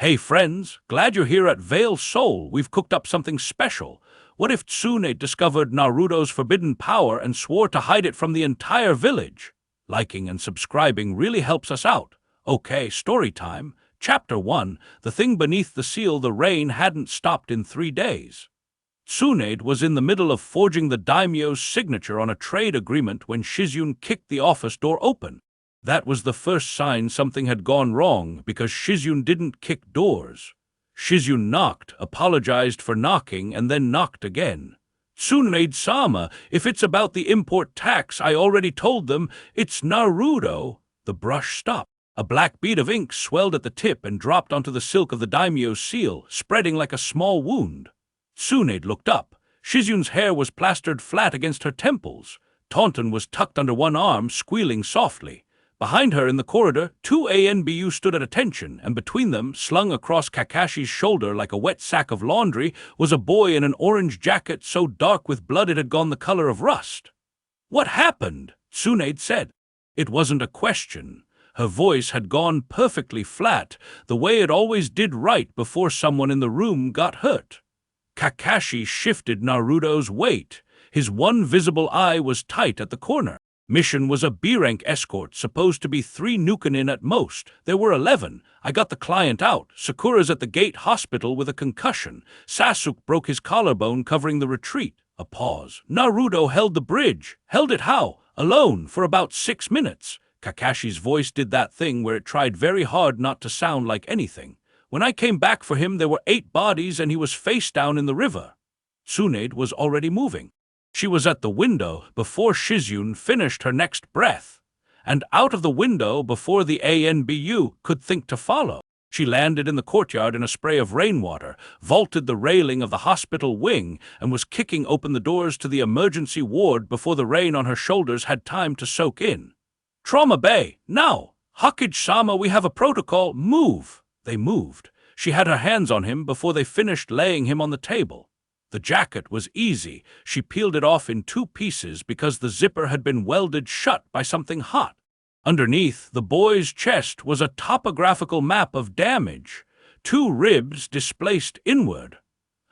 Hey friends, glad you're here at Veil Soul. We've cooked up something special. What if Tsunade discovered Naruto's forbidden power and swore to hide it from the entire village? Liking and subscribing really helps us out. Okay, story time. Chapter 1, The Thing Beneath the Seal. The rain hadn't stopped in 3 days. Tsunade was in the middle of forging the daimyo's signature on a trade agreement when Shizune kicked the office door open. That was the first sign something had gone wrong, because Shizune didn't kick doors. Shizune knocked, apologized for knocking, and then knocked again. "Tsunade-sama, if it's about the import tax, I already told them. It's Naruto." The brush stopped. A black bead of ink swelled at the tip and dropped onto the silk of the daimyo's seal, spreading like a small wound. Tsunade looked up. Shizune's hair was plastered flat against her temples. Taunton was tucked under one arm, squealing softly. Behind her in the corridor, 2 ANBU stood at attention, and between them, slung across Kakashi's shoulder like a wet sack of laundry, was a boy in an orange jacket so dark with blood it had gone the color of rust. "What happened?" Tsunade said. It wasn't a question. Her voice had gone perfectly flat, the way it always did right before someone in the room got hurt. Kakashi shifted Naruto's weight. His one visible eye was tight at the corner. Mission was a B-rank escort, supposed to be 3 Nukenin at most. There were 11. I got the client out. Sakura's at the gate hospital with a concussion. Sasuke broke his collarbone covering the retreat. A pause. Naruto held the bridge. Held it how? Alone, for about 6 minutes. Kakashi's voice did that thing where it tried very hard not to sound like anything. When I came back for him, there were 8 bodies and he was face down in the river. Tsunade was already moving. She was at the window before Shizune finished her next breath, and out of the window before the ANBU could think to follow. She landed in the courtyard in a spray of rainwater, vaulted the railing of the hospital wing, and was kicking open the doors to the emergency ward before the rain on her shoulders had time to soak in. "Trauma Bay, now! Hokage-sama, we have a protocol. Move!" They moved. She had her hands on him before they finished laying him on the table. The jacket was easy. She peeled it off in 2 pieces because the zipper had been welded shut by something hot. Underneath the boy's chest was a topographical map of damage. 2 ribs displaced inward.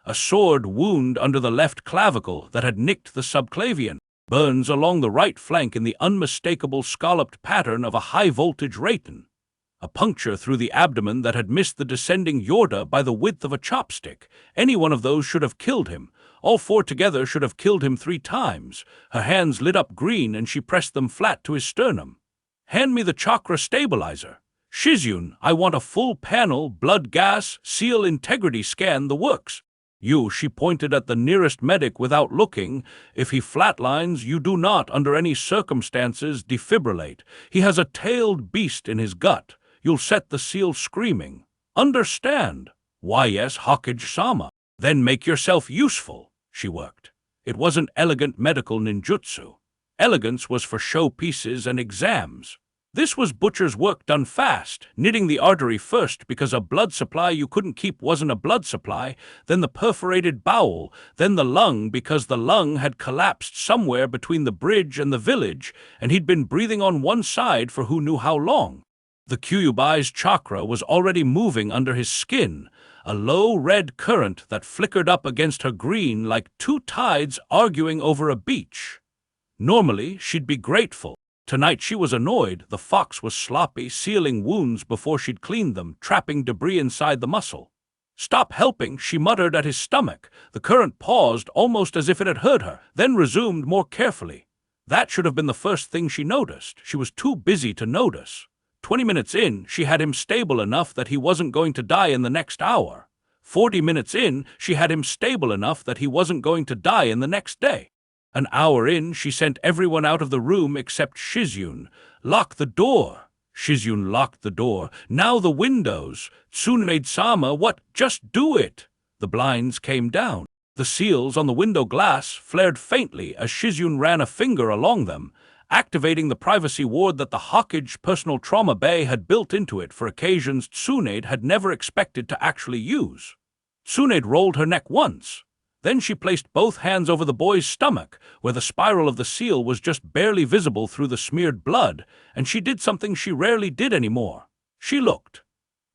A sword wound under the left clavicle that had nicked the subclavian. Burns along the right flank in the unmistakable scalloped pattern of a high-voltage raton. A puncture through the abdomen that had missed the descending aorta by the width of a chopstick. Any one of those should have killed him. All 4 together should have killed him 3 times. Her hands lit up green and she pressed them flat to his sternum. "Hand me the chakra stabilizer." "Shizune, I want a full panel, blood gas, seal integrity scan, the works." She pointed at the nearest medic without looking. "If he flatlines, you do not, under any circumstances, defibrillate. He has a tailed beast in his gut. You'll set the seal screaming. Understand?" "Why, yes, Hokage-sama." "Then make yourself useful." She worked. It wasn't elegant medical ninjutsu. Elegance was for showpieces and exams. This was butcher's work done fast, knitting the artery first because a blood supply you couldn't keep wasn't a blood supply, then the perforated bowel, then the lung because the lung had collapsed somewhere between the bridge and the village, and he'd been breathing on one side for who knew how long. The Kyubai's chakra was already moving under his skin, a low red current that flickered up against her green like 2 tides arguing over a beach. Normally, she'd be grateful. Tonight she was annoyed. The fox was sloppy, sealing wounds before she'd cleaned them, trapping debris inside the muscle. "Stop helping," she muttered at his stomach. The current paused, almost as if it had hurt her, then resumed more carefully. That should have been the first thing she noticed. She was too busy to notice. 20 minutes in, she had him stable enough that he wasn't going to die in the next hour. 40 minutes in, she had him stable enough that he wasn't going to die in the next day. An hour in, she sent everyone out of the room except Shizune. "Lock the door." Shizune locked the door. "Now the windows." "Tsunade-sama, what? Just do it." The blinds came down. The seals on the window glass flared faintly as Shizune ran a finger along them, activating the privacy ward that the Hokage personal trauma bay had built into it for occasions Tsunade had never expected to actually use. Tsunade rolled her neck once. Then she placed both hands over the boy's stomach, where the spiral of the seal was just barely visible through the smeared blood, and she did something she rarely did anymore. She looked.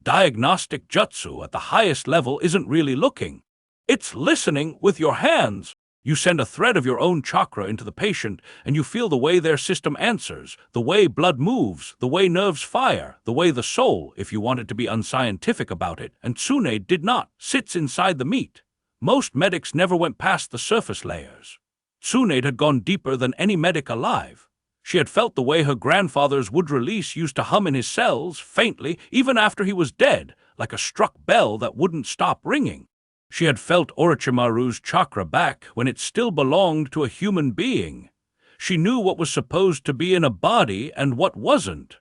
Diagnostic jutsu at the highest level isn't really looking. It's listening with your hands. You send a thread of your own chakra into the patient, and you feel the way their system answers, the way blood moves, the way nerves fire, the way the soul, if you wanted to be unscientific about it, and Tsunade did not, sits inside the meat. Most medics never went past the surface layers. Tsunade had gone deeper than any medic alive. She had felt the way her grandfather's wood release used to hum in his cells, faintly, even after he was dead, like a struck bell that wouldn't stop ringing. She had felt Orochimaru's chakra back when it still belonged to a human being. She knew what was supposed to be in a body and what wasn't.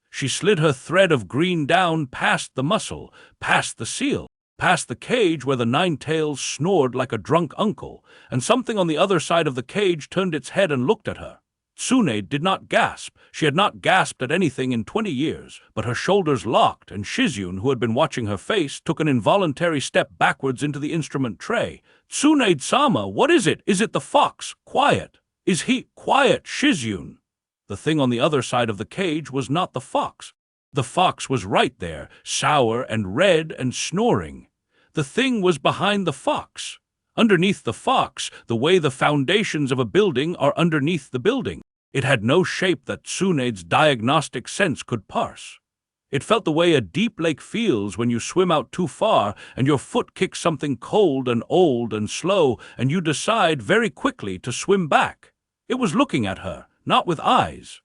She slid her thread of green down past the muscle, past the seal, past the cage where the nine-tails snored like a drunk uncle, and something on the other side of the cage turned its head and looked at her. Tsunade did not gasp. She had not gasped at anything in 20 years, but her shoulders locked, and Shizune, who had been watching her face, took an involuntary step backwards into the instrument tray. "Tsunade-sama, what is it? Is it the fox? Quiet! Is he quiet, Shizune?" The thing on the other side of the cage was not the fox. The fox was right there, sour and red and snoring. The thing was behind the fox. Underneath the fox, the way the foundations of a building are underneath the building. It had no shape that Tsunade's diagnostic sense could parse. It felt the way a deep lake feels when you swim out too far and your foot kicks something cold and old and slow, and you decide very quickly to swim back. It was looking at her, not with eyes.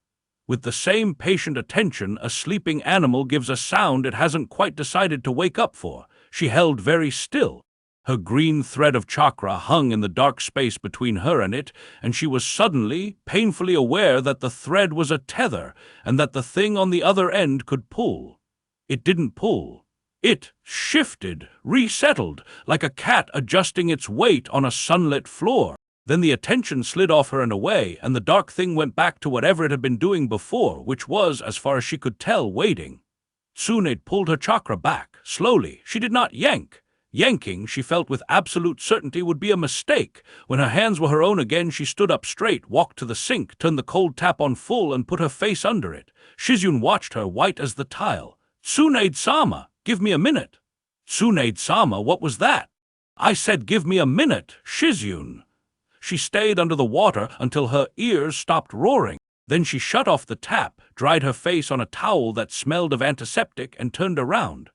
With the same patient attention a sleeping animal gives a sound it hasn't quite decided to wake up for. She held very still. Her green thread of chakra hung in the dark space between her and it, and she was suddenly, painfully aware that the thread was a tether, and that the thing on the other end could pull. It didn't pull. It shifted, resettled, like a cat adjusting its weight on a sunlit floor. Then the attention slid off her and away, and the dark thing went back to whatever it had been doing before, which was, as far as she could tell, waiting. Tsunade pulled her chakra back, slowly. She did not yank. Yanking, she felt with absolute certainty, would be a mistake. When her hands were her own again, she stood up straight, walked to the sink, turned the cold tap on full, and put her face under it. Shizune watched her, white as the tile. "Tsunade-sama, give me a minute." "Tsunade-sama, what was that?" "I said give me a minute, Shizune." She stayed under the water until her ears stopped roaring. Then she shut off the tap, dried her face on a towel that smelled of antiseptic, and turned around.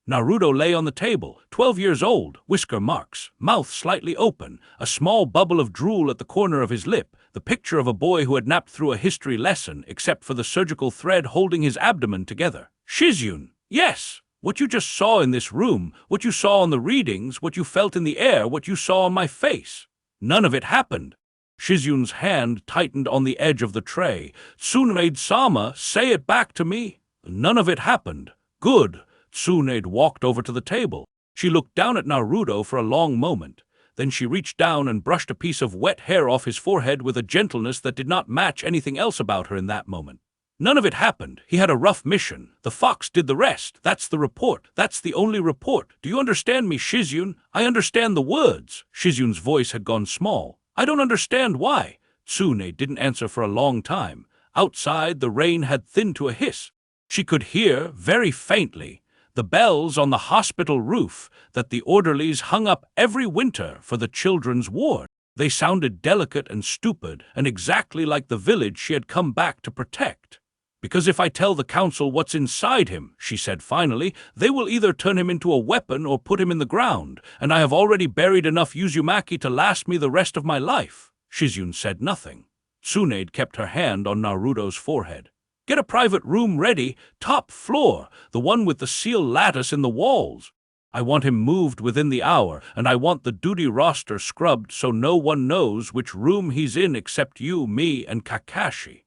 Naruto lay on the table, 12 years old, whisker marks, mouth slightly open, a small bubble of drool at the corner of his lip, the picture of a boy who had napped through a history lesson, except for the surgical thread holding his abdomen together. "Shizune, yes, what you just saw in this room, what you saw on the readings, what you felt in the air, what you saw on my face. None of it happened." Shizune's hand tightened on the edge of the tray. "Tsunade-sama, say it back to me." "None of it happened." "Good." Tsunade walked over to the table. She looked down at Naruto for a long moment. Then she reached down and brushed a piece of wet hair off his forehead with a gentleness that did not match anything else about her in that moment. "None of it happened. He had a rough mission. The fox did the rest. That's the report. That's the only report. Do you understand me, Shizune? I understand the words." Shizune's voice had gone small. "I don't understand why." Tsunade didn't answer for a long time. Outside, the rain had thinned to a hiss. She could hear, very faintly, the bells on the hospital roof that the orderlies hung up every winter for the children's ward. They sounded delicate and stupid, and exactly like the village she had come back to protect. "Because if I tell the council what's inside him," she said finally, "they will either turn him into a weapon or put him in the ground, and I have already buried enough Uzumaki to last me the rest of my life." Shizune said nothing. Tsunade kept her hand on Naruto's forehead. "Get a private room ready, top floor, the one with the seal lattice in the walls. I want him moved within the hour, and I want the duty roster scrubbed so no one knows which room he's in except you, me, and Kakashi."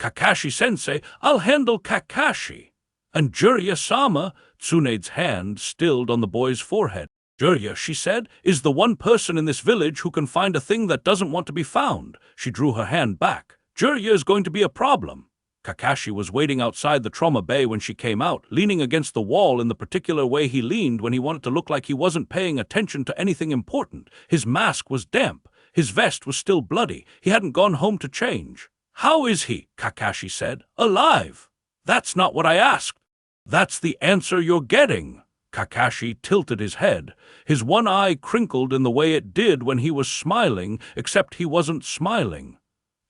"Kakashi-sensei, I'll handle Kakashi." "And Jiraiya-sama," Tsunade's hand stilled on the boy's forehead. "Jiraiya," she said, "is the one person in this village who can find a thing that doesn't want to be found." She drew her hand back. "Jiraiya is going to be a problem." Kakashi was waiting outside the trauma bay when she came out, leaning against the wall in the particular way he leaned when he wanted to look like he wasn't paying attention to anything important. His mask was damp. His vest was still bloody. He hadn't gone home to change. "How is he?" Kakashi said. "Alive." "That's not what I asked." That's the answer you're getting. Kakashi tilted his head. His one eye crinkled in the way it did when he was smiling, except he wasn't smiling.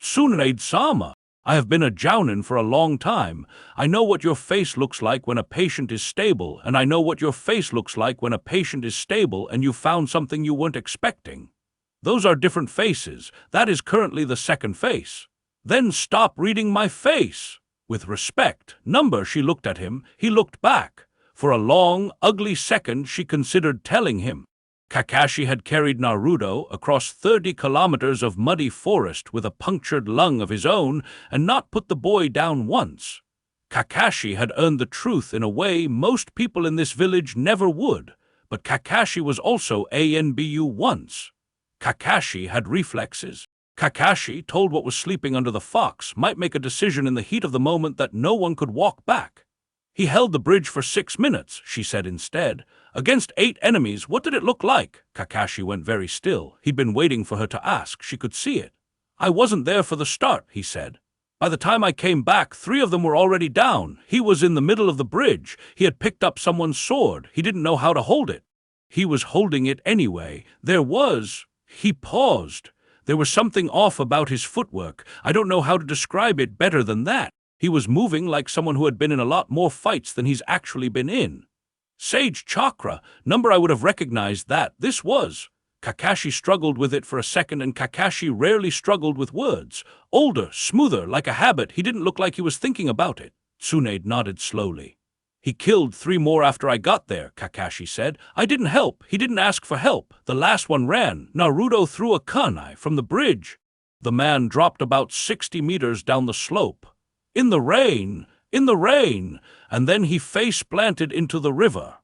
Tsunade-sama, I have been a jounin for a long time. I know what your face looks like when a patient is stable, and I know what your face looks like when a patient is stable and you found something you weren't expecting. Those are different faces. That is currently the second face. Then stop reading my face. With respect, she looked at him. He looked back. For a long, ugly second, she considered telling him. Kakashi had carried Naruto across 30 kilometers of muddy forest with a punctured lung of his own and not put the boy down once. Kakashi had earned the truth in a way most people in this village never would, but Kakashi was also ANBU once. Kakashi had reflexes. Kakashi, told what was sleeping under the fox, might make a decision in the heat of the moment that no one could walk back. He held the bridge for 6 minutes, she said instead. Against 8 enemies, what did it look like? Kakashi went very still. He'd been waiting for her to ask. She could see it. I wasn't there for the start, he said. By the time I came back, 3 of them were already down. He was in the middle of the bridge. He had picked up someone's sword. He didn't know how to hold it. He was holding it anyway. He paused. There was something off about his footwork. I don't know how to describe it better than that. He was moving like someone who had been in a lot more fights than he's actually been in. Sage Chakra, I would have recognized that. This was. Kakashi struggled with it for a second, and Kakashi rarely struggled with words. Older, smoother, like a habit, he didn't look like he was thinking about it. Tsunade nodded slowly. He killed 3 more after I got there, Kakashi said. I didn't help. He didn't ask for help. The last one ran. Naruto threw a kunai from the bridge. The man dropped about 60 meters down the slope. In the rain, and then he face-planted into the river.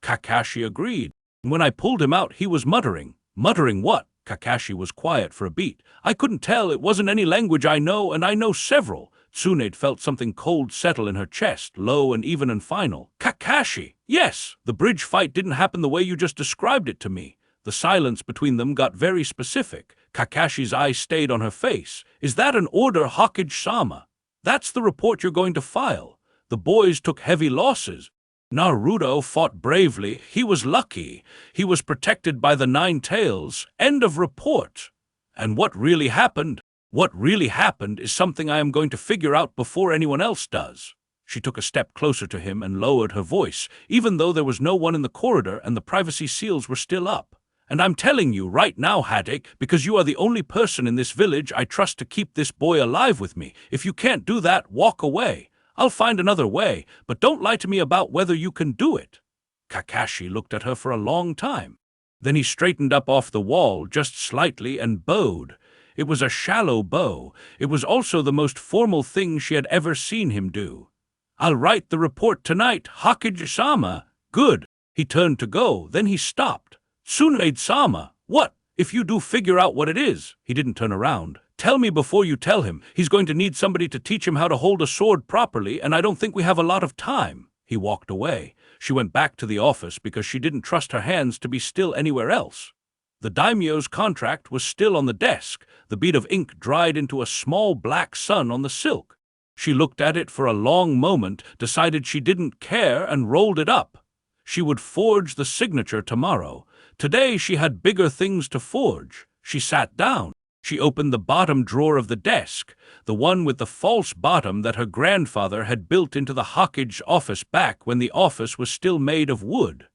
Kakashi agreed. When I pulled him out, he was muttering. Muttering what? Kakashi was quiet for a beat. I couldn't tell. It wasn't any language I know, and I know several. Tsunade felt something cold settle in her chest, low and even and final. Kakashi! Yes, the bridge fight didn't happen the way you just described it to me. The silence between them got very specific. Kakashi's eyes stayed on her face. Is that an order, Hokage-sama? That's the report you're going to file. The boys took heavy losses. Naruto fought bravely. He was lucky. He was protected by the 9 tails. End of report. And what really happened? What really happened is something I am going to figure out before anyone else does. She took a step closer to him and lowered her voice, even though there was no one in the corridor and the privacy seals were still up. And I'm telling you right now, Haddock, because you are the only person in this village I trust to keep this boy alive with me. If you can't do that, walk away. I'll find another way, but don't lie to me about whether you can do it. Kakashi looked at her for a long time. Then he straightened up off the wall just slightly and bowed. It was a shallow bow. It was also the most formal thing she had ever seen him do. I'll write the report tonight, Hokage-sama. Good. He turned to go, then he stopped. Tsunade-sama, what? If you do figure out what it is. He didn't turn around. Tell me before you tell him. He's going to need somebody to teach him how to hold a sword properly, and I don't think we have a lot of time. He walked away. She went back to the office because she didn't trust her hands to be still anywhere else. The daimyo's contract was still on the desk. The bead of ink dried into a small black sun on the silk. She looked at it for a long moment, decided she didn't care, and rolled it up. She would forge the signature tomorrow. Today she had bigger things to forge. She sat down. She opened the bottom drawer of the desk, the one with the false bottom that her grandfather had built into the Hokage office back when the office was still made of wood.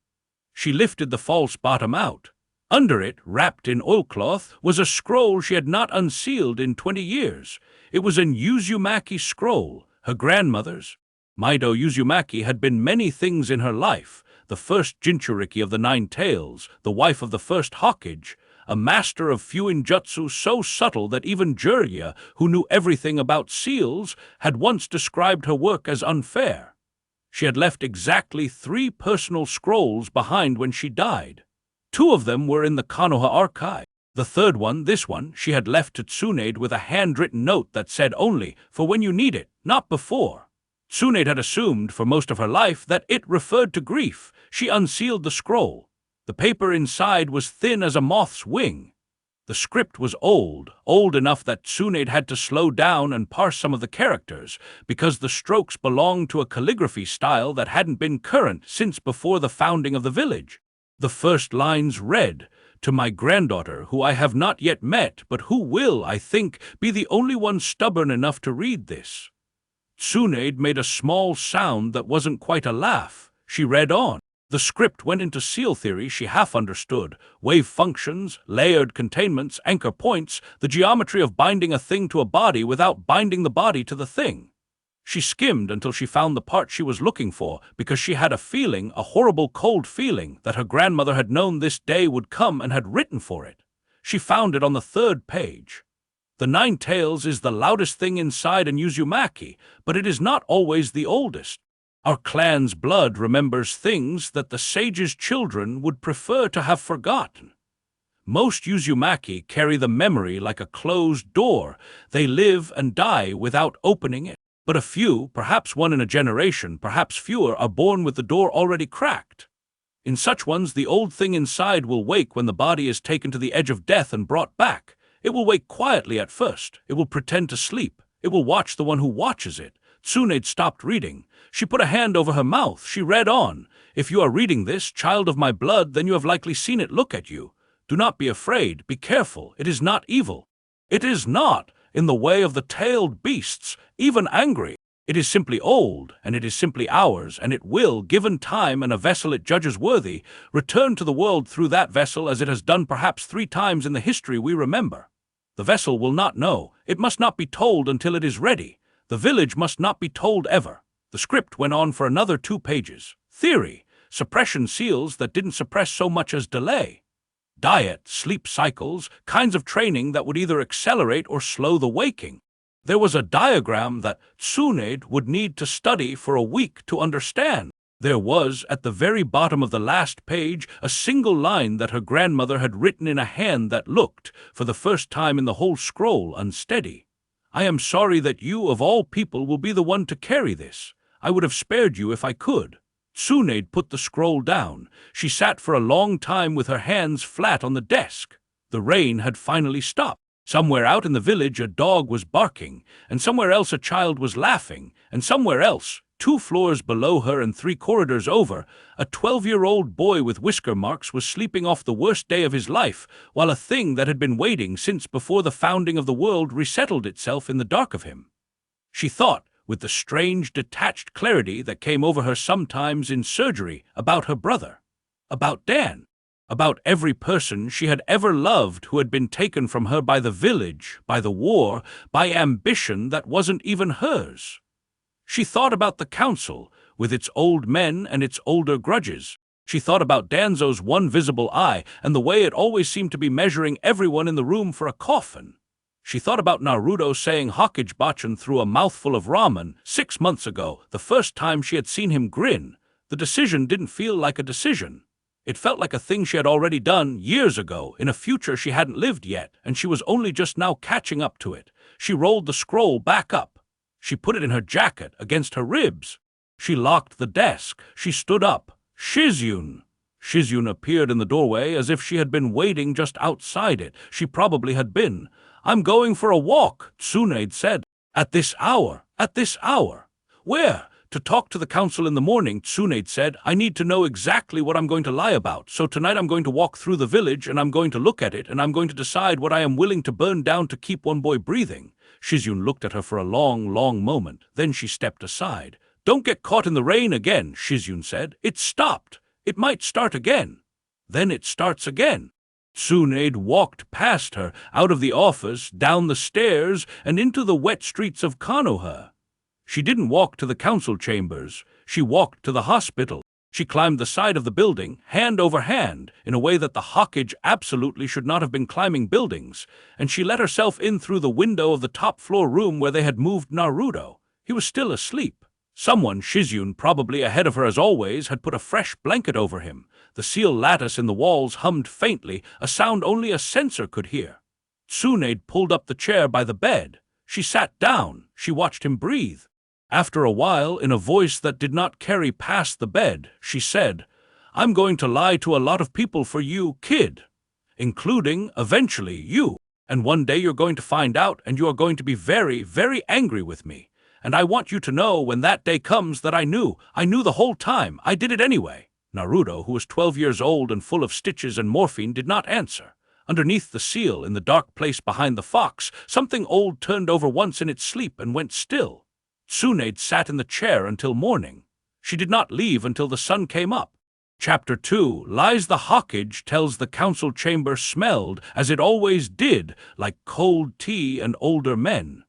She lifted the false bottom out. Under it, wrapped in oilcloth, was a scroll she had not unsealed in 20 years. It was an Uzumaki scroll, her grandmother's. Maido Uzumaki had been many things in her life: the first Jinchuriki of the 9 tails, the wife of the first Hokage, a master of Fuinjutsu so subtle that even Jiraiya, who knew everything about seals, had once described her work as unfair. She had left exactly 3 personal scrolls behind when she died. 2 of them were in the Konoha archive. The third one, this one, she had left to Tsunade with a handwritten note that said only, for when you need it, not before. Tsunade had assumed for most of her life that it referred to grief. She unsealed the scroll. The paper inside was thin as a moth's wing. The script was old enough that Tsunade had to slow down and parse some of the characters, because the strokes belonged to a calligraphy style that hadn't been current since before the founding of the village. The first lines read, "To my granddaughter, who I have not yet met, but who will, I think, be the only one stubborn enough to read this." Tsunade made a small sound that wasn't quite a laugh. She read on. The script went into seal theory she half understood: wave functions, layered containments, anchor points, the geometry of binding a thing to a body without binding the body to the thing. She skimmed until she found the part she was looking for, because she had a feeling, a horrible cold feeling, that her grandmother had known this day would come and had written for it. She found it on the 3rd page. The 9 tails is the loudest thing inside an Uzumaki, but it is not always the oldest. Our clan's blood remembers things that the sage's children would prefer to have forgotten. Most Uzumaki carry the memory like a closed door. They live and die without opening it. But a few, perhaps one in a generation, perhaps fewer, are born with the door already cracked. In such ones, the old thing inside will wake when the body is taken to the edge of death and brought back. It will wake quietly at first. It will pretend to sleep. It will watch the one who watches it. Tsunade stopped reading. She put a hand over her mouth. She read on. "If you are reading this, child of my blood, then you have likely seen it look at you. Do not be afraid. Be careful. It is not evil. It is not in the way of the tailed beasts, even angry. It is simply old, and it is simply ours, and it will, given time and a vessel it judges worthy, return to the world through that vessel as it has done perhaps 3 times in the history we remember. The vessel will not know. It must not be told until it is ready. The village must not be told ever." The script went on for another 2 pages. Theory: suppression seals that didn't suppress so much as delay. Diet, sleep cycles, kinds of training that would either accelerate or slow the waking. There was a diagram that Tsunade would need to study for a week to understand. There was, at the very bottom of the last page, a single line that her grandmother had written in a hand that looked, for the first time in the whole scroll, unsteady. "I am sorry that you, of all people, will be the one to carry this. I would have spared you if I could." Tsunade put the scroll down. She sat for a long time with her hands flat on the desk. The rain had finally stopped. Somewhere out in the village a dog was barking, and somewhere else a child was laughing, and somewhere else, 2 floors below her and 3 corridors over, a 12-year-old boy with whisker marks was sleeping off the worst day of his life, while a thing that had been waiting since before the founding of the world resettled itself in the dark of him. She thought, with the strange detached clarity that came over her sometimes in surgery, about her brother, about Dan, about every person she had ever loved who had been taken from her by the village, by the war, by ambition that wasn't even hers. She thought about the council, with its old men and its older grudges. She thought about Danzo's one visible eye and the way it always seemed to be measuring everyone in the room for a coffin. She thought about Naruto saying Hokage Bachan through a mouthful of ramen 6 months ago, the first time she had seen him grin. The decision didn't feel like a decision. It felt like a thing she had already done years ago, in a future she hadn't lived yet, and she was only just now catching up to it. She rolled the scroll back up. She put it in her jacket, against her ribs. She locked the desk. She stood up. "Shizune!" Shizune appeared in the doorway as if she had been waiting just outside it. She probably had been. "I'm going for a walk," Tsunade said. "At this hour? At this hour?" "Where?" "To talk to the council in the morning," Tsunade said. "I need to know exactly what I'm going to lie about. So tonight I'm going to walk through the village, and I'm going to look at it, and I'm going to decide what I am willing to burn down to keep one boy breathing." Shizune looked at her for a long, long moment. Then she stepped aside. "Don't get caught in the rain again," Shizune said. "It stopped. It might start again. Then it starts again." Tsunade walked past her, out of the office, down the stairs, and into the wet streets of Konoha. She didn't walk to the council chambers. She walked to the hospital. She climbed the side of the building, hand over hand, in a way that the Hokage absolutely should not have been climbing buildings, and she let herself in through the window of the top-floor room where they had moved Naruto. He was still asleep. Someone, Shizune, probably ahead of her as always, had put a fresh blanket over him. The seal lattice in the walls hummed faintly, a sound only a censor could hear. Tsunade pulled up the chair by the bed. She sat down. She watched him breathe. After a while, in a voice that did not carry past the bed, she said, "I'm going to lie to a lot of people for you, kid." including, eventually, you. And one day you're going to find out, and you are going to be very, very angry with me. And I want you to know when that day comes that I knew the whole time, I did it anyway." Naruto, who was 12 years old and full of stitches and morphine, did not answer. Underneath the seal, in the dark place behind the fox, something old turned over once in its sleep and went still. Tsunade sat in the chair until morning. She did not leave until the sun came up. Chapter 2, Lies the Hawkage tells the council chamber smelled, as it always did, like cold tea and older men.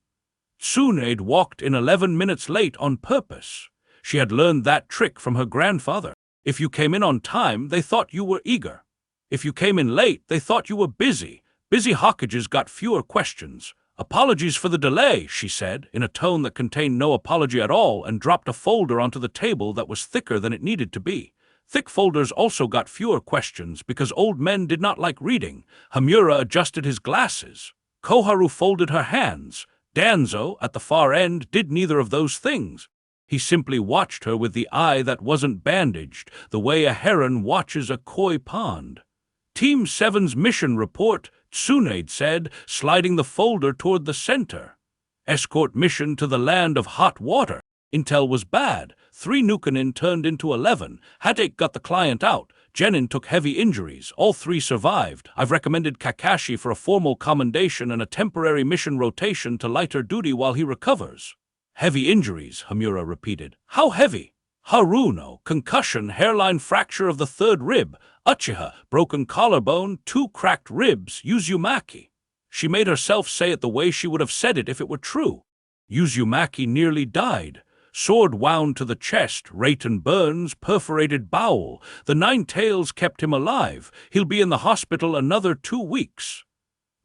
Tsunade walked in 11 minutes late on purpose. She had learned that trick from her grandfather. If you came in on time, they thought you were eager. If you came in late, they thought you were busy. Busy Hawkages got fewer questions. "Apologies for the delay," she said, in a tone that contained no apology at all, and dropped a folder onto the table that was thicker than it needed to be. Thick folders also got fewer questions because old men did not like reading. Hamura adjusted his glasses. Koharu folded her hands. Danzo, at the far end, did neither of those things. He simply watched her with the eye that wasn't bandaged, the way a heron watches a koi pond. "Team 7's mission report," Tsunade said, sliding the folder toward the center. "Escort mission to the land of hot water. Intel was bad. 3 Nukanin turned into 11. Hadake got the client out. Genin took heavy injuries. All 3 survived. I've recommended Kakashi for a formal commendation and a temporary mission rotation to lighter duty while he recovers." "Heavy injuries," Hamura repeated. "How heavy?" "Haruno, concussion, hairline fracture of the 3rd rib. Uchiha, broken collarbone, 2 cracked ribs. Uzumaki." She made herself say it the way she would have said it if it were true. "Uzumaki nearly died. Sword wound to the chest, Reiton burns, perforated bowel. The 9 tails kept him alive. He'll be in the hospital another 2 weeks."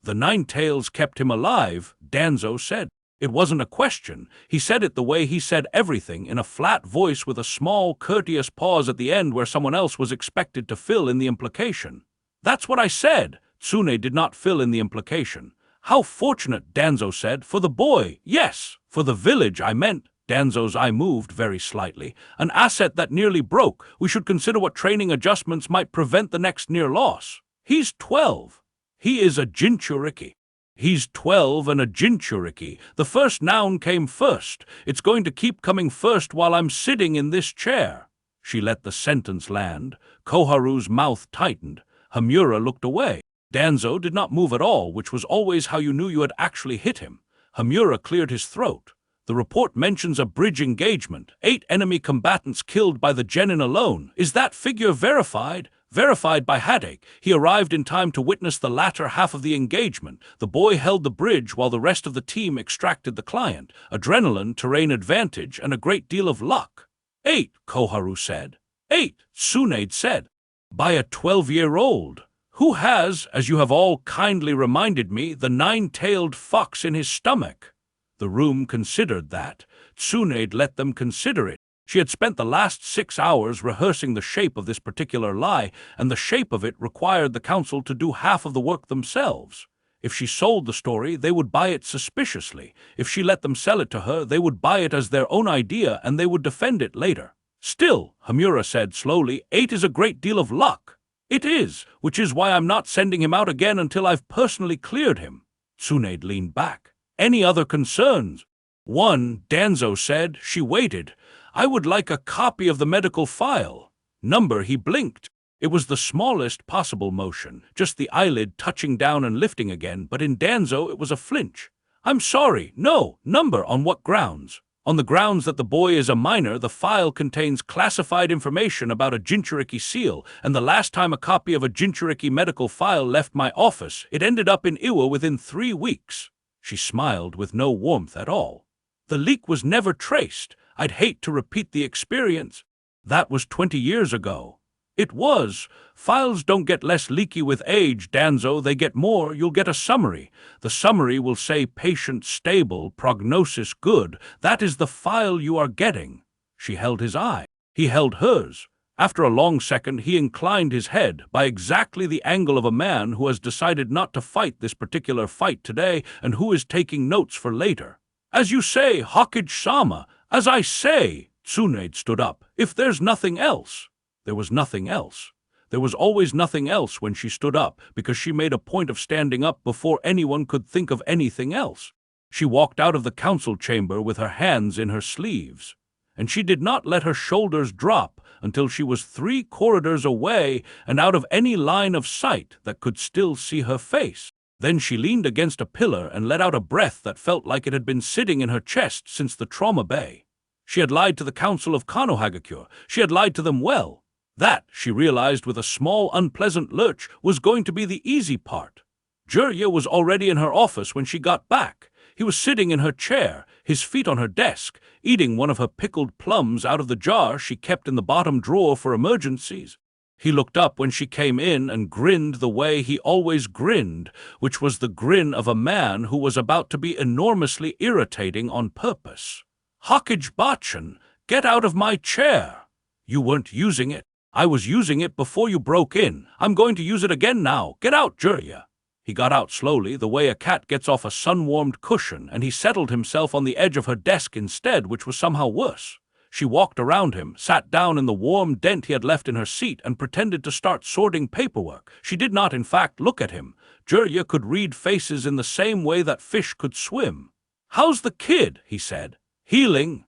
"The 9 tails kept him alive," Danzo said. It wasn't a question. He said it the way he said everything, in a flat voice with a small, courteous pause at the end where someone else was expected to fill in the implication. "That's what I said." Tsunade did not fill in the implication. "How fortunate," Danzo said. "For the boy, yes. For the village, I meant." Danzo's eye moved very slightly. "An asset that nearly broke. We should consider what training adjustments might prevent the next near loss." "He's 12. He is a Jinchuriki." "He's 12 and a Jinchuriki. The first noun came first. It's going to keep coming first while I'm sitting in this chair." She let the sentence land. Koharu's mouth tightened. Hamura looked away. Danzo did not move at all, which was always how you knew you had actually hit him. Hamura cleared his throat. "The report mentions a bridge engagement. 8 enemy combatants killed by the Genin alone. Is that figure verified?" "Verified by Hadake. He arrived in time to witness the latter half of the engagement. The boy held the bridge while the rest of the team extracted the client. Adrenaline, terrain advantage, and a great deal of luck." 8, Koharu said. 8, Tsunade said. "By a 12-year-old. Who has, as you have all kindly reminded me, the 9-tailed fox in his stomach." The room considered that. Tsunade let them consider it. She had spent the last 6 hours rehearsing the shape of this particular lie, and the shape of it required the council to do half of the work themselves. If she sold the story, they would buy it suspiciously. If she let them sell it to her, they would buy it as their own idea and they would defend it later. "Still," Hamura said slowly, 8 is a great deal of luck." "It is, which is why I'm not sending him out again until I've personally cleared him." Tsunade leaned back. "Any other concerns?" "1, Danzo said." She waited. "I would like a copy of the medical file." "Number," he blinked. It was the smallest possible motion, just the eyelid touching down and lifting again, but in Danzo it was a flinch. "I'm sorry, no. Number, on what grounds?" "On the grounds that the boy is a minor, the file contains classified information about a Jinchuriki seal, and the last time a copy of a Jinchuriki medical file left my office, it ended up in Iwa within 3 weeks. She smiled with no warmth at all. "The leak was never traced. I'd hate to repeat the experience." "That was 20 years ago." "It was. Files don't get less leaky with age, Danzo. They get more. You'll get a summary. The summary will say patient stable, prognosis good. That is the file you are getting." She held his eye. He held hers. After a long second, he inclined his head, by exactly the angle of a man who has decided not to fight this particular fight today and who is taking notes for later. "As you say, Hawkage-sama, as I say." Tsunade stood up. "If there's nothing else." There was nothing else. There was always nothing else when she stood up, because she made a point of standing up before anyone could think of anything else. She walked out of the council chamber with her hands in her sleeves, and she did not let her shoulders drop until she was 3 corridors away and out of any line of sight that could still see her face. Then she leaned against a pillar and let out a breath that felt like it had been sitting in her chest since the trauma bay. She had lied to the Council of Konohagakure. She had lied to them well. That, she realized with a small unpleasant lurch, was going to be the easy part. Jirya was already in her office when she got back. He was sitting in her chair, his feet on her desk, eating one of her pickled plums out of the jar she kept in the bottom drawer for emergencies. He looked up when she came in and grinned the way he always grinned, which was the grin of a man who was about to be enormously irritating on purpose. "Hokage-bachan, get out of my chair! You weren't using it. I was using it before you broke in. I'm going to use it again now. Get out, Jirya!" He got out slowly, the way a cat gets off a sun-warmed cushion, and he settled himself on the edge of her desk instead, which was somehow worse. She walked around him, sat down in the warm dent he had left in her seat, and pretended to start sorting paperwork. She did not, in fact, look at him. Jirya could read faces in the same way that fish could swim. "How's the kid?" he said. "Healing."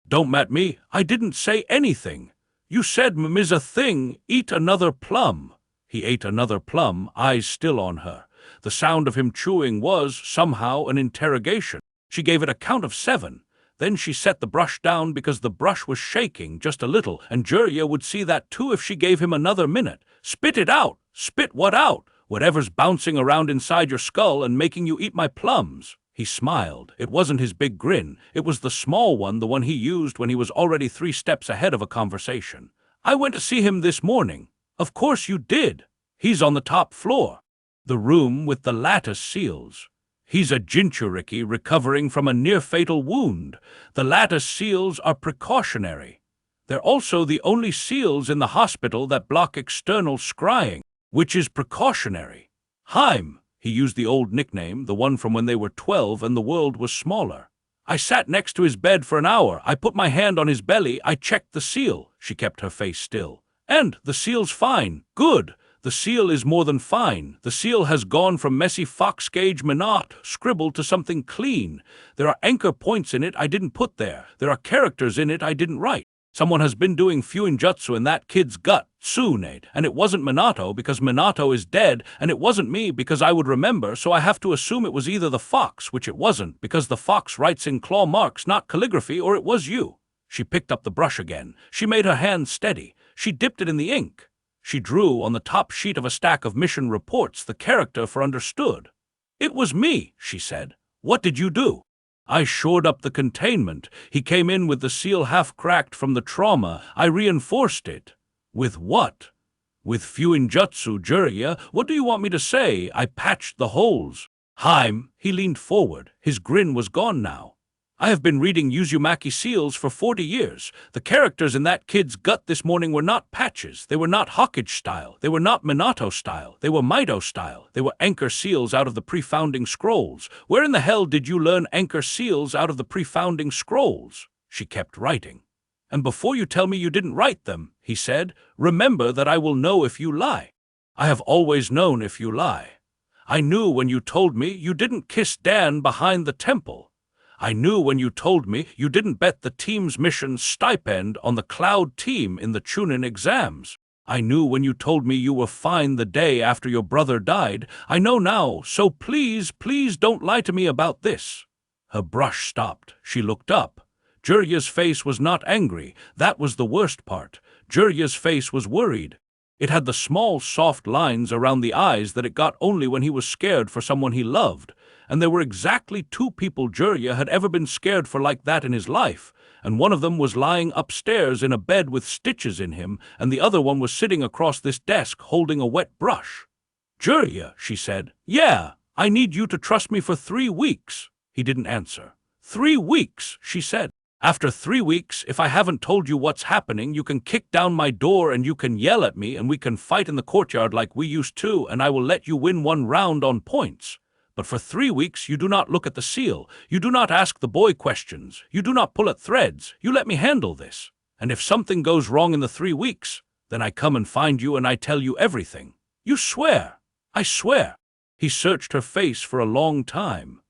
"Don't mat me. I didn't say anything. You said is a thing. Eat another plum." He ate another plum, eyes still on her. The sound of him chewing was, somehow, an interrogation. She gave it a count of 7. Then she set the brush down because the brush was shaking just a little, and Jirya would see that too if she gave him another minute. "Spit it out!" "Spit what out?" "Whatever's bouncing around inside your skull and making you eat my plums." He smiled. It wasn't his big grin. It was the small one, the one he used when he was already 3 steps ahead of a conversation. "I went to see him this morning." "Of course you did. He's on the top floor. The room with the lattice seals. He's a Jinchuriki recovering from a near-fatal wound. The lattice seals are precautionary. They're also the only seals in the hospital that block external scrying, which is precautionary. Heim, he used the old nickname, the one from when they were 12 and the world was smaller. I sat next to his bed for an hour. I put my hand on his belly. I checked the seal. She kept her face still. And the seal's fine. Good. The seal is more than fine. The seal has gone from messy fox-gauge monot scribbled to something clean. There are anchor points in it I didn't put there. There are characters in it I didn't write. Someone has been doing fuinjutsu in that kid's gut, Tsunade, and it wasn't Minato because Minato is dead, and it wasn't me because I would remember, so I have to assume it was either the fox, which it wasn't, because the fox writes in claw marks, not calligraphy, or it was you. She picked up the brush again. She made her hand steady. She dipped it in the ink. She drew on the top sheet of a stack of mission reports the character for understood. "It was me," she said. "What did you do?" "I shored up the containment. He came in with the seal half-cracked from the trauma. I reinforced it." "With what?" "With fuinjutsu, Jirya. What do you want me to say? I patched the holes." "Heim." He leaned forward. His grin was gone now. "I have been reading Uzumaki seals for 40 years. The characters in that kid's gut this morning were not patches. They were not Hokage style. They were not Minato style. They were Mito style. They were anchor seals out of the pre-founding scrolls. Where in the hell did you learn anchor seals out of the pre-founding scrolls?" She kept writing. "And before you tell me you didn't write them," he said, "remember that I will know if you lie. I have always known if you lie. I knew when you told me you didn't kiss Dan behind the temple. I knew when you told me you didn't bet the team's mission stipend on the Cloud team in the Chunin exams. I knew when you told me you were fine the day after your brother died. I know now, so please, please don't lie to me about this." Her brush stopped. She looked up. Jirya's face was not angry. That was the worst part. Jirya's face was worried. It had the small, soft lines around the eyes that it got only when he was scared for someone he loved. And there were exactly 2 people Jirya had ever been scared for like that in his life, and one of them was lying upstairs in a bed with stitches in him, and the other one was sitting across this desk holding a wet brush. "Jirya," she said. "Yeah, I need you to trust me for 3 weeks." He didn't answer. 3 weeks, she said. "After 3 weeks, if I haven't told you what's happening, you can kick down my door and you can yell at me and we can fight in the courtyard like we used to, and I will let you win 1 round on points. But for 3 weeks you do not look at the seal. You do not ask the boy questions. You do not pull at threads. You let me handle this. And if something goes wrong in the 3 weeks, Then I come and find you and I tell you everything. You swear. I swear. He searched her face for a long time.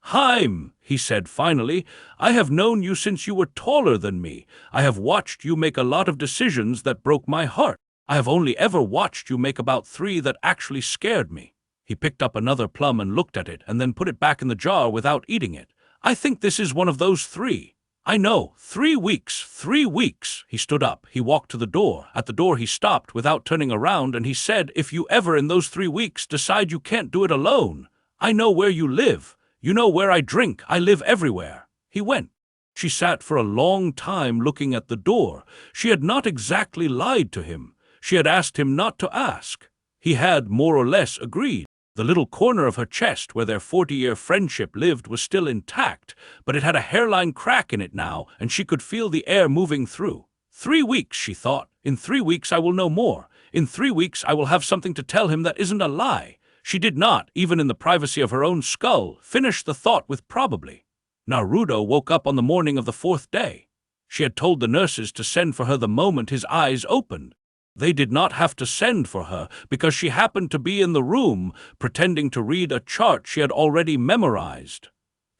Heim, he said finally, I have known you since you were taller than me. I have watched you make a lot of decisions that broke my heart. I have only ever watched you make about 3 that actually scared me. He picked up another plum and looked at it and then put it back in the jar without eating it. I think this is one of those 3. I know, 3 weeks, 3 weeks. He stood up, he walked to the door. At the door he stopped without turning around and he said, if you ever in those 3 weeks decide you can't do it alone, I know where you live. You know where I drink. I live everywhere. He went. She sat for a long time looking at the door. She had not exactly lied to him. She had asked him not to ask. He had more or less agreed. The little corner of her chest where their 40-year friendship lived was still intact, but it had a hairline crack in it now, and she could feel the air moving through. 3 weeks, she thought. In 3 weeks I will know more. In 3 weeks I will have something to tell him that isn't a lie. She did not, even in the privacy of her own skull, finish the thought with probably. Naruto woke up on the morning of the 4th day. She had told the nurses to send for her the moment his eyes opened. They did not have to send for her because she happened to be in the room, pretending to read a chart she had already memorized.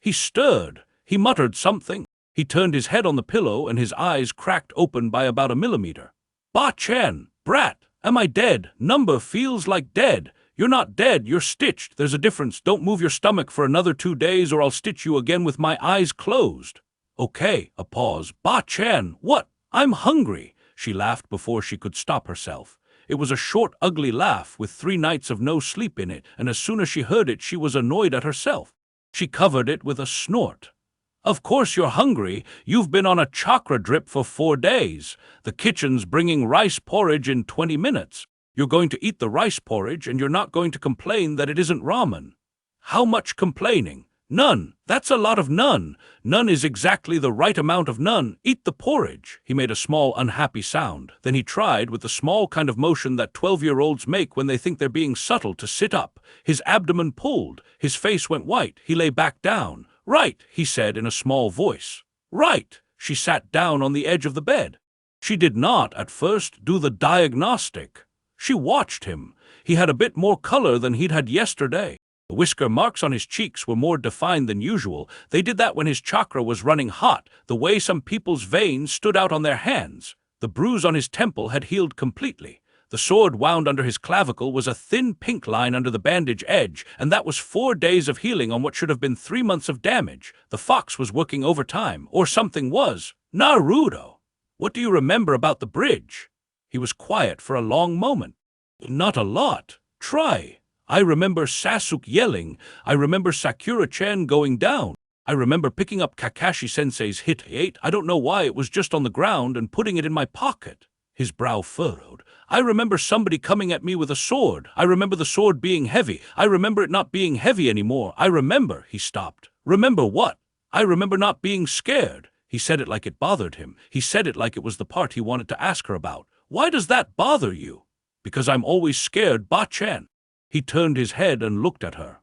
He stirred. He muttered something. He turned his head on the pillow and his eyes cracked open by about a millimeter. Ba-chan, brat, am I dead? Number feels like dead. You're not dead, you're stitched. There's a difference. Don't move your stomach for another 2 days or I'll stitch you again with my eyes closed. Okay, a pause. Ba-chan, what? I'm hungry. She laughed before she could stop herself. It was a short, ugly laugh with 3 nights of no sleep in it, and as soon as she heard it, she was annoyed at herself. She covered it with a snort. Of course you're hungry. You've been on a chakra drip for 4 days. The kitchen's bringing rice porridge in 20 minutes. You're going to eat the rice porridge and you're not going to complain that it isn't ramen. How much complaining? None. That's a lot of none. None is exactly the right amount of none. Eat the porridge. He made a small, unhappy sound. Then he tried, with the small kind of motion that 12-year-olds make when they think they're being subtle, to sit up. His abdomen pulled. His face went white. He lay back down. Right, he said in a small voice. Right. She sat down on the edge of the bed. She did not, at first, do the diagnostic. She watched him. He had a bit more color than he'd had yesterday. The whisker marks on his cheeks were more defined than usual. They did that when his chakra was running hot, the way some people's veins stood out on their hands. The bruise on his temple had healed completely. The sword wound under his clavicle was a thin pink line under the bandage edge, and that was 4 days of healing on what should have been 3 months of damage. The fox was working overtime, or something was. Naruto! What do you remember about the bridge? He was quiet for a long moment. Not a lot. Try. I remember Sasuke yelling. I remember Sakura-chan going down. I remember picking up Kakashi-sensei's hit 8. I don't know why it was just on the ground and putting it in my pocket. His brow furrowed. I remember somebody coming at me with a sword. I remember the sword being heavy. I remember it not being heavy anymore. I remember, he stopped. Remember what? I remember not being scared. He said it like it bothered him. He said it like it was the part he wanted to ask her about. Why does that bother you? Because I'm always scared, Ba-chan. He turned his head and looked at her.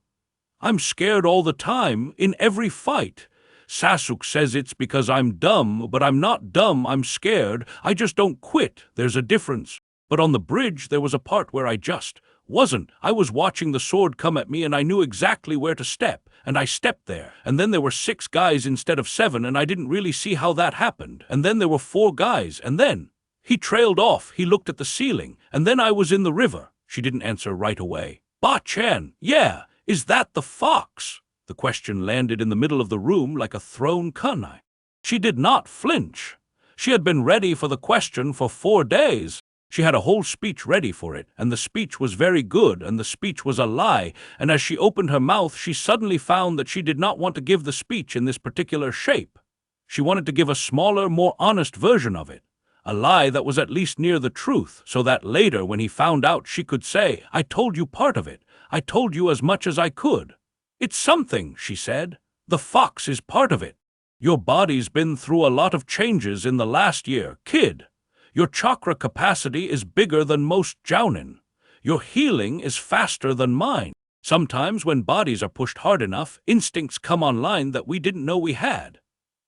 I'm scared all the time, in every fight. Sasuke says it's because I'm dumb, but I'm not dumb, I'm scared. I just don't quit. There's a difference. But on the bridge, there was a part where I just wasn't. I was watching the sword come at me and I knew exactly where to step, and I stepped there. And then there were 6 guys instead of 7, and I didn't really see how that happened. And then there were 4 guys, and then he trailed off. He looked at the ceiling, and then I was in the river. She didn't answer right away. Ba-chan, yeah, is that the fox? The question landed in the middle of the room like a thrown kunai. She did not flinch. She had been ready for the question for 4 days. She had a whole speech ready for it, and the speech was very good, and the speech was a lie, and as she opened her mouth, she suddenly found that she did not want to give the speech in this particular shape. She wanted to give a smaller, more honest version of it. A lie that was at least near the truth, so that later, when he found out, she could say, I told you part of it. I told you as much as I could. It's something, she said. The fox is part of it. Your body's been through a lot of changes in the last year, kid. Your chakra capacity is bigger than most jounin. Your healing is faster than mine. Sometimes when bodies are pushed hard enough, instincts come online that we didn't know we had.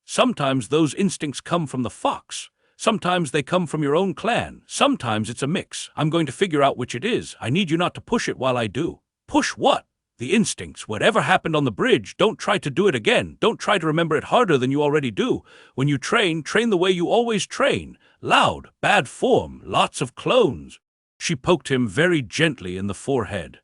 Sometimes those instincts come from the fox. Sometimes they come from your own clan. Sometimes it's a mix. I'm going to figure out which it is. I need you not to push it while I do. Push what? The instincts. Whatever happened on the bridge, don't try to do it again. Don't try to remember it harder than you already do. When you train, train the way you always train. Loud, bad form, lots of clones. She poked him very gently in the forehead.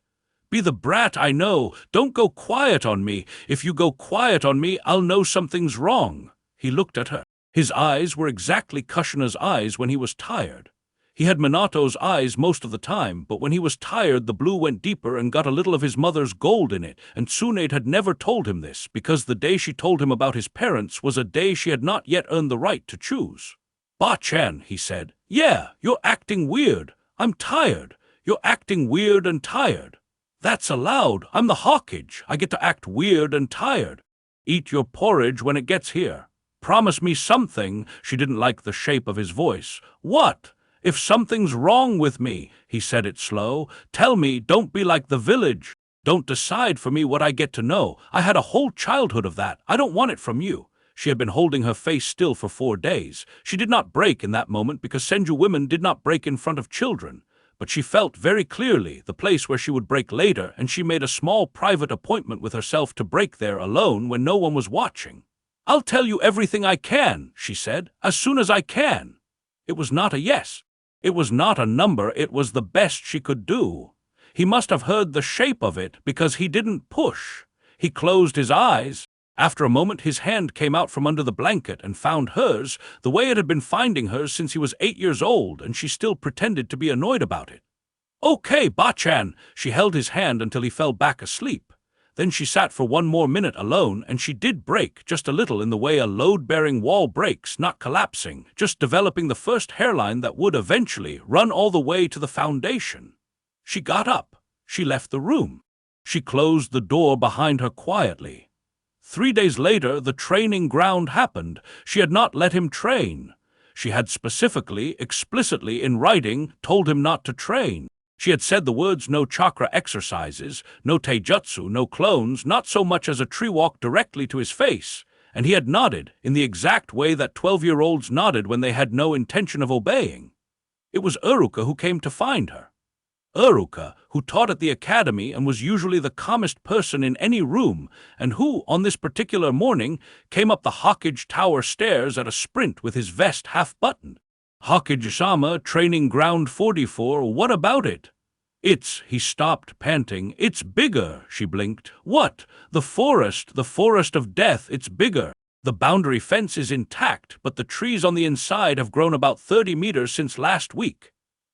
Be the brat I know. Don't go quiet on me. If you go quiet on me, I'll know something's wrong. He looked at her. His eyes were exactly Kushina's eyes when he was tired. He had Minato's eyes most of the time, but when he was tired the blue went deeper and got a little of his mother's gold in it, and Tsunade had never told him this, because the day she told him about his parents was a day she had not yet earned the right to choose. Ba-chan, he said. Yeah, you're acting weird. I'm tired. You're acting weird and tired. That's allowed. I'm the Hawkage. I get to act weird and tired. Eat your porridge when it gets here. Promise me something. She didn't like the shape of his voice. What? If something's wrong with me, he said it slow. Tell me, don't be like the village. Don't decide for me what I get to know. I had a whole childhood of that. I don't want it from you. She had been holding her face still for 4 days. She did not break in that moment because Senju women did not break in front of children. But she felt very clearly the place where she would break later, and she made a small private appointment with herself to break there alone when no one was watching. I'll tell you everything I can, she said, as soon as I can. It was not a yes. It was not a number, it was the best she could do. He must have heard the shape of it because he didn't push. He closed his eyes. After a moment his hand came out from under the blanket and found hers, the way it had been finding hers since he was 8 years old, and she still pretended to be annoyed about it. Okay, Ba-chan. She held his hand until he fell back asleep. Then she sat for 1 more minute alone, and she did break, just a little in the way a load-bearing wall breaks, not collapsing, just developing the first hairline that would eventually run all the way to the foundation. She got up. She left the room. She closed the door behind her quietly. 3 days later, the training ground happened. She had not let him train. She had specifically, explicitly in writing, told him not to train. She had said the words no chakra exercises, no taijutsu, no clones, not so much as a tree walk directly to his face, and he had nodded in the exact way that 12-year-olds nodded when they had no intention of obeying. It was Uruka who came to find her. Uruka, who taught at the academy and was usually the calmest person in any room, and who, on this particular morning, came up the Hawkage Tower stairs at a sprint with his vest half-buttoned. Hawkage-sama, training ground 44, what about it? He stopped, panting. It's bigger, she blinked. What? The forest of death, it's bigger. The boundary fence is intact, but the trees on the inside have grown about 30 meters since last week.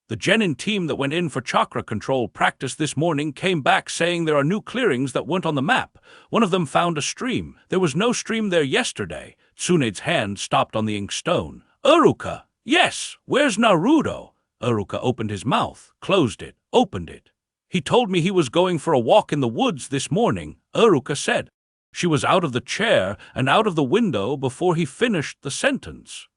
The genin team that went in for chakra control practice this morning came back saying there are new clearings that weren't on the map. One of them found a stream. There was no stream there yesterday. Tsunade's hand stopped on the inkstone. Uruka! Yes, where's Naruto? Uruka opened his mouth, closed it, opened it. He told me he was going for a walk in the woods this morning, Uruka said. She was out of the chair and out of the window before he finished the sentence.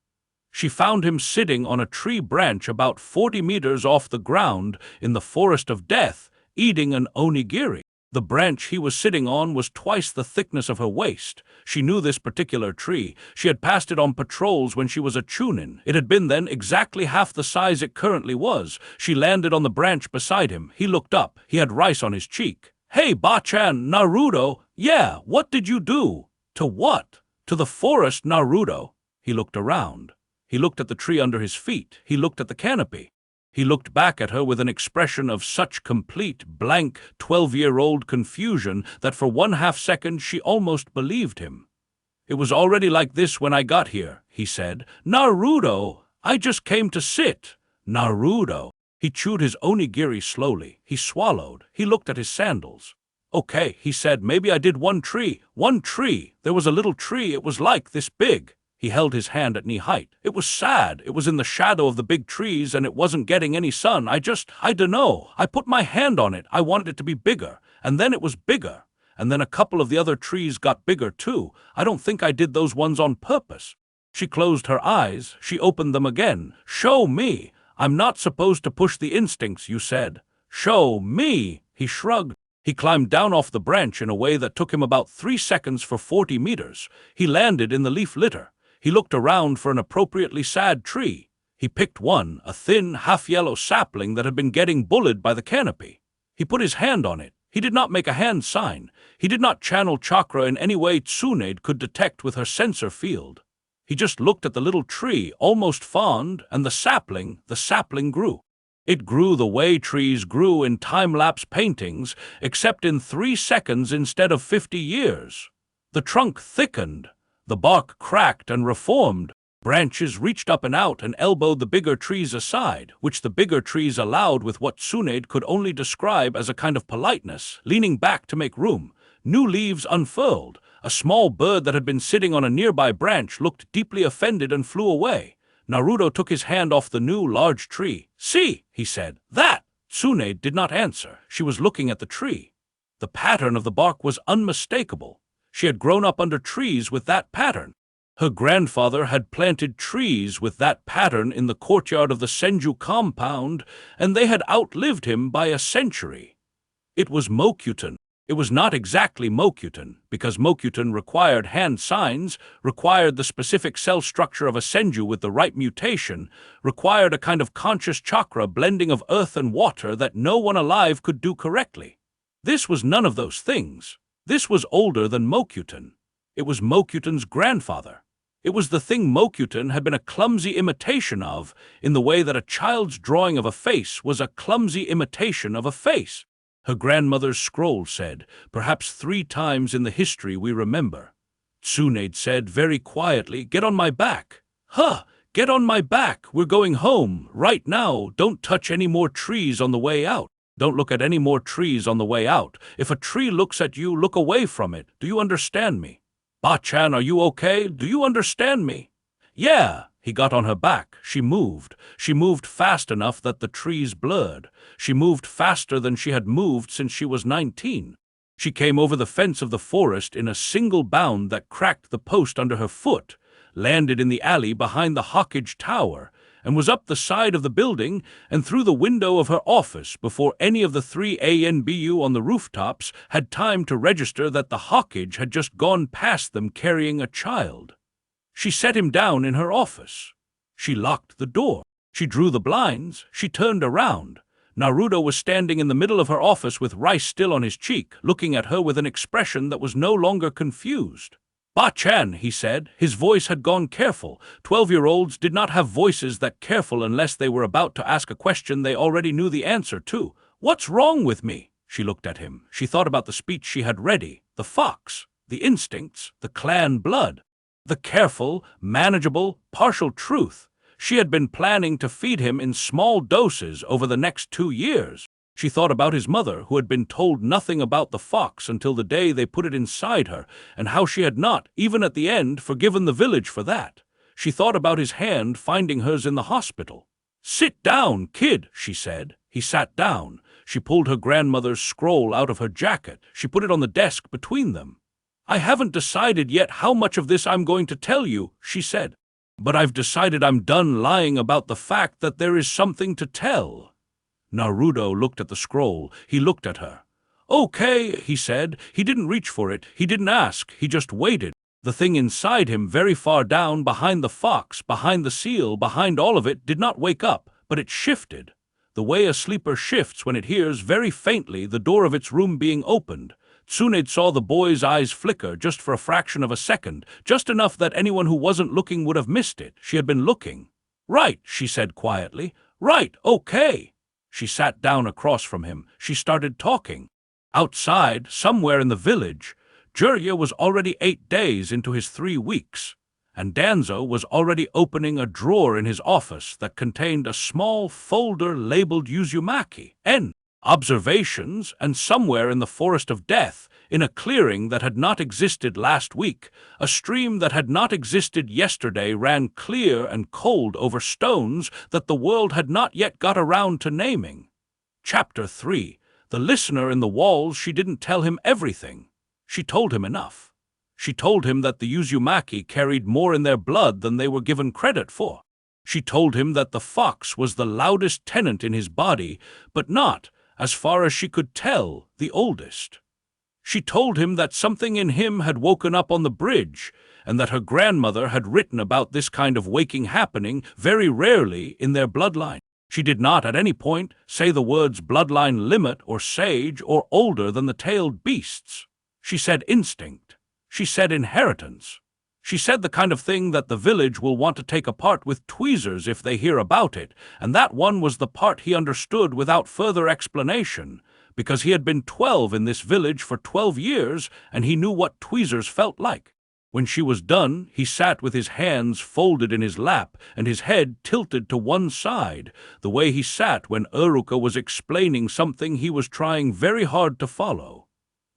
She found him sitting on a tree branch about 40 meters off the ground in the forest of death, eating an onigiri. The branch he was sitting on was twice the thickness of her waist. She knew this particular tree. She had passed it on patrols when she was a chunin. It had been then exactly half the size it currently was. She landed on the branch beside him. He looked up. He had rice on his cheek. Hey, Ba-chan, Naruto. Yeah, what did you do? To what? To the forest, Naruto. He looked around. He looked at the tree under his feet. He looked at the canopy. He looked back at her with an expression of such complete, blank, 12-year-old confusion that for 1/2 second she almost believed him. It was already like this when I got here, he said. Naruto! I just came to sit. Naruto! He chewed his onigiri slowly. He swallowed. He looked at his sandals. Okay, he said, maybe I did one tree. One tree. There was a little tree. It was like this big. He held his hand at knee height. It was sad. It was in the shadow of the big trees and it wasn't getting any sun. I dunno. I put my hand on it. I wanted it to be bigger. And then it was bigger. And then a couple of the other trees got bigger too. I don't think I did those ones on purpose. She closed her eyes. She opened them again. Show me. I'm not supposed to push the instincts, you said. Show me. He shrugged. He climbed down off the branch in a way that took him about 3 seconds for 40 meters. He landed in the leaf litter. He looked around for an appropriately sad tree. He picked one, a thin, half-yellow sapling that had been getting bullied by the canopy. He put his hand on it. He did not make a hand sign. He did not channel chakra in any way Tsunade could detect with her sensor field. He just looked at the little tree, almost fond, and the sapling grew. It grew the way trees grew in time-lapse paintings, except in 3 seconds instead of 50 years. The trunk thickened. The bark cracked and reformed. Branches reached up and out and elbowed the bigger trees aside, which the bigger trees allowed with what Tsunade could only describe as a kind of politeness, leaning back to make room. New leaves unfurled. A small bird that had been sitting on a nearby branch looked deeply offended and flew away. Naruto took his hand off the new, large tree. "See," he said, "that!" Tsunade did not answer. She was looking at the tree. The pattern of the bark was unmistakable. She had grown up under trees with that pattern. Her grandfather had planted trees with that pattern in the courtyard of the Senju compound, and they had outlived him by a century. It was Mokuton. It was not exactly Mokuton, because Mokuton required hand signs, required the specific cell structure of a Senju with the right mutation, required a kind of conscious chakra blending of earth and water that no one alive could do correctly. This was none of those things. This was older than Mokuton. It was Mokuton's grandfather. It was the thing Mokuton had been a clumsy imitation of, in the way that a child's drawing of a face was a clumsy imitation of a face. Her grandmother's scroll said, perhaps 3 times in the history we remember. Tsunade said very quietly, "Get on my back." "Huh, get on my back. We're going home, right now. Don't touch any more trees on the way out. Don't look at any more trees on the way out. If a tree looks at you, look away from it. Do you understand me? Ba-chan, are you okay? Do you understand me?" "Yeah." He got on her back. She moved. She moved fast enough that the trees blurred. She moved faster than she had moved since she was 19. She came over the fence of the forest in a single bound that cracked the post under her foot, landed in the alley behind the Hawkage Tower, and was up the side of the building and through the window of her office before any of the 3 ANBU on the rooftops had time to register that the Hawkage had just gone past them carrying a child. She set him down in her office. She locked the door. She drew the blinds. She turned around. Naruto was standing in the middle of her office with rice still on his cheek, looking at her with an expression that was no longer confused. "Ba-chan," he said. His voice had gone careful. 12-year-olds did not have voices that careful unless they were about to ask a question they already knew the answer to. "What's wrong with me?" She looked at him. She thought about the speech she had ready, the fox, the instincts, the clan blood, the careful, manageable, partial truth. She had been planning to feed him in small doses over the next 2 years. She thought about his mother, who had been told nothing about the fox until the day they put it inside her, and how she had not, even at the end, forgiven the village for that. She thought about his hand finding hers in the hospital. "Sit down, kid," she said. He sat down. She pulled her grandmother's scroll out of her jacket. She put it on the desk between them. "I haven't decided yet how much of this I'm going to tell you," she said. "But I've decided I'm done lying about the fact that there is something to tell." Naruto looked at the scroll. He looked at her. "Okay," he said. He didn't reach for it. He didn't ask. He just waited. The thing inside him, very far down, behind the fox, behind the seal, behind all of it, did not wake up, but it shifted. The way a sleeper shifts when it hears, very faintly, the door of its room being opened. Tsunade saw the boy's eyes flicker just for a fraction of a second, just enough that anyone who wasn't looking would have missed it. She had been looking. "Right," she said quietly. "Right, okay." She sat down across from him. She started talking. Outside, somewhere in the village, Jirya was already 8 days into his 3 weeks, and Danzo was already opening a drawer in his office that contained a small folder labeled Uzumaki, N, observations, and somewhere in the Forest of Death, in a clearing that had not existed last week, a stream that had not existed yesterday ran clear and cold over stones that the world had not yet got around to naming. Chapter 3. The listener in the walls. She didn't tell him everything. She told him enough. She told him that the Uzumaki carried more in their blood than they were given credit for. She told him that the fox was the loudest tenant in his body, but not, as far as she could tell, the oldest. She told him that something in him had woken up on the bridge, and that her grandmother had written about this kind of waking happening very rarely in their bloodline. She did not at any point say the words bloodline limit or sage or older than the tailed beasts. She said instinct. She said inheritance. She said the kind of thing that the village will want to take apart with tweezers if they hear about it, and that one was the part he understood without further explanation, because he had been 12 in this village for 12 years, and he knew what tweezers felt like. When she was done, he sat with his hands folded in his lap and his head tilted to one side, the way he sat when Uruka was explaining something he was trying very hard to follow.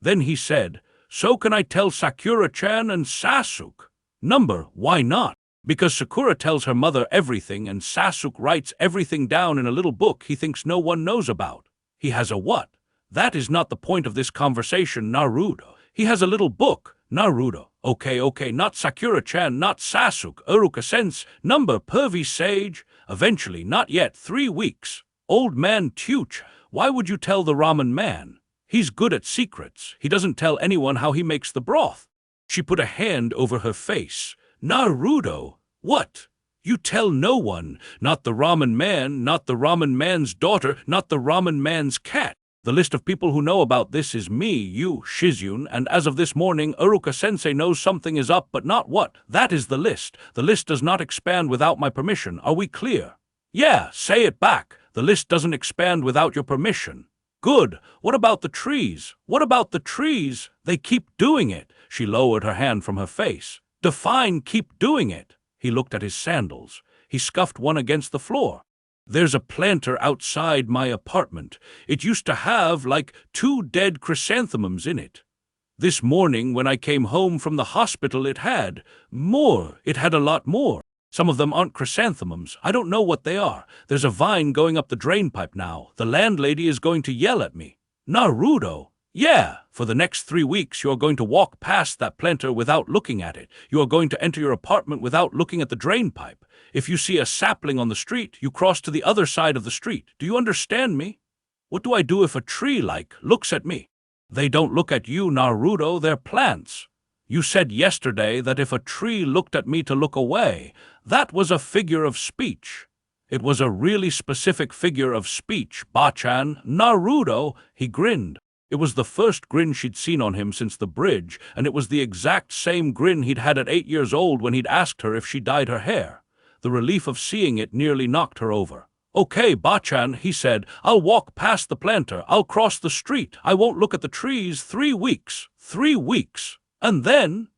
Then he said, "So can I tell Sakura-chan and Sasuke?" Number, why not? Because Sakura tells her mother everything and Sasuke writes everything down in a little book he thinks no one knows about. He has a what? That is not the point of this conversation, Naruto. He has a little book, Naruto. Okay, not Sakura-chan, not Sasuke, Uruka-sense, number, pervy sage. Eventually, not yet, 3 weeks. Old man Tuch, why would you tell the ramen man? He's good at secrets. He doesn't tell anyone how he makes the broth. She put a hand over her face. Naruto, what? You tell no one, not the ramen man, not the ramen man's daughter, not the ramen man's cat. The list of people who know about this is me, you, Shizune, and as of this morning, Uruka-sensei knows something is up, but not what. That is the list. The list does not expand without my permission. Are we clear? Yeah, say it back. The list doesn't expand without your permission. Good. What about the trees? What about the trees? They keep doing it. She lowered her hand from her face. Define keep doing it. He looked at his sandals. He scuffed one against the floor. There's a planter outside my apartment. It used to have like 2 dead chrysanthemums in it. This morning when I came home from the hospital it had more. It had a lot more. Some of them aren't chrysanthemums. I don't know what they are. There's a vine going up the drainpipe now. The landlady is going to yell at me. Naruto? Yeah, for the next 3 weeks you're going to walk past that planter without looking at it. You are going to enter your apartment without looking at the drainpipe. If you see a sapling on the street, you cross to the other side of the street. Do you understand me? What do I do if a tree, looks at me? They don't look at you, Naruto, they're plants. You said yesterday that if a tree looked at me to look away, that was a figure of speech. It was a really specific figure of speech, Bachan. Naruto, he grinned. It was the first grin she'd seen on him since the bridge, and it was the exact same grin he'd had at 8 years old when he'd asked her if she dyed her hair. The relief of seeing it nearly knocked her over. Okay, Bachan, he said, I'll walk past the planter. I'll cross the street. I won't look at the trees. 3 weeks. 3 weeks. And then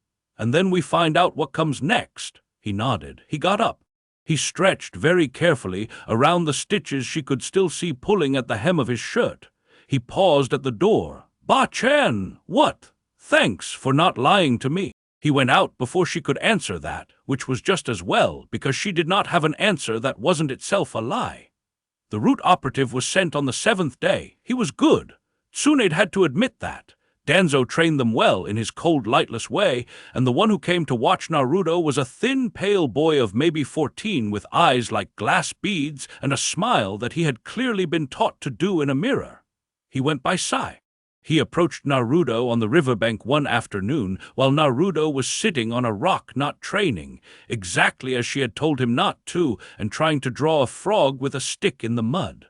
we find out what comes next. He nodded. He got up. He stretched very carefully around the stitches she could still see pulling at the hem of his shirt. He paused at the door. Bachan, what? Thanks for not lying to me. He went out before she could answer that, which was just as well, because she did not have an answer that wasn't itself a lie. The root operative was sent on the 7th day. He was good. Tsunade had to admit that. Danzo trained them well in his cold, lightless way, and the one who came to watch Naruto was a thin, pale boy of maybe 14 with eyes like glass beads and a smile that he had clearly been taught to do in a mirror. He went by Sai. He approached Naruto on the riverbank one afternoon while Naruto was sitting on a rock not training, exactly as she had told him not to, and trying to draw a frog with a stick in the mud.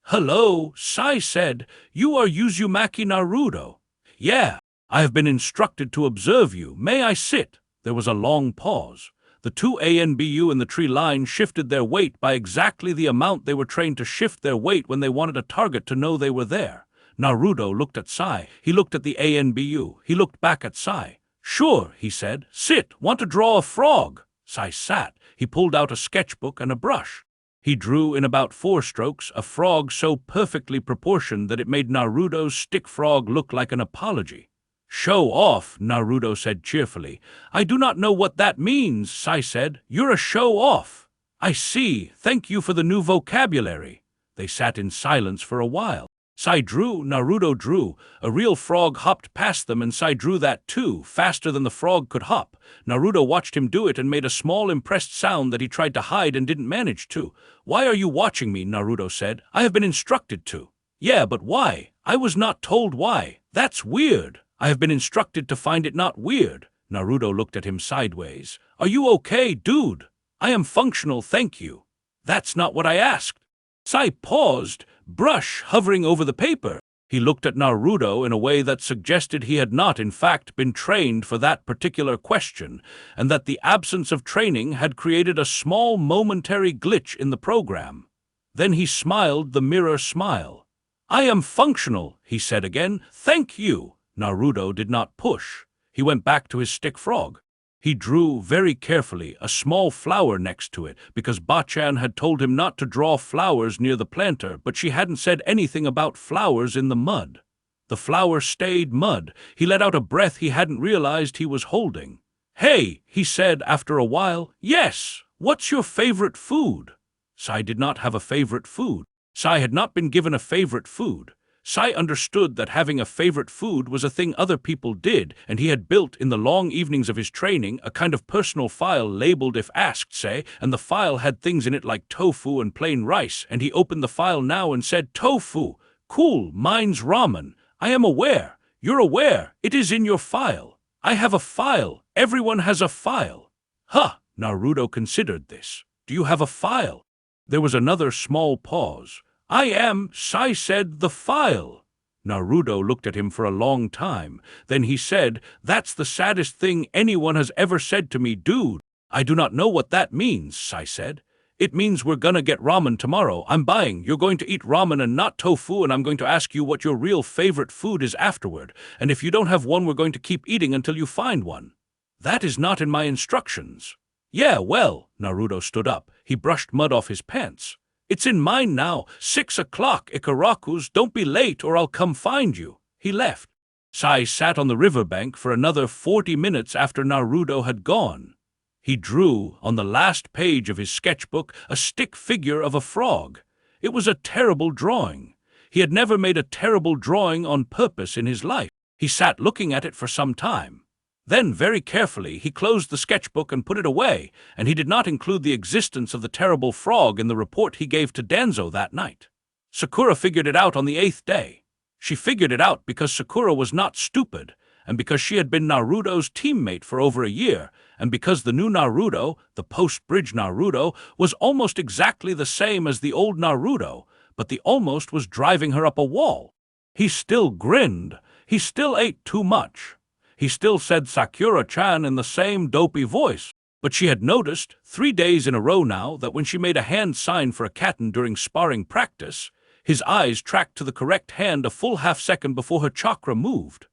Hello, Sai said. You are Uzumaki Naruto. Yeah, I have been instructed to observe you. May I sit? There was a long pause. The 2 ANBU in the tree line shifted their weight by exactly the amount they were trained to shift their weight when they wanted a target to know they were there. Naruto looked at Sai. He looked at the ANBU. He looked back at Sai. Sure, he said. Sit. Want to draw a frog? Sai sat. He pulled out a sketchbook and a brush. He drew in about 4 strokes a frog so perfectly proportioned that it made Naruto's stick frog look like an apology. Show off, Naruto said cheerfully. I do not know what that means, Sai said. You're a show off. I see. Thank you for the new vocabulary. They sat in silence for a while. Sai drew, Naruto drew. A real frog hopped past them and Sai drew that too, faster than the frog could hop. Naruto watched him do it and made a small impressed sound that he tried to hide and didn't manage to. Why are you watching me? Naruto said. I have been instructed to. Yeah, but why? I was not told why. That's weird. I have been instructed to find it not weird. Naruto looked at him sideways. Are you okay, dude? I am functional, thank you. That's not what I asked. Sai paused, brush hovering over the paper. He looked at Naruto in a way that suggested he had not, in fact, been trained for that particular question, and that the absence of training had created a small momentary glitch in the program. Then he smiled the mirror smile. I am functional, he said again. Thank you. Naruto did not push. He went back to his stick frog. He drew, very carefully, a small flower next to it, because Bachan had told him not to draw flowers near the planter, but she hadn't said anything about flowers in the mud. The flower stayed mud. He let out a breath he hadn't realized he was holding. Hey, he said after a while. Yes, what's your favorite food? Sai did not have a favorite food. Sai had not been given a favorite food. Sai understood that having a favorite food was a thing other people did, and he had built in the long evenings of his training a kind of personal file labeled if asked, say, and the file had things in it like tofu and plain rice, and he opened the file now and said, Tofu, cool, mine's ramen. I am aware. You're aware. It is in your file. I have a file. Everyone has a file. Huh, Naruto considered this. Do you have a file? There was another small pause. I am, Sai said, the file. Naruto looked at him for a long time. Then he said, That's the saddest thing anyone has ever said to me, dude. I do not know what that means, Sai said. It means we're gonna get ramen tomorrow. I'm buying. You're going to eat ramen and not tofu, and I'm going to ask you what your real favorite food is afterward. And if you don't have one, we're going to keep eating until you find one. That is not in my instructions. Yeah, well, Naruto stood up. He brushed mud off his pants. It's in mine now. 6 o'clock, Ikarakus. Don't be late or I'll come find you. He left. Sai sat on the riverbank for another 40 minutes after Naruto had gone. He drew, on the last page of his sketchbook, a stick figure of a frog. It was a terrible drawing. He had never made a terrible drawing on purpose in his life. He sat looking at it for some time. Then, very carefully, he closed the sketchbook and put it away, and he did not include the existence of the terrible frog in the report he gave to Danzo that night. Sakura figured it out on the 8th day. She figured it out because Sakura was not stupid, and because she had been Naruto's teammate for over a year, and because the new Naruto, the post-bridge Naruto, was almost exactly the same as the old Naruto, but the almost was driving her up a wall. He still grinned. He still ate too much. He still said Sakura-chan in the same dopey voice, but she had noticed, 3 days in a row now, that when she made a hand sign for a katten during sparring practice, his eyes tracked to the correct hand a full half-second before her chakra moved.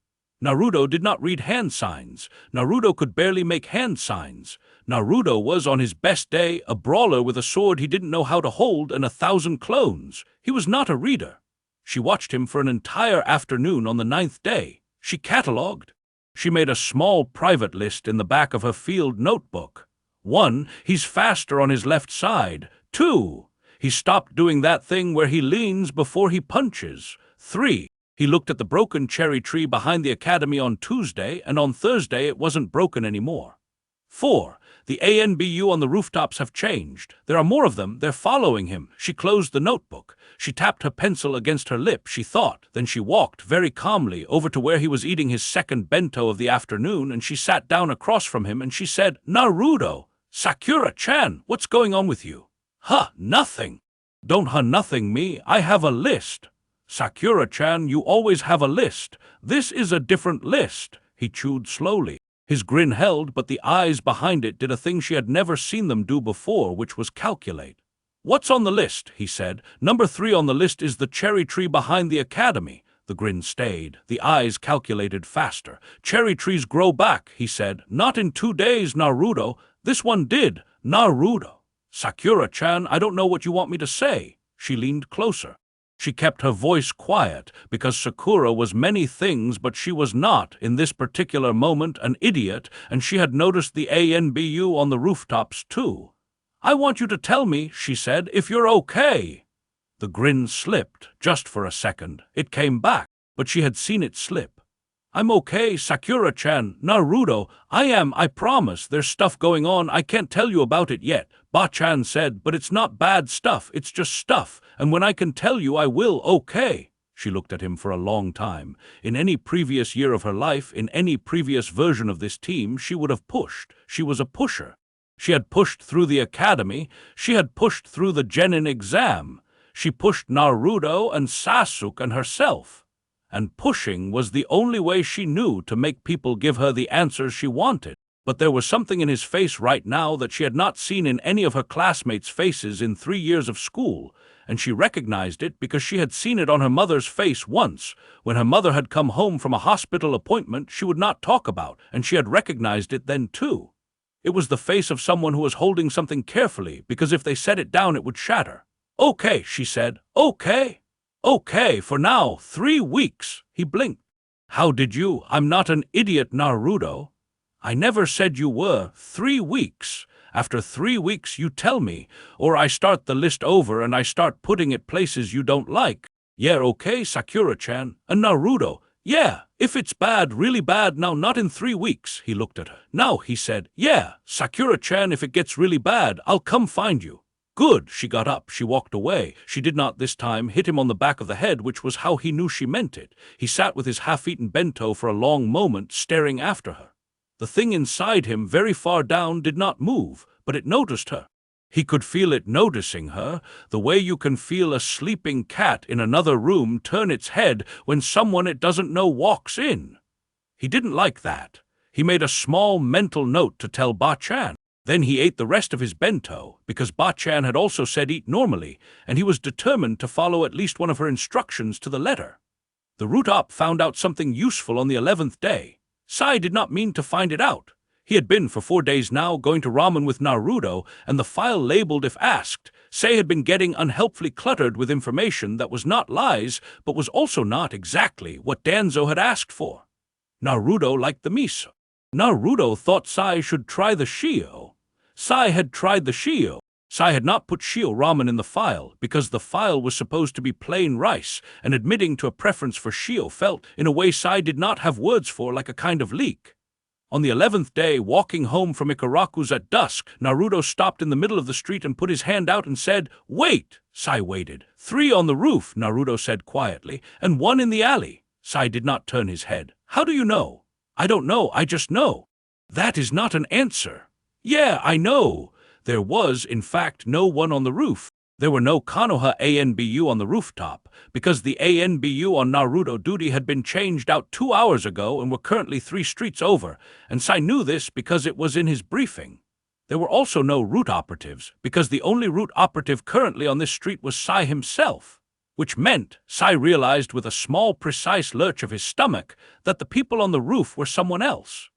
Naruto did not read hand signs. Naruto could barely make hand signs. Naruto was, on his best day, a brawler with a sword he didn't know how to hold and 1,000 clones. He was not a reader. She watched him for an entire afternoon on the 9th day. She catalogued. She made a small private list in the back of her field notebook. 1. He's faster on his left side. 2. He stopped doing that thing where he leans before he punches. 3. He looked at the broken cherry tree behind the academy on Tuesday, and on Thursday it wasn't broken anymore. 4. The ANBU on the rooftops have changed. There are more of them. They're following him. She closed the notebook. She tapped her pencil against her lip. She thought. Then she walked very calmly over to where he was eating his second bento of the afternoon, and she sat down across from him and she said, Naruto, Sakura-chan, what's going on with you? Huh, nothing. Don't nothing me. I have a list. Sakura-chan, you always have a list. This is a different list. He chewed slowly. His grin held, but the eyes behind it did a thing she had never seen them do before, which was calculate. What's on the list? He said. Number 3 on the list is the cherry tree behind the academy. The grin stayed. The eyes calculated faster. Cherry trees grow back, he said. Not in 2 days, Naruto. This one did. Naruto. Sakura-chan, I don't know what you want me to say. She leaned closer. She kept her voice quiet, because Sakura was many things, but she was not, in this particular moment, an idiot, and she had noticed the ANBU on the rooftops, too. I want you to tell me, she said, if you're okay. The grin slipped, just for a second. It came back, but she had seen it slip. I'm okay, Sakura-chan, Naruto. I am, I promise. There's stuff going on. I can't tell you about it yet. Bachan said, but it's not bad stuff. It's just stuff. And when I can tell you, I will, okay. She looked at him for a long time. In any previous year of her life, in any previous version of this team, she would have pushed. She was a pusher. She had pushed through the academy. She had pushed through the Genin exam. She pushed Naruto and Sasuke and herself. And pushing was the only way she knew to make people give her the answers she wanted. But there was something in his face right now that she had not seen in any of her classmates' faces in 3 years of school, and she recognized it because she had seen it on her mother's face once. When her mother had come home from a hospital appointment she would not talk about, and she had recognized it then too. It was the face of someone who was holding something carefully, because if they set it down it would shatter. "Okay," she said. "Okay. Okay, for now, 3 weeks. He blinked. "How did you? I'm not an idiot, Naruto." "I never said you were. 3 weeks. After 3 weeks you tell me, or I start the list over and I start putting it places you don't like." "Yeah, okay, Sakura-chan." "And Naruto." "Yeah, if it's bad, really bad, now not in 3 weeks." He looked at her. "Now," he said. "Yeah, Sakura-chan, if it gets really bad, I'll come find you." "Good." She got up. She walked away. She did not this time hit him on the back of the head, which was how he knew she meant it. He sat with his half-eaten bento for a long moment, staring after her. The thing inside him, very far down, did not move, but it noticed her. He could feel it noticing her, the way you can feel a sleeping cat in another room turn its head when someone it doesn't know walks in. He didn't like that. He made a small mental note to tell Ba-chan. Then he ate the rest of his bento, because Ba-chan had also said eat normally, and he was determined to follow at least one of her instructions to the letter. The root-op found out something useful on the 11th day. Sai did not mean to find it out. He had been for 4 days now going to ramen with Naruto, and the file labeled if asked. Sai had been getting unhelpfully cluttered with information that was not lies, but was also not exactly what Danzo had asked for. Naruto liked the miso. Naruto thought Sai should try the shio. Sai had tried the shio. Sai had not put shio ramen in the file, because the file was supposed to be plain rice, and admitting to a preference for shio felt, in a way Sai did not have words for, like a kind of leak. On the 11th day, walking home from Ikaraku's at dusk, Naruto stopped in the middle of the street and put his hand out and said, "Wait!" Sai waited. "3 on the roof," Naruto said quietly, "and 1 in the alley." Sai did not turn his head. "How do you know?" "I don't know, I just know." "That is not an answer." "Yeah, I know." There was, in fact, no one on the roof. There were no Konoha ANBU on the rooftop, because the ANBU on Naruto duty had been changed out 2 hours ago and were currently 3 streets over, and Sai knew this because it was in his briefing. There were also no root operatives, because the only root operative currently on this street was Sai himself, which meant, Sai realized with a small precise lurch of his stomach, that the people on the roof were someone else.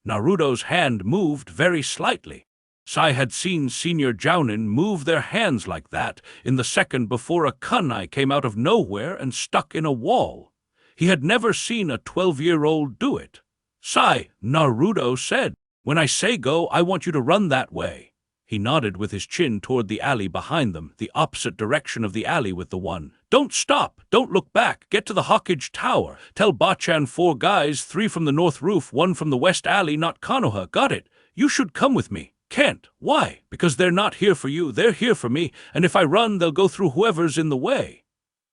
Naruto's hand moved very slightly. Sai had seen Senior Jounin move their hands like that in the second before a kunai came out of nowhere and stuck in a wall. He had never seen a 12-year-old do it. "Sai," Naruto said, "when I say go, I want you to run that way." He nodded with his chin toward the alley behind them, the opposite direction of the alley with the one. "Don't stop, don't look back, get to the Hawkage Tower. Tell Ba-chan 4 guys, 3 from the north roof, 1 from the west alley, not Konoha, got it? You should come with me." "Can't." "Why?" "Because they're not here for you, they're here for me, and if I run, they'll go through whoever's in the way."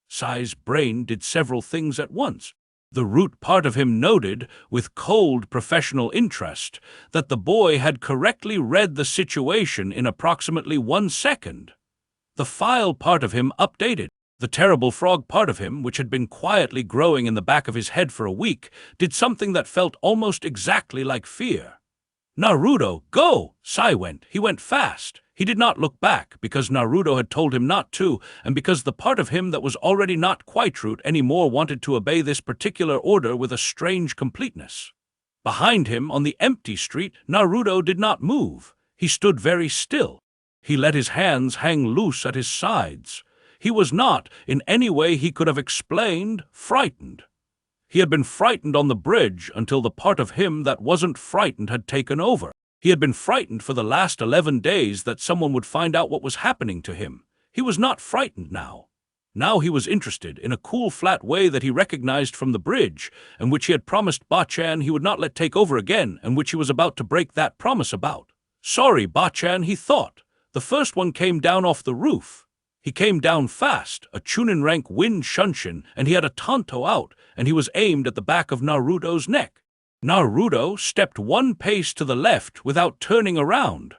Sai's brain did several things at once. The root part of him noted, with cold professional interest, that the boy had correctly read the situation in approximately 1 second. The file part of him updated. The terrible frog part of him, which had been quietly growing in the back of his head for a week, did something that felt almost exactly like fear. "Naruto, go!" Sai went. He went fast. He did not look back, because Naruto had told him not to, and because the part of him that was already not quite root anymore wanted to obey this particular order with a strange completeness. Behind him, on the empty street, Naruto did not move. He stood very still. He let his hands hang loose at his sides. He was not, in any way he could have explained, frightened. He had been frightened on the bridge until the part of him that wasn't frightened had taken over. He had been frightened for the last 11 days that someone would find out what was happening to him. He was not frightened now. Now he was interested in a cool, flat way that he recognized from the bridge, and which he had promised Ba-chan he would not let take over again, and which he was about to break that promise about. "Sorry, Ba-chan," he thought. "The first one came down off the roof." He came down fast, a Chunin rank wind shunshin, and he had a tanto out, and he was aimed at the back of Naruto's neck. Naruto stepped one pace to the left without turning around.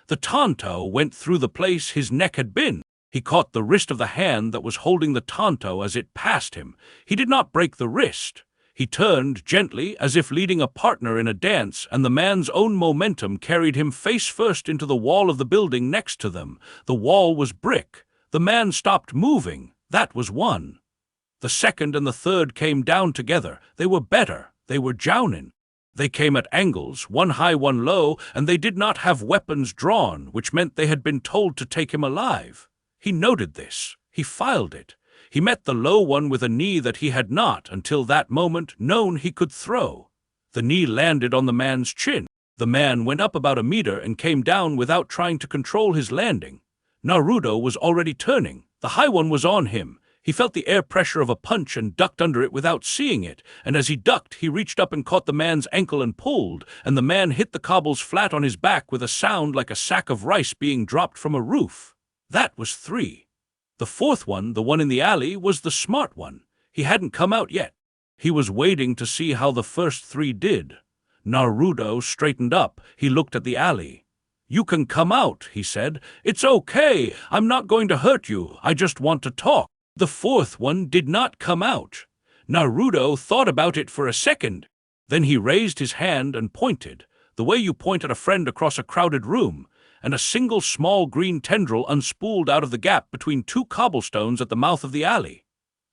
The tanto went through the place his neck had been. He caught the wrist of the hand that was holding the tanto as it passed him. He did not break the wrist. He turned gently, as if leading a partner in a dance, and the man's own momentum carried him face first into the wall of the building next to them. The wall was brick. The man stopped moving. That was one. The second and the third came down together. They were better. They were jounin. They came at angles, one high, one low, and they did not have weapons drawn, which meant they had been told to take him alive. He noted this. He filed it. He met the low one with a knee that he had not, until that moment, known he could throw. The knee landed on the man's chin. The man went up about a meter and came down without trying to control his landing. Naruto was already turning. The high one was on him. He felt the air pressure of a punch and ducked under it without seeing it, and as he ducked, he reached up and caught the man's ankle and pulled, and the man hit the cobbles flat on his back with a sound like a sack of rice being dropped from a roof. That was 3. The fourth one, the one in the alley, was the smart one. He hadn't come out yet. He was waiting to see how the first 3 did. Naruto straightened up. He looked at the alley. "You can come out," he said. "It's okay. I'm not going to hurt you. I just want to talk." The fourth one did not come out. Naruto thought about it for a second. Then he raised his hand and pointed, the way you point at a friend across a crowded room, and a single small green tendril unspooled out of the gap between 2 cobblestones at the mouth of the alley.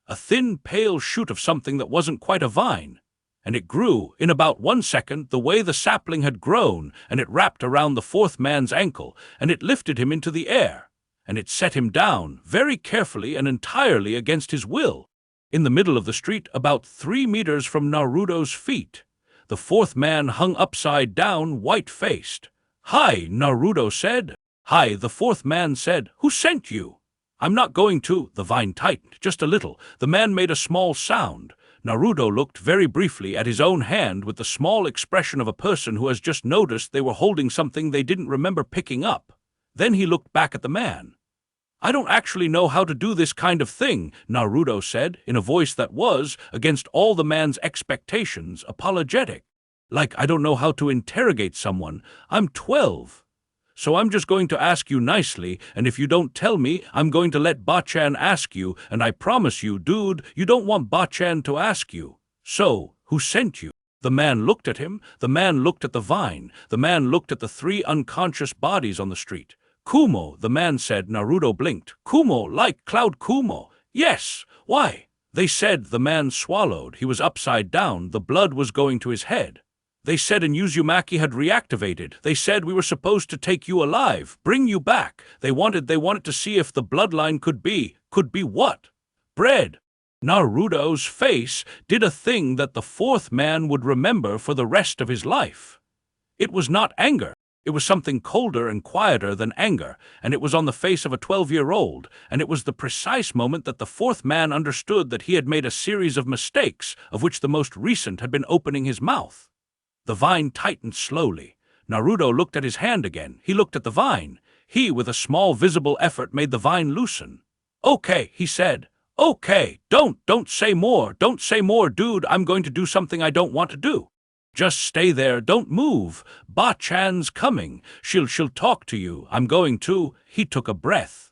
A thin, pale shoot of something that wasn't quite a vine. And it grew, in about 1 second, the way the sapling had grown, and it wrapped around the fourth man's ankle, and it lifted him into the air. And it set him down, very carefully and entirely against his will, in the middle of the street about 3 meters from Naruto's feet. The fourth man hung upside down, white-faced. "Hi," Naruto said. "Hi," the fourth man said. "Who sent you?" "I'm not going to." The vine tightened, just a little. The man made a small sound. Naruto looked very briefly at his own hand with the small expression of a person who has just noticed they were holding something they didn't remember picking up. Then he looked back at the man. "I don't actually know how to do this kind of thing," Naruto said, in a voice that was, against all the man's expectations, apologetic. "Like I don't know how to interrogate someone. I'm 12. So I'm just going to ask you nicely, and if you don't tell me, I'm going to let Bachan ask you, and I promise you, dude, you don't want Bachan to ask you. So, who sent you?" The man looked at him. The man looked at the vine. The man looked at the 3 unconscious bodies on the street. "Kumo," the man said. Naruto blinked. "Kumo, like Cloud Kumo." "Yes. Why?" "They said," the man swallowed. He was upside down. The blood was going to his head. "They said an Uzumaki had reactivated. They said we were supposed to take you alive, bring you back. They wanted to see if the bloodline could be what? Bread." Naruto's face did a thing that the fourth man would remember for the rest of his life. It was not anger. It was something colder and quieter than anger, and it was on the face of a 12-year-old, and it was the precise moment that the fourth man understood that he had made a series of mistakes, of which the most recent had been opening his mouth. The vine tightened slowly. Naruto looked at his hand again. He looked at the vine. He, with a small visible effort, made the vine loosen. "Okay," he said. "Okay, don't say more. Don't say more, dude. I'm going to do something I don't want to do. Just stay there, don't move. Bachan's coming. She'll talk to you. I'm going to." He took a breath.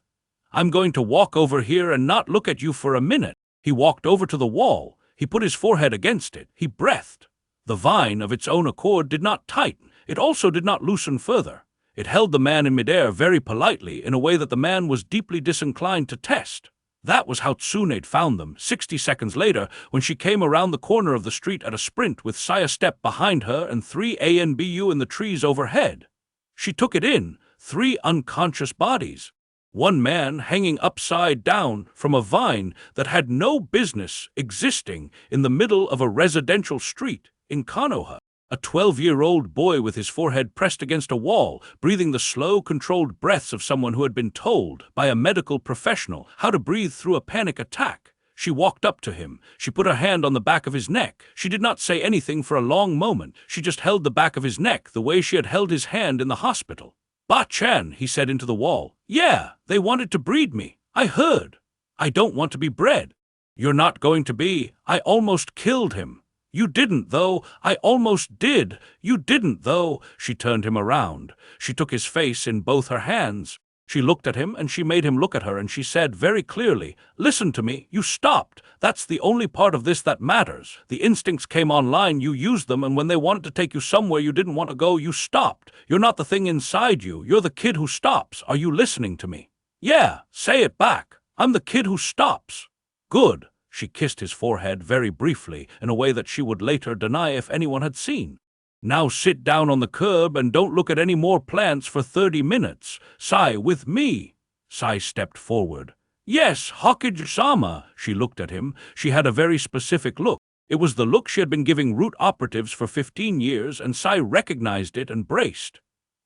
"I'm going to walk over here and not look at you for a minute." He walked over to the wall. He put his forehead against it. He breathed. The vine, of its own accord, did not tighten. It also did not loosen further. It held the man in midair very politely, in a way that the man was deeply disinclined to test. That was how Tsunade found them, 60 seconds later, when she came around the corner of the street at a sprint with Saya Step behind her and 3 ANBU in the trees overhead. She took it in, 3 unconscious bodies. One man hanging upside down from a vine that had no business existing in the middle of a residential street in Konoha. A 12-year-old boy with his forehead pressed against a wall, breathing the slow, controlled breaths of someone who had been told by a medical professional how to breathe through a panic attack. She walked up to him. She put her hand on the back of his neck. She did not say anything for a long moment. She just held the back of his neck the way she had held his hand in the hospital. "Bachan," he said into the wall. "Yeah, they wanted to breed me. I heard. I don't want to be bred. You're not going to be. I almost killed him. You didn't, though. I almost did. You didn't, though. She turned him around. She took his face in both her hands. She looked at him, and she made him look at her, and she said very clearly, "Listen to me. You stopped. That's the only part of this that matters. The instincts came online, you used them, and when they wanted to take you somewhere you didn't want to go, you stopped. You're not the thing inside you. You're the kid who stops. Are you listening to me? Yeah, say it back. I'm the kid who stops." Good. She kissed his forehead very briefly, in a way that she would later deny if anyone had seen. Now sit down on the curb and don't look at any more plants for 30 minutes. Sai, with me. Sai stepped forward. Yes, Hokage-sama. She looked at him. She had a very specific look. It was the look she had been giving root operatives for 15 years, and Sai recognized it and braced.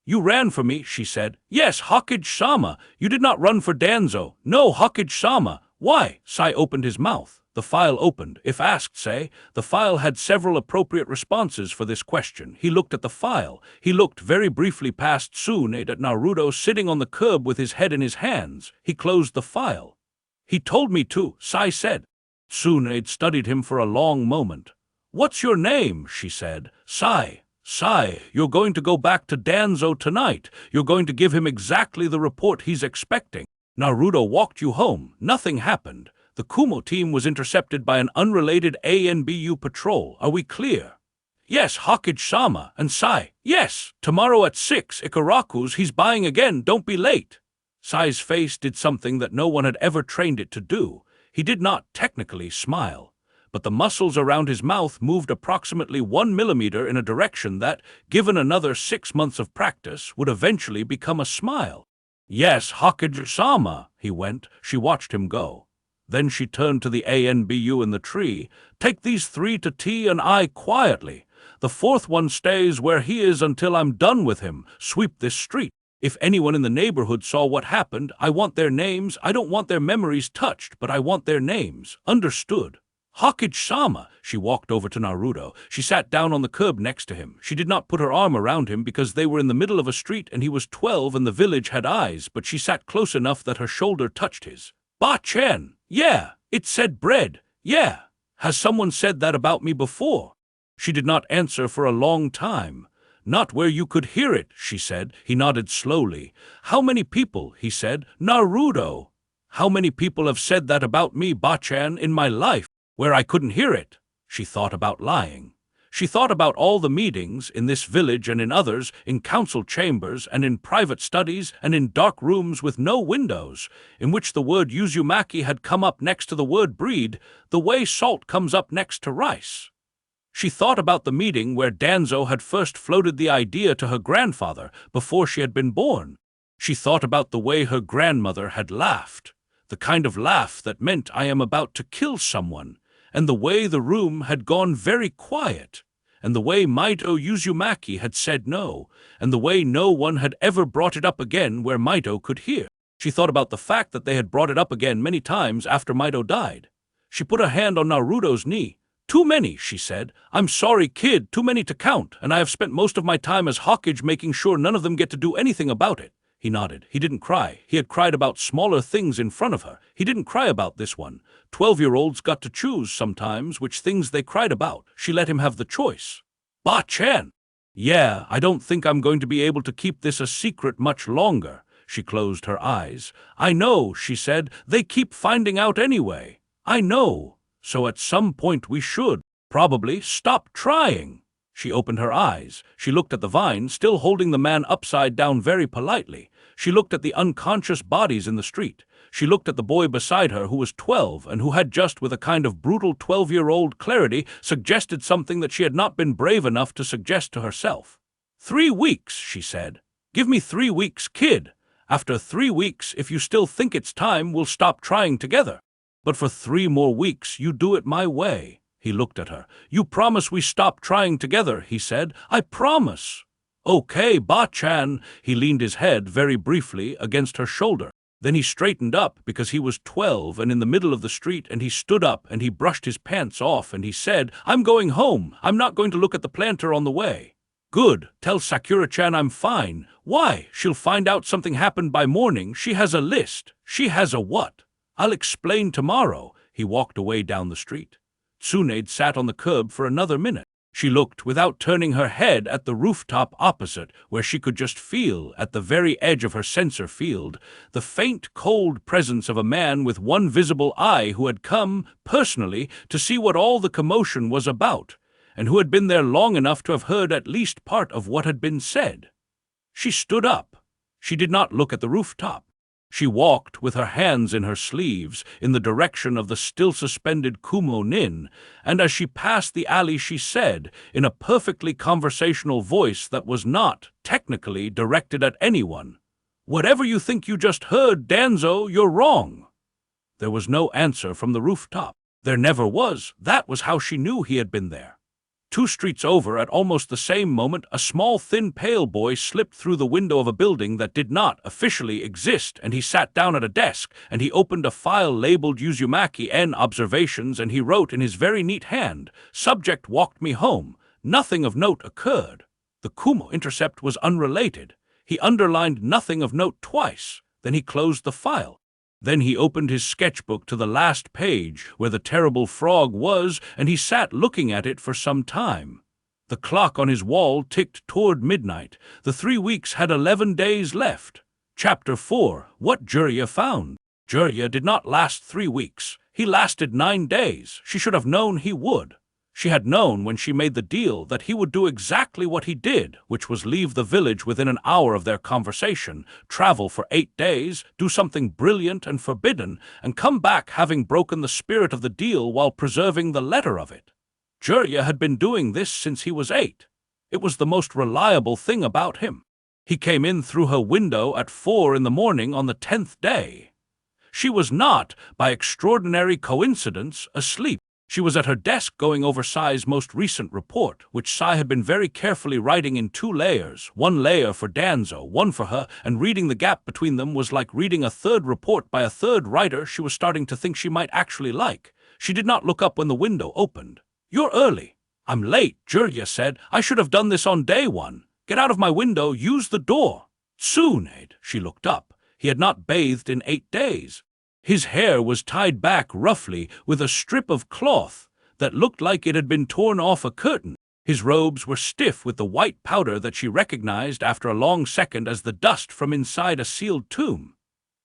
You ran for me, she said. Yes, Hokage-sama. You did not run for Danzo. No, Hokage-sama. Why? Sai opened his mouth. The file opened. If asked, say, the file had several appropriate responses for this question. He looked at the file. He looked very briefly past Tsunade at Naruto sitting on the curb with his head in his hands. He closed the file. He told me to, Sai said. Tsunade studied him for a long moment. What's your name? She said. Sai. Sai, you're going to go back to Danzo tonight. You're going to give him exactly the report he's expecting. Naruto walked you home. Nothing happened. The Kumo team was intercepted by an unrelated ANBU patrol. Are we clear? Yes, Hokage-sama. And Sai. Yes, tomorrow at 6, Ikaraku's. He's buying again. Don't be late. Sai's face did something that no one had ever trained it to do. He did not technically smile, but the muscles around his mouth moved approximately 1 millimeter in a direction that, given another 6 months of practice, would eventually become a smile. Yes, Hokage-sama, he went. She watched him go. Then she turned to the ANBU in the tree. Take these 3 to T and I quietly. The 4th one stays where he is until I'm done with him. Sweep this street. If anyone in the neighborhood saw what happened, I want their names. I don't want their memories touched, but I want their names. Understood? Hokage-sama. She walked over to Naruto. She sat down on the curb next to him. She did not put her arm around him because they were in the middle of a street and he was 12 and the village had eyes, but she sat close enough that her shoulder touched his. Ba-chan. Yeah, it said bread. Yeah. Has someone said that about me before? She did not answer for a long time. Not where you could hear it, she said. He nodded slowly. How many people, he said. Naruto. How many people have said that about me, Ba-chan, in my life, where I couldn't hear it? She thought about lying. She thought about all the meetings, in this village and in others, in council chambers and in private studies and in dark rooms with no windows, in which the word Uzumaki had come up next to the word breed, the way salt comes up next to rice. She thought about the meeting where Danzo had first floated the idea to her grandfather before she had been born. She thought about the way her grandmother had laughed, the kind of laugh that meant I am about to kill someone, and the way the room had gone very quiet, and the way Maito Uzumaki had said no, and the way no one had ever brought it up again where Maito could hear. She thought about the fact that they had brought it up again many times after Maito died. She put a hand on Naruto's knee. Too many, she said. I'm sorry, kid, too many to count, and I have spent most of my time as Hokage making sure none of them get to do anything about it. He nodded. He didn't cry. He had cried about smaller things in front of her. He didn't cry about this one. 12-year-olds got to choose sometimes which things they cried about. She let him have the choice. Ba-chan. Yeah, I don't think I'm going to be able to keep this a secret much longer. She closed her eyes. I know, she said. They keep finding out anyway. I know. So at some point we should probably stop trying. She opened her eyes. She looked at the vine, still holding the man upside down very politely. She looked at the unconscious bodies in the street. She looked at the boy beside her who was 12 and who had just with a kind of brutal 12-year-old clarity suggested something that she had not been brave enough to suggest to herself. 3 weeks, she said. Give me 3 weeks, kid. After 3 weeks, if you still think it's time, we'll stop trying together. But for 3 more weeks, you do it my way. He looked at her. You promise we stop trying together, he said. I promise. Okay, Ba-chan. He leaned his head very briefly against her shoulder. Then he straightened up because he was 12 and in the middle of the street, and he stood up and he brushed his pants off and he said, I'm going home. I'm not going to look at the planter on the way. Good, tell Sakura-chan I'm fine. Why, she'll find out something happened by morning. She has a list. She has a what? I'll explain tomorrow. He walked away down the street. Tsunade sat on the curb for another minute. She looked without turning her head at the rooftop opposite, where she could just feel, at the very edge of her sensor field, the faint, cold presence of a man with one visible eye who had come, personally, to see what all the commotion was about, and who had been there long enough to have heard at least part of what had been said. She stood up. She did not look at the rooftop. She walked with her hands in her sleeves in the direction of the still-suspended Kumo-nin, and as she passed the alley she said, in a perfectly conversational voice that was not, technically, directed at anyone, "Whatever you think you just heard, Danzo, you're wrong." There was no answer from the rooftop. There never was. That was how she knew he had been there. 2 streets over, at almost the same moment, a small, thin, pale boy slipped through the window of a building that did not officially exist, and he sat down at a desk, and he opened a file labeled Uzumaki N Observations, and he wrote in his very neat hand, "Subject walked me home. Nothing of note occurred." The Kumo intercept was unrelated. He underlined "nothing of note" twice. Then he closed the file. Then he opened his sketchbook to the last page, where the terrible frog was, and he sat looking at it for some time. The clock on his wall ticked toward midnight. The 3 weeks had 11 days left. Chapter 4. What Jiraiya Found. Jiraiya did not last 3 weeks. He lasted 9 days. She should have known he would. She had known when she made the deal that he would do exactly what he did, which was leave the village within an hour of their conversation, travel for 8 days, do something brilliant and forbidden, and come back having broken the spirit of the deal while preserving the letter of it. Jiraiya had been doing this since he was 8. It was the most reliable thing about him. He came in through her window at 4 in the morning on the 10th day. She was not, by extraordinary coincidence, asleep. She was at her desk going over Sai's most recent report, which Sai had been very carefully writing in 2 layers, 1 layer for Danzo, 1 for her, and reading the gap between them was like reading a 3rd report by a 3rd writer she was starting to think she might actually like. She did not look up when the window opened. "You're early." "I'm late," Jiraiya said. "I should have done this on day 1. Get out of my window, use the door." "Tsunade." She looked up. He had not bathed in 8 days. His hair was tied back roughly with a strip of cloth that looked like it had been torn off a curtain. His robes were stiff with the white powder that she recognized after a long second as the dust from inside a sealed tomb.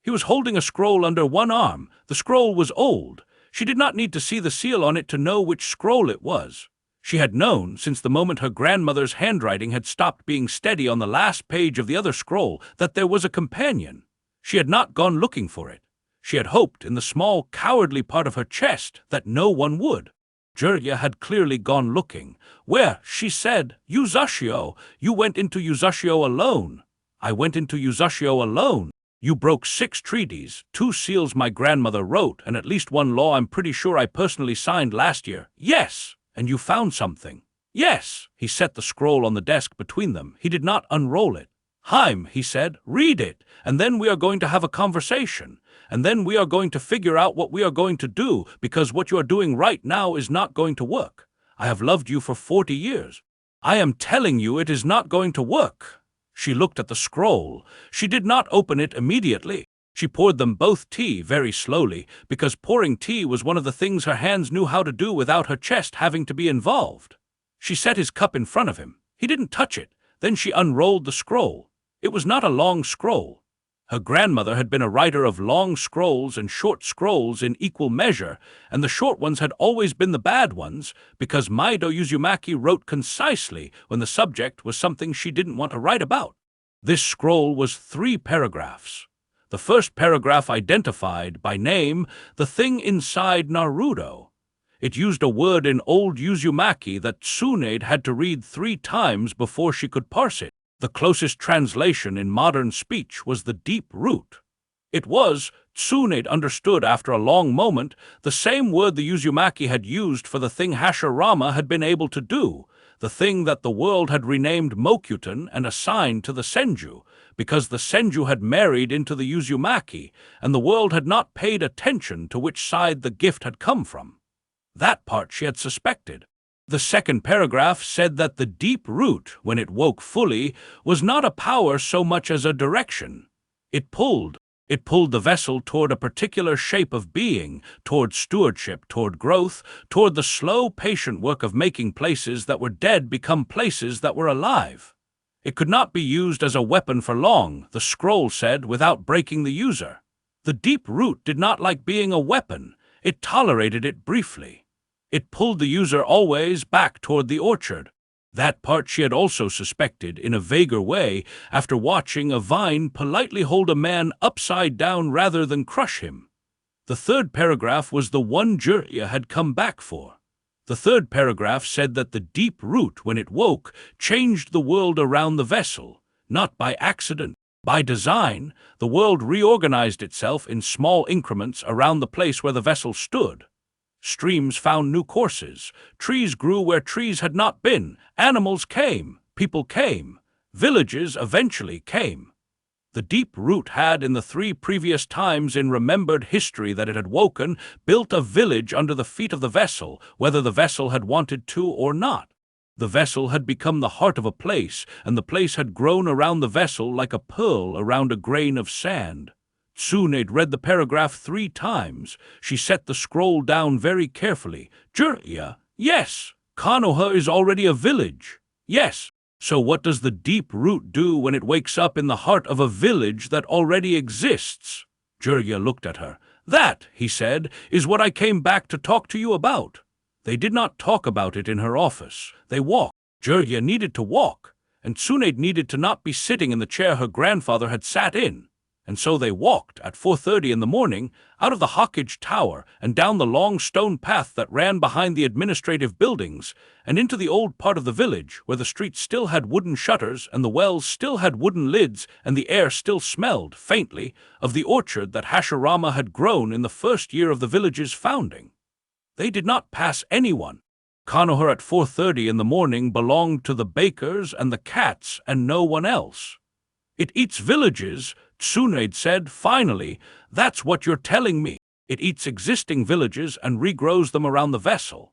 He was holding a scroll under one arm. The scroll was old. She did not need to see the seal on it to know which scroll it was. She had known, since the moment her grandmother's handwriting had stopped being steady on the last page of the other scroll, that there was a companion. She had not gone looking for it. She had hoped, in the small, cowardly part of her chest, that no one would. Jiraiya had clearly gone looking. "Where?" she said. "Uzashio. You went into Uzashio alone." "I went into Uzashio alone." "You broke 6 treaties, 2 seals my grandmother wrote, and at least 1 law I'm pretty sure I personally signed last year." "Yes." "And you found something." "Yes." He set the scroll on the desk between them. He did not unroll it. "Heim," he said, "read it, and then we are going to have a conversation. And then we are going to figure out what we are going to do, because what you are doing right now is not going to work. I have loved you for 40 years. I am telling you it is not going to work." She looked at the scroll. She did not open it immediately. She poured them both tea very slowly, because pouring tea was one of the things her hands knew how to do without her chest having to be involved. She set his cup in front of him. He didn't touch it. Then she unrolled the scroll. It was not a long scroll. Her grandmother had been a writer of long scrolls and short scrolls in equal measure, and the short ones had always been the bad ones, because Maido Uzumaki wrote concisely when the subject was something she didn't want to write about. This scroll was 3 paragraphs. The first paragraph identified, by name, the thing inside Naruto. It used a word in old Uzumaki that Tsunade had to read 3 times before she could parse it. The closest translation in modern speech was the deep root. It was, Tsunade understood after a long moment, the same word the Uzumaki had used for the thing Hashirama had been able to do, the thing that the world had renamed Mokyuten and assigned to the Senju, because the Senju had married into the Uzumaki, and the world had not paid attention to which side the gift had come from. That part she had suspected. The second paragraph said that the deep root, when it woke fully, was not a power so much as a direction. It pulled. It pulled the vessel toward a particular shape of being, toward stewardship, toward growth, toward the slow, patient work of making places that were dead become places that were alive. It could not be used as a weapon for long, the scroll said, without breaking the user. The deep root did not like being a weapon. It tolerated it briefly. It pulled the user always back toward the orchard. That part she had also suspected, in a vaguer way, after watching a vine politely hold a man upside down rather than crush him. The third paragraph was the one Jirya had come back for. The third paragraph said that the deep root, when it woke, changed the world around the vessel, not by accident. By design, the world reorganized itself in small increments around the place where the vessel stood. Streams found new courses, trees grew where trees had not been, animals came, people came, villages eventually came. The deep root had, in the 3 previous times in remembered history that it had woken, built a village under the feet of the vessel, whether the vessel had wanted to or not. The vessel had become the heart of a place, and the place had grown around the vessel like a pearl around a grain of sand. Tsunade read the paragraph 3 times. She set the scroll down very carefully. Jirya, yes. Konoha is already a village. Yes. So what does the deep root do when it wakes up in the heart of a village that already exists? Jirya looked at her. That, he said, is what I came back to talk to you about. They did not talk about it in her office. They walked. Jirya needed to walk, and Tsunade needed to not be sitting in the chair her grandfather had sat in. And so they walked, at 4:30 in the morning, out of the Hawkage Tower and down the long stone path that ran behind the administrative buildings, and into the old part of the village, where the streets still had wooden shutters and the wells still had wooden lids and the air still smelled, faintly, of the orchard that Hashirama had grown in the first year of the village's founding. They did not pass anyone. Konoha at 4:30 in the morning belonged to the bakers and the cats and no one else. It eats villages, Tsunade said, finally. That's what you're telling me. It eats existing villages and regrows them around the vessel.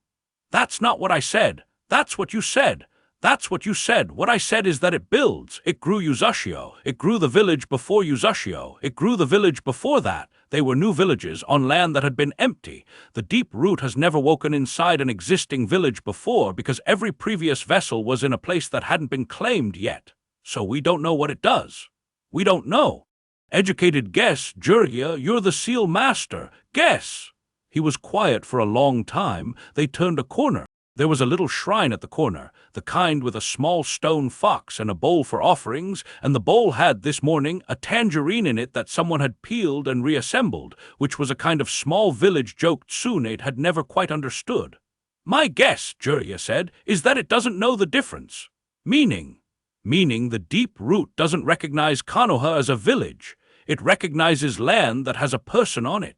That's not what I said. That's what you said. That's what you said. What I said is that it builds. It grew Uzashio. It grew the village before Uzashio. It grew the village before that. They were new villages on land that had been empty. The deep root has never woken inside an existing village before because every previous vessel was in a place that hadn't been claimed yet. So we don't know what it does. We don't know. Educated guess, Jirya, you're the seal master. Guess. He was quiet for a long time. They turned a corner. There was a little shrine at the corner, the kind with a small stone fox and a bowl for offerings, and the bowl had, this morning, a tangerine in it that someone had peeled and reassembled, which was a kind of small village joke Tsunade had never quite understood. My guess, Jirya said, is that it doesn't know the difference. Meaning the deep root doesn't recognize Konoha as a village. It recognizes land that has a person on it.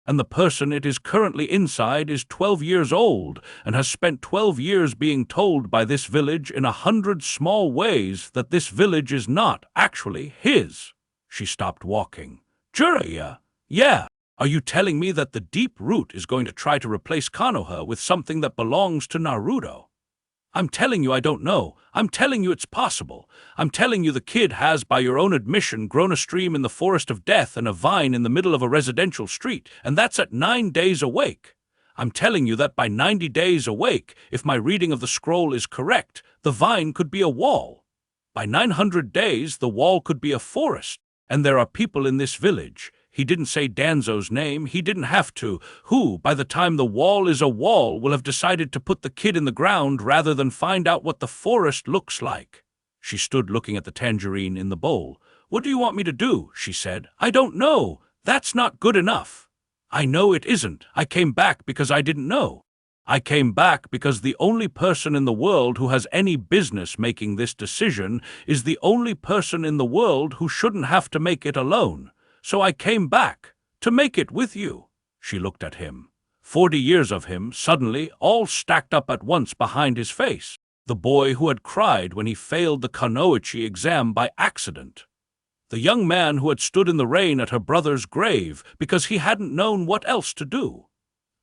And the person it is currently inside is 12 years old and has spent 12 years being told by this village in 100 small ways that this village is not actually his. She stopped walking. Jirya, yeah. Are you telling me that the deep root is going to try to replace Konoha with something that belongs to Naruto? I'm telling you I don't know. I'm telling you it's possible. I'm telling you the kid has, by your own admission, grown a stream in the forest of death and a vine in the middle of a residential street, and that's at 9 days awake. I'm telling you that by 90 days awake, if my reading of the scroll is correct, the vine could be a wall. By 900 days, the wall could be a forest, and there are people in this village. He didn't say Danzo's name, he didn't have to, who, by the time the wall is a wall, will have decided to put the kid in the ground rather than find out what the forest looks like. She stood looking at the tangerine in the bowl. What do you want me to do? She said. I don't know. That's not good enough. I know it isn't. I came back because I didn't know. I came back because the only person in the world who has any business making this decision is the only person in the world who shouldn't have to make it alone. So I came back, to make it with you. She looked at him. 40 years of him, suddenly, all stacked up at once behind his face. The boy who had cried when he failed the Kunoichi exam by accident. The young man who had stood in the rain at her brother's grave because he hadn't known what else to do.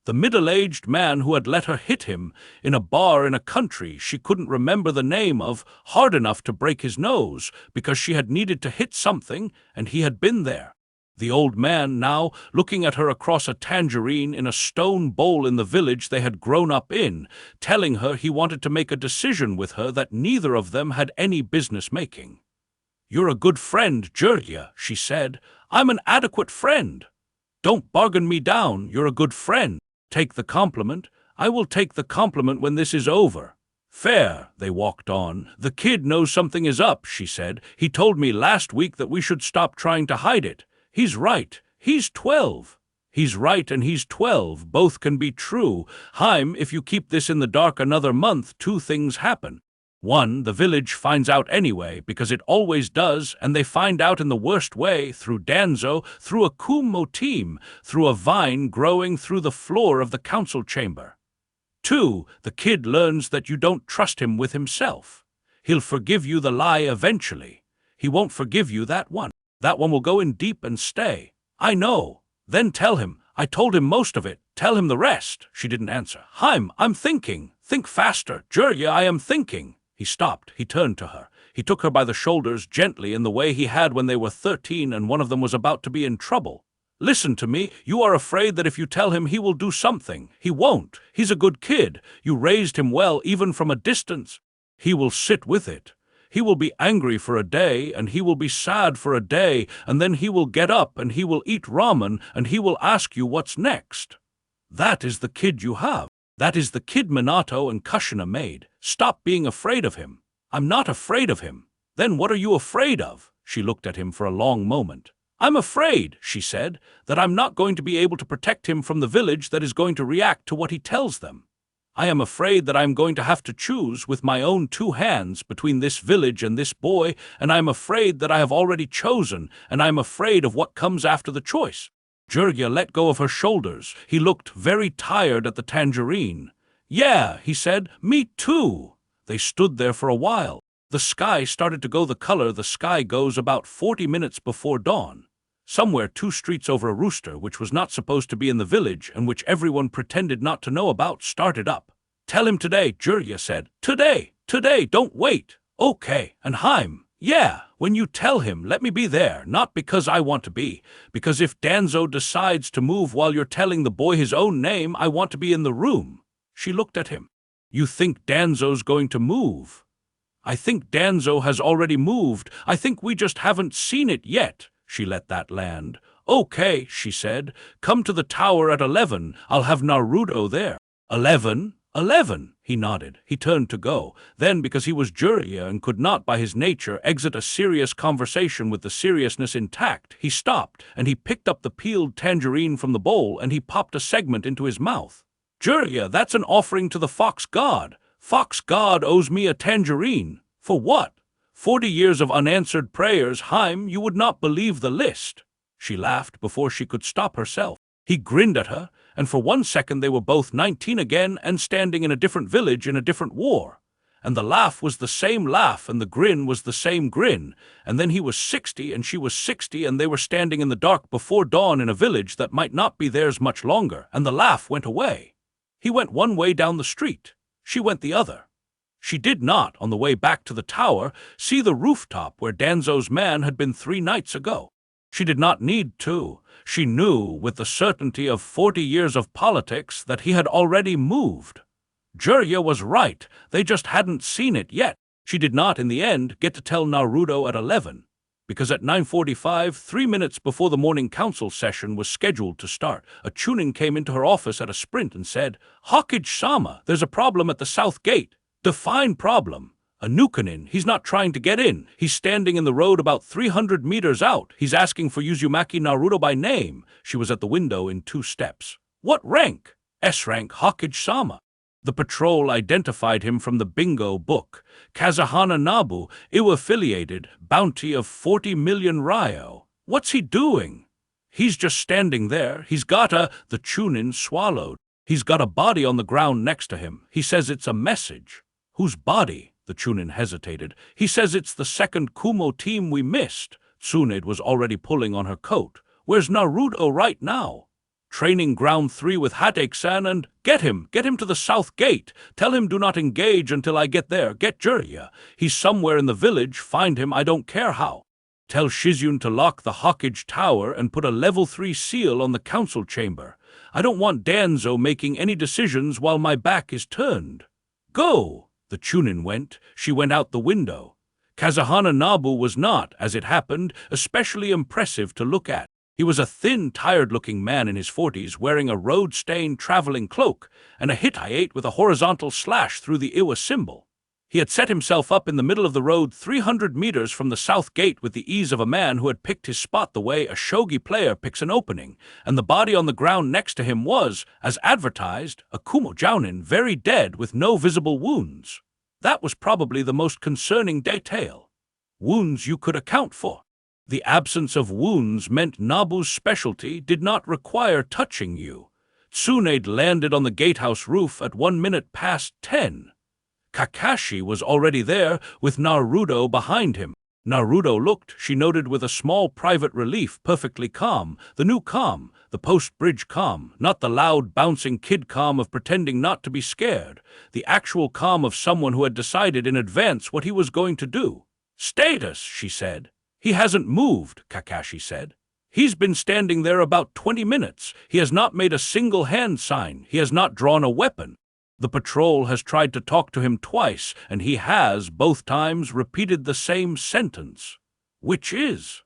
The middle-aged man who had let her hit him in a bar in a country she couldn't remember the name of, hard enough to break his nose because she had needed to hit something and he had been there. The old man now, looking at her across a tangerine in a stone bowl in the village they had grown up in, telling her he wanted to make a decision with her that neither of them had any business making. "You're a good friend, Georgia," she said. "I'm an adequate friend. Don't bargain me down, you're a good friend. Take the compliment. I will take the compliment when this is over." "Fair," they walked on. "The kid knows something is up," she said. "He told me last week that we should stop trying to hide it. He's right. He's 12. He's right and he's 12. Both can be true. Haim, if you keep this in the dark another month, two things happen. One, the village finds out anyway, because it always does, and they find out in the worst way, through Danzo, through a kumo team, through a vine growing through the floor of the council chamber. Two, the kid learns that you don't trust him with himself. He'll forgive you the lie eventually. He won't forgive you that one. That one will go in deep and stay. I know. Then tell him. I told him most of it. Tell him the rest." She didn't answer. "Haim, I'm thinking. Think faster. Georgia, I am thinking." He stopped. He turned to her. He took her by the shoulders gently in the way he had when they were 13 and one of them was about to be in trouble. "Listen to me. You are afraid that if you tell him he will do something. He won't. He's a good kid. You raised him well even from a distance. He will sit with it. He will be angry for a day, and he will be sad for a day, and then he will get up and he will eat ramen and he will ask you what's next. That is the kid you have. That is the kid Minato and Kushina made. Stop being afraid of him." "I'm not afraid of him." "Then what are you afraid of?" She looked at him for a long moment. "I'm afraid," she said, "that I'm not going to be able to protect him from the village that is going to react to what he tells them. I am afraid that I am going to have to choose with my own two hands between this village and this boy, and I am afraid that I have already chosen, and I am afraid of what comes after the choice." Georgia let go of her shoulders. He looked very tired at the tangerine. "Yeah," he said, "me too." They stood there for a while. The sky started to go the color the sky goes about 40 minutes before dawn. Somewhere 2 streets over a rooster, which was not supposed to be in the village and which everyone pretended not to know about, started up. "Tell him today," Georgia said. Today, don't wait." "Okay, and Haim." "Yeah, when you tell him, let me be there, not because I want to be, because if Danzo decides to move while you're telling the boy his own name, I want to be in the room." She looked at him. "You think Danzo's going to move?" "I think Danzo has already moved. I think we just haven't seen it yet." She let that land. "Okay," she said. "Come to the tower at 11. I'll have Naruto there." 11? 11, he nodded. He turned to go. Then, because he was Jiraiya and could not by his nature exit a serious conversation with the seriousness intact, he stopped, and he picked up the peeled tangerine from the bowl and he popped a segment into his mouth. "Jiraiya, that's an offering to the fox god. Fox god owes me a tangerine. For what? 40 years of unanswered prayers, Haim, you would not believe the list." She laughed before she could stop herself. He grinned at her, and for 1 second they were both 19 again and standing in a different village in a different war. And the laugh was the same laugh and the grin was the same grin, and then he was 60 and she was 60 and they were standing in the dark before dawn in a village that might not be theirs much longer, and the laugh went away. He went one way down the street. She went the other. She did not, on the way back to the tower, see the rooftop where Danzo's man had been 3 nights ago. She did not need to. She knew, with the certainty of 40 years of politics, that he had already moved. Jiraiya was right. They just hadn't seen it yet. She did not, in the end, get to tell Naruto at 11. Because at 9:45, 3 minutes before the morning council session was scheduled to start, a Chunin came into her office at a sprint and said, "Hokage-sama, there's a problem at the south gate." "Define problem." "A Nukanin. He's not trying to get in. He's standing in the road about 300 meters out. He's asking for Uzumaki Naruto by name." She was at the window in 2 steps. "What rank?" "S rank, Hokage-sama." The patrol identified him from the bingo book. Kazuhana Nabu, ill-affiliated, bounty of 40 million ryo. "What's he doing?" "He's just standing there. He's got a—" The Chunin swallowed. "He's got a body on the ground next to him. He says it's a message." "Whose body?" The Chunin hesitated. "He says it's the second Kumo team we missed." Tsunade was already pulling on her coat. "Where's Naruto right now?" Training ground 3 with Hatake-san and get him to the south gate. Tell him do not engage until I get there. Get Jirya. He's somewhere in the village. Find him, I don't care how. Tell Shizune to lock the Hawkage Tower and put a level 3 seal on the council chamber. I don't want Danzo making any decisions while my back is turned. Go! The Chunin went. She went out the window. Kazuhana Nabu was not, as it happened, especially impressive to look at. He was a thin, tired-looking man in his 40s, wearing a road-stained traveling cloak and a Hittite with a horizontal slash through the Iwa symbol. He had set himself up in the middle of the road 300 meters from the south gate with the ease of a man who had picked his spot the way a shogi player picks an opening, and the body on the ground next to him was, as advertised, a Kumo Jounin, very dead with no visible wounds. That was probably the most concerning detail. Wounds you could account for. The absence of wounds meant Nabu's specialty did not require touching you. Tsunade landed on the gatehouse roof at 10:01. Kakashi was already there, with Naruto behind him. Naruto looked, she noted with a small private relief, perfectly calm. The new calm, the post-bridge calm, not the loud, bouncing kid calm of pretending not to be scared. The actual calm of someone who had decided in advance what he was going to do. Status, she said. He hasn't moved, Kakashi said. He's been standing there about 20 minutes. He has not made a single hand sign. He has not drawn a weapon. The patrol has tried to talk to him twice, and he has, both times, repeated the same sentence. Which is,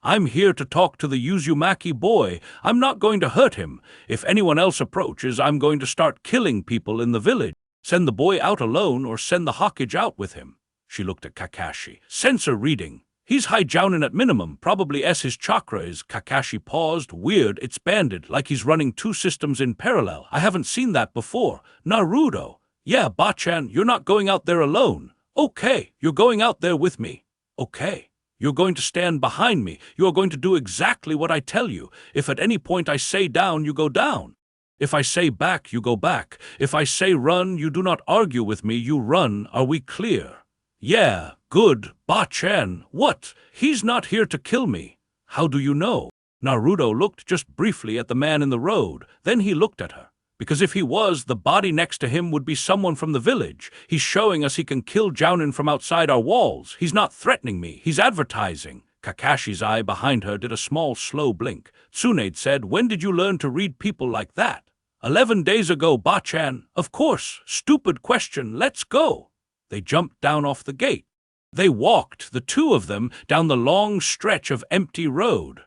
I'm here to talk to the Uzumaki boy. I'm not going to hurt him. If anyone else approaches, I'm going to start killing people in the village. Send the boy out alone or send the Hawkage out with him. She looked at Kakashi. Sensor reading. He's high Jounin at minimum, probably S his chakra is. Kakashi paused. Weird, it's banded, like he's running 2 systems in parallel. I haven't seen that before. Naruto. Yeah, Bachan, you're not going out there alone. Okay, you're going out there with me. Okay. You're going to stand behind me. You are going to do exactly what I tell you. If at any point I say down, you go down. If I say back, you go back. If I say run, you do not argue with me, you run. Are we clear? Yeah, good, Bachan. What? He's not here to kill me. How do you know? Naruto looked just briefly at the man in the road. Then he looked at her. Because if he was, the body next to him would be someone from the village. He's showing us he can kill Jounin from outside our walls. He's not threatening me. He's advertising. Kakashi's eye behind her did a small, slow blink. Tsunade said, when did you learn to read people like that? 11 days ago, Bachan. Of course. Stupid question. Let's go. They jumped down off the gate. They walked, the two of them, down the long stretch of empty road.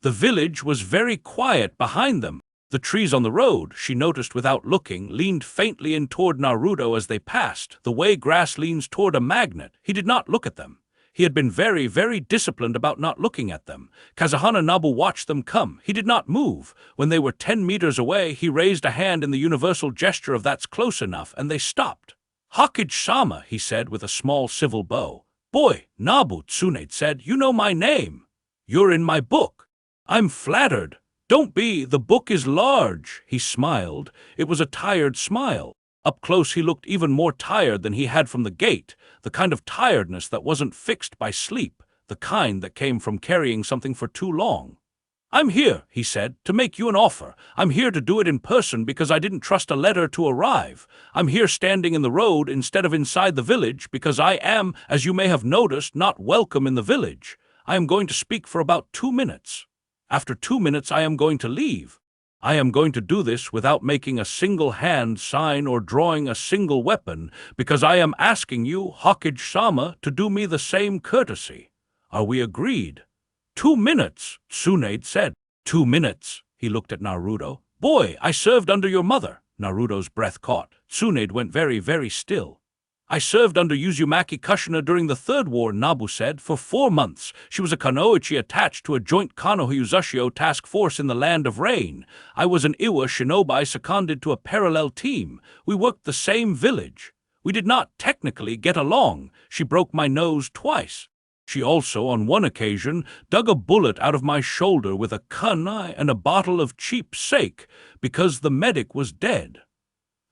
The village was very quiet behind them. The trees on the road, she noticed without looking, leaned faintly in toward Naruto as they passed, the way grass leans toward a magnet. He did not look at them. He had been very, very disciplined about not looking at them. Kazuhana Nabu watched them come. He did not move. When they were 10 meters away, he raised a hand in the universal gesture of that's close enough, and they stopped. Hawkage-sama, he said with a small civil bow. Boy, Nabu, Tsunade said, you know my name. You're in my book. I'm flattered. Don't be, the book is large. He smiled. It was a tired smile. Up close he looked even more tired than he had from the gate, the kind of tiredness that wasn't fixed by sleep, the kind that came from carrying something for too long. I'm here, he said, to make you an offer. I'm here to do it in person because I didn't trust a letter to arrive. I'm here standing in the road instead of inside the village because I am, as you may have noticed, not welcome in the village. I am going to speak for about 2 minutes. After 2 minutes I am going to leave. I am going to do this without making a single hand sign or drawing a single weapon because I am asking you, Hawkage-sama, to do me the same courtesy. Are we agreed? 2 minutes, Tsunade said. 2 minutes. He looked at Naruto. Boy, I served under your mother. Naruto's breath caught. Tsunade went very, very still. I served under Uzumaki Kushina during the Third War, Nabu said, for 4 months. She was a Kanoichi attached to a joint Konoha task force in the Land of Rain. I was an Iwa shinobi seconded to a parallel team. We worked the same village. We did not technically get along. She broke my nose twice. She also, on one occasion, dug a bullet out of my shoulder with a kunai and a bottle of cheap sake because the medic was dead.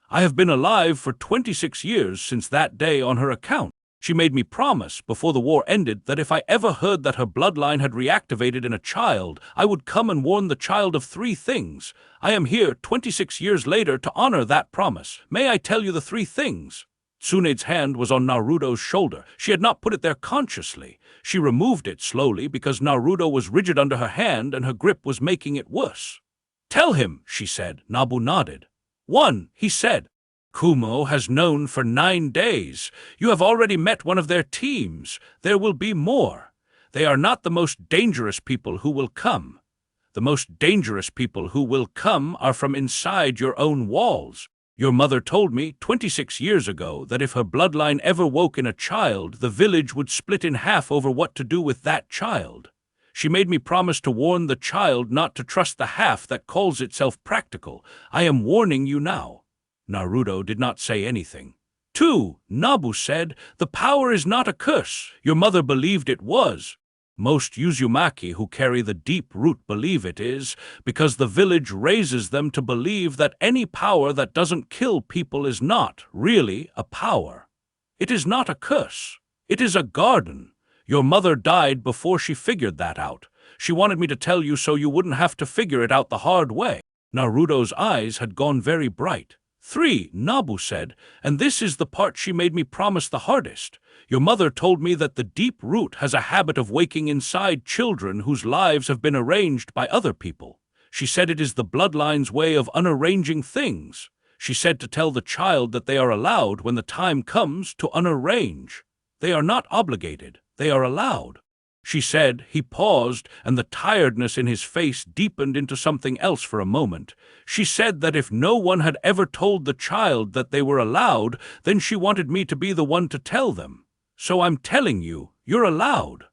I have been alive for 26 years since that day on her account. She made me promise before the war ended that if I ever heard that her bloodline had reactivated in a child, I would come and warn the child of 3 things. I am here 26 years later to honor that promise. May I tell you the 3 things? Tsunade's hand was on Naruto's shoulder. She had not put it there consciously. She removed it slowly because Naruto was rigid under her hand and her grip was making it worse. "Tell him," she said. Nabu nodded. 1, he said. "Kumo has known for 9 days. You have already met one of their teams. There will be more. They are not the most dangerous people who will come. The most dangerous people who will come are from inside your own walls. Your mother told me 26 years ago that if her bloodline ever woke in a child, the village would split in half over what to do with that child. She made me promise to warn the child not to trust the half that calls itself practical. I am warning you now." Naruto did not say anything. 2, Nabu said, "The power is not a curse. Your mother believed it was. Most Uzumaki who carry the deep root believe it is, because the village raises them to believe that any power that doesn't kill people is not really a power. It is not a curse. It is a garden. Your mother died before she figured that out. She wanted me to tell you so you wouldn't have to figure it out the hard way." Naruto's eyes had gone very bright. 3, Nabu said, "And this is the part she made me promise the hardest. Your mother told me that the deep root has a habit of waking inside children whose lives have been arranged by other people. She said it is the bloodline's way of unarranging things. She said to tell the child that they are allowed, when the time comes, to unarrange. They are not obligated. They are allowed." She said. He paused, and the tiredness in his face deepened into something else for a moment. She said that if no one had ever told the child that they were allowed, then she wanted me to be the one to tell them. "So I'm telling you, you're allowed."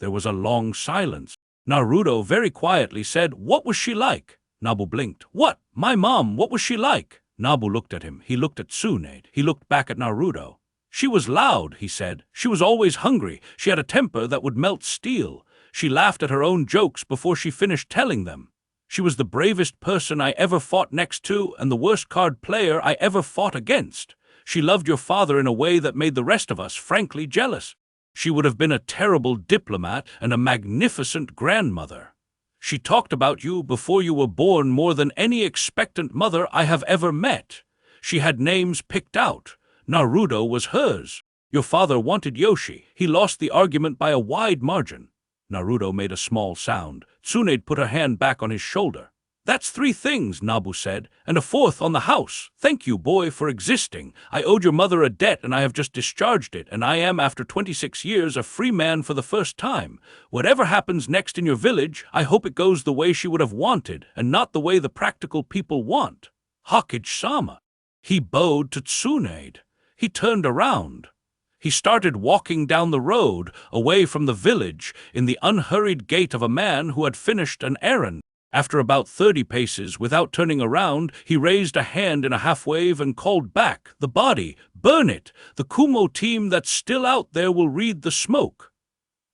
There was a long silence. Naruto very quietly said, "What was she like?" Nabu blinked. "What? My mom, what was she like?" Nabu looked at him. He looked at Tsunade. He looked back at Naruto. "She was loud," he said. "She was always hungry. She had a temper that would melt steel. She laughed at her own jokes before she finished telling them. She was the bravest person I ever fought next to and the worst card player I ever fought against. She loved your father in a way that made the rest of us frankly jealous. She would have been a terrible diplomat and a magnificent grandmother. She talked about you before you were born more than any expectant mother I have ever met. She had names picked out. Naruto was hers. Your father wanted Yoshi. He lost the argument by a wide margin." Naruto made a small sound. Tsunade put her hand back on his shoulder. "That's 3 things," Nabu said, "and a 4th on the house. Thank you, boy, for existing. I owed your mother a debt and I have just discharged it, and I am, after 26 years, a free man for the first time. Whatever happens next in your village, I hope it goes the way she would have wanted, and not the way the practical people want. Hokage-sama." He bowed to Tsunade. He turned around. He started walking down the road, away from the village, in the unhurried gait of a man who had finished an errand. After about 30 paces, without turning around, he raised a hand in a half-wave and called back, "The body! Burn it! The Kumo team that's still out there will read the smoke."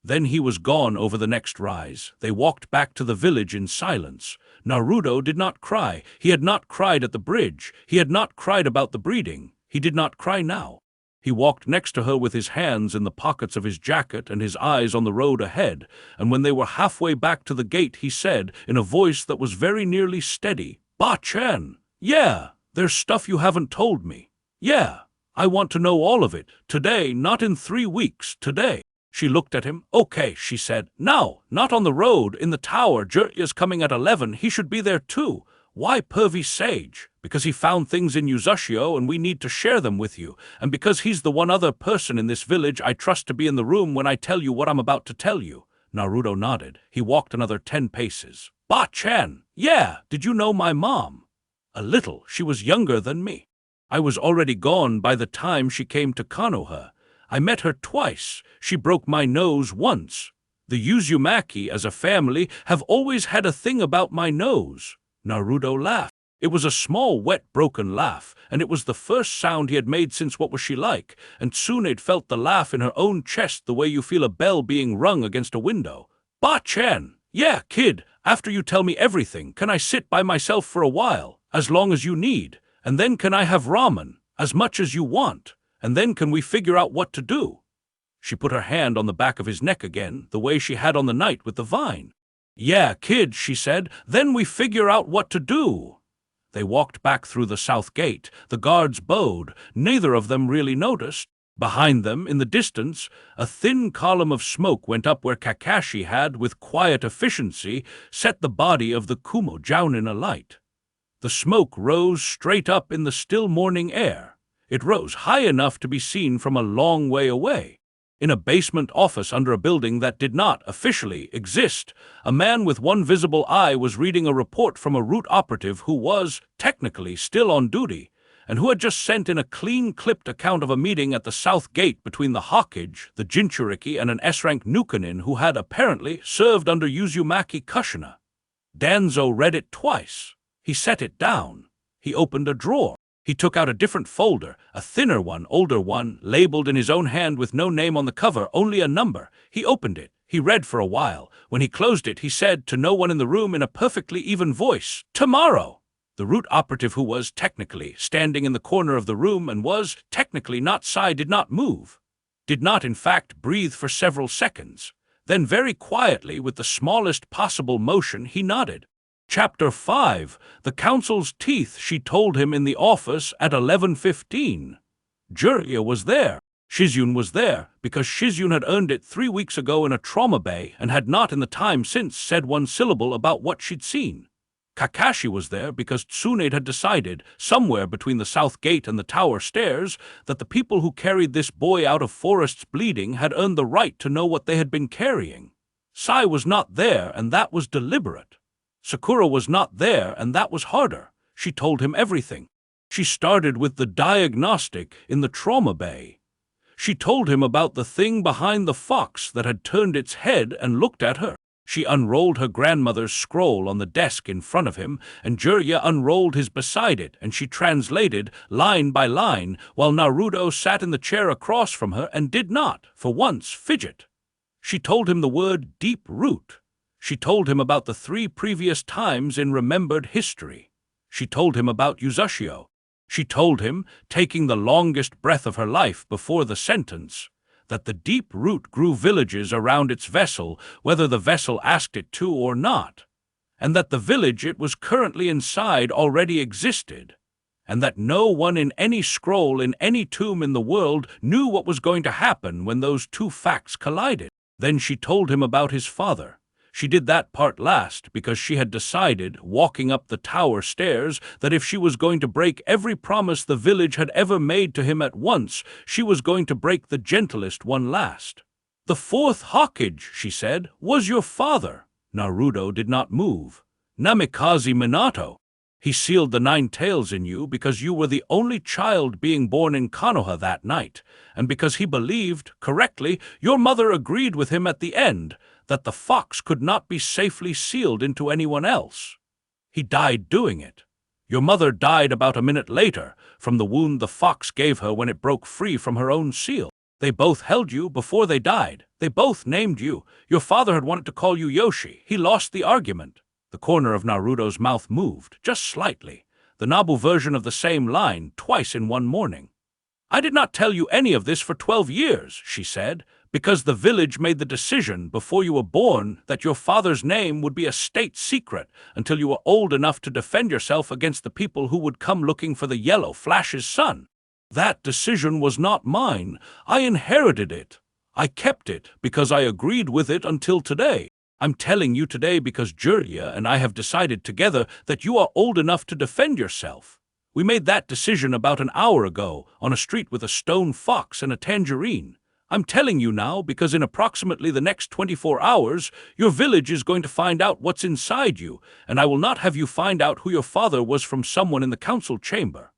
Then he was gone over the next rise. They walked back to the village in silence. Naruto did not cry. He had not cried at the bridge. He had not cried about the breeding. He did not cry now. He walked next to her with his hands in the pockets of his jacket and his eyes on the road ahead, and when they were halfway back to the gate he said, in a voice that was very nearly steady, "Ba-chan, yeah, there's stuff you haven't told me. Yeah, I want to know all of it. Today, not in 3 weeks, today." She looked at him. "Okay," she said. "Now, not on the road, in the tower. Jiraiya's coming at 11. He should be there too. Why pervy sage? Because he found things in Uzushio and we need to share them with you, and because he's the one other person in this village I trust to be in the room when I tell you what I'm about to tell you." Naruto nodded. He walked another 10 paces. "Ba-chan, yeah, did you know my mom?" "A little. She was younger than me. I was already gone by the time she came to Konoha. I met her twice. She broke my nose once. The Uzumaki, as a family, have always had a thing about my nose." Naruto laughed. It was a small, wet, broken laugh, and it was the first sound he had made since What Was She Like, and Tsunade felt the laugh in her own chest the way you feel a bell being rung against a window. "Ba-chan, yeah, kid, after you tell me everything, can I sit by myself for a while, as long as you need, and then can I have ramen, as much as you want, and then can we figure out what to do?" She put her hand on the back of his neck again, the way she had on the night with the vine. "Yeah, kid," she said, "then we figure out what to do." They walked back through the south gate. The guards bowed. Neither of them really noticed. Behind them, in the distance, a thin column of smoke went up where Kakashi had, with quiet efficiency, set the body of the Kumo Jounin alight. The smoke rose straight up in the still morning air. It rose high enough to be seen from a long way away. In a basement office under a building that did not officially exist, a man with one visible eye was reading a report from a route operative who was, technically, still on duty, and who had just sent in a clean-clipped account of a meeting at the south gate between the Hokage, the Jinchuriki, and an S-rank Nukanin who had apparently served under Uzumaki Kushina. Danzo read it twice. He set it down. He opened a drawer. He took out a different folder, a thinner one, older one, labeled in his own hand with no name on the cover, only a number. He opened it. He read for a while. When he closed it, he said to no one in the room in a perfectly even voice, "Tomorrow." The route operative, who was, technically, standing in the corner of the room and was, technically, not Sai, did not move. Did not, in fact, breathe for several seconds. Then very quietly, with the smallest possible motion, he nodded. Chapter 5. The Council's Teeth, she told him in the office at 11:15. Jiraiya was there. Shizune was there, because Shizune had earned it 3 weeks ago in a trauma bay and had not in the time since said one syllable about what she'd seen. Kakashi was there because Tsunade had decided, somewhere between the south gate and the tower stairs, that the people who carried this boy out of forests bleeding had earned the right to know what they had been carrying. Sai was not there, and that was deliberate. Sakura was not there, and that was harder. She told him everything. She started with the diagnostic in the trauma bay. She told him about the thing behind the fox that had turned its head and looked at her. She unrolled her grandmother's scroll on the desk in front of him, and Jiraiya unrolled his beside it, and she translated, line by line, while Naruto sat in the chair across from her and did not, for once, fidget. She told him the word deep root. She told him about the 3 previous times in remembered history. She told him about Uzushio. She told him, taking the longest breath of her life before the sentence, that the deep root grew villages around its vessel, whether the vessel asked it to or not, and that the village it was currently inside already existed, and that no one in any scroll in any tomb in the world knew what was going to happen when those 2 facts collided. Then she told him about his father. She did that part last because she had decided, walking up the tower stairs, that if she was going to break every promise the village had ever made to him at once, she was going to break the gentlest one last. "The 4th Hokage," she said, "was your father." Naruto did not move. "Namikaze Minato. He sealed the 9 tails in you because you were the only child being born in Konoha that night, and because he believed, correctly, your mother agreed with him at the end, that the fox could not be safely sealed into anyone else. He died doing it. Your mother died about a minute later, from the wound the fox gave her when it broke free from her own seal. They both held you before they died. They both named you. Your father had wanted to call you Yoshi. He lost the argument." The corner of Naruto's mouth moved, just slightly. The Nabu version of the same line, twice in one morning. "I did not tell you any of this for 12 years, she said, because the village made the decision before you were born that your father's name would be a state secret until you were old enough to defend yourself against the people who would come looking for the yellow Flash's son. That decision was not mine. I inherited it. I kept it because I agreed with it until today. I'm telling you today because Jiraiya and I have decided together that you are old enough to defend yourself. We made that decision about an hour ago on a street with a stone fox and a tangerine. I'm telling you now because in approximately the next 24 hours, your village is going to find out what's inside you, and I will not have you find out who your father was from someone in the council chamber."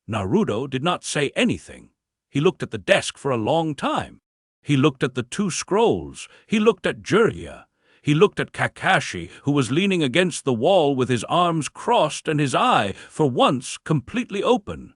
Naruto did not say anything. He looked at the desk for a long time. He looked at the 2 scrolls. He looked at Jiraiya. He looked at Kakashi, who was leaning against the wall with his arms crossed and his eye, for once, completely open.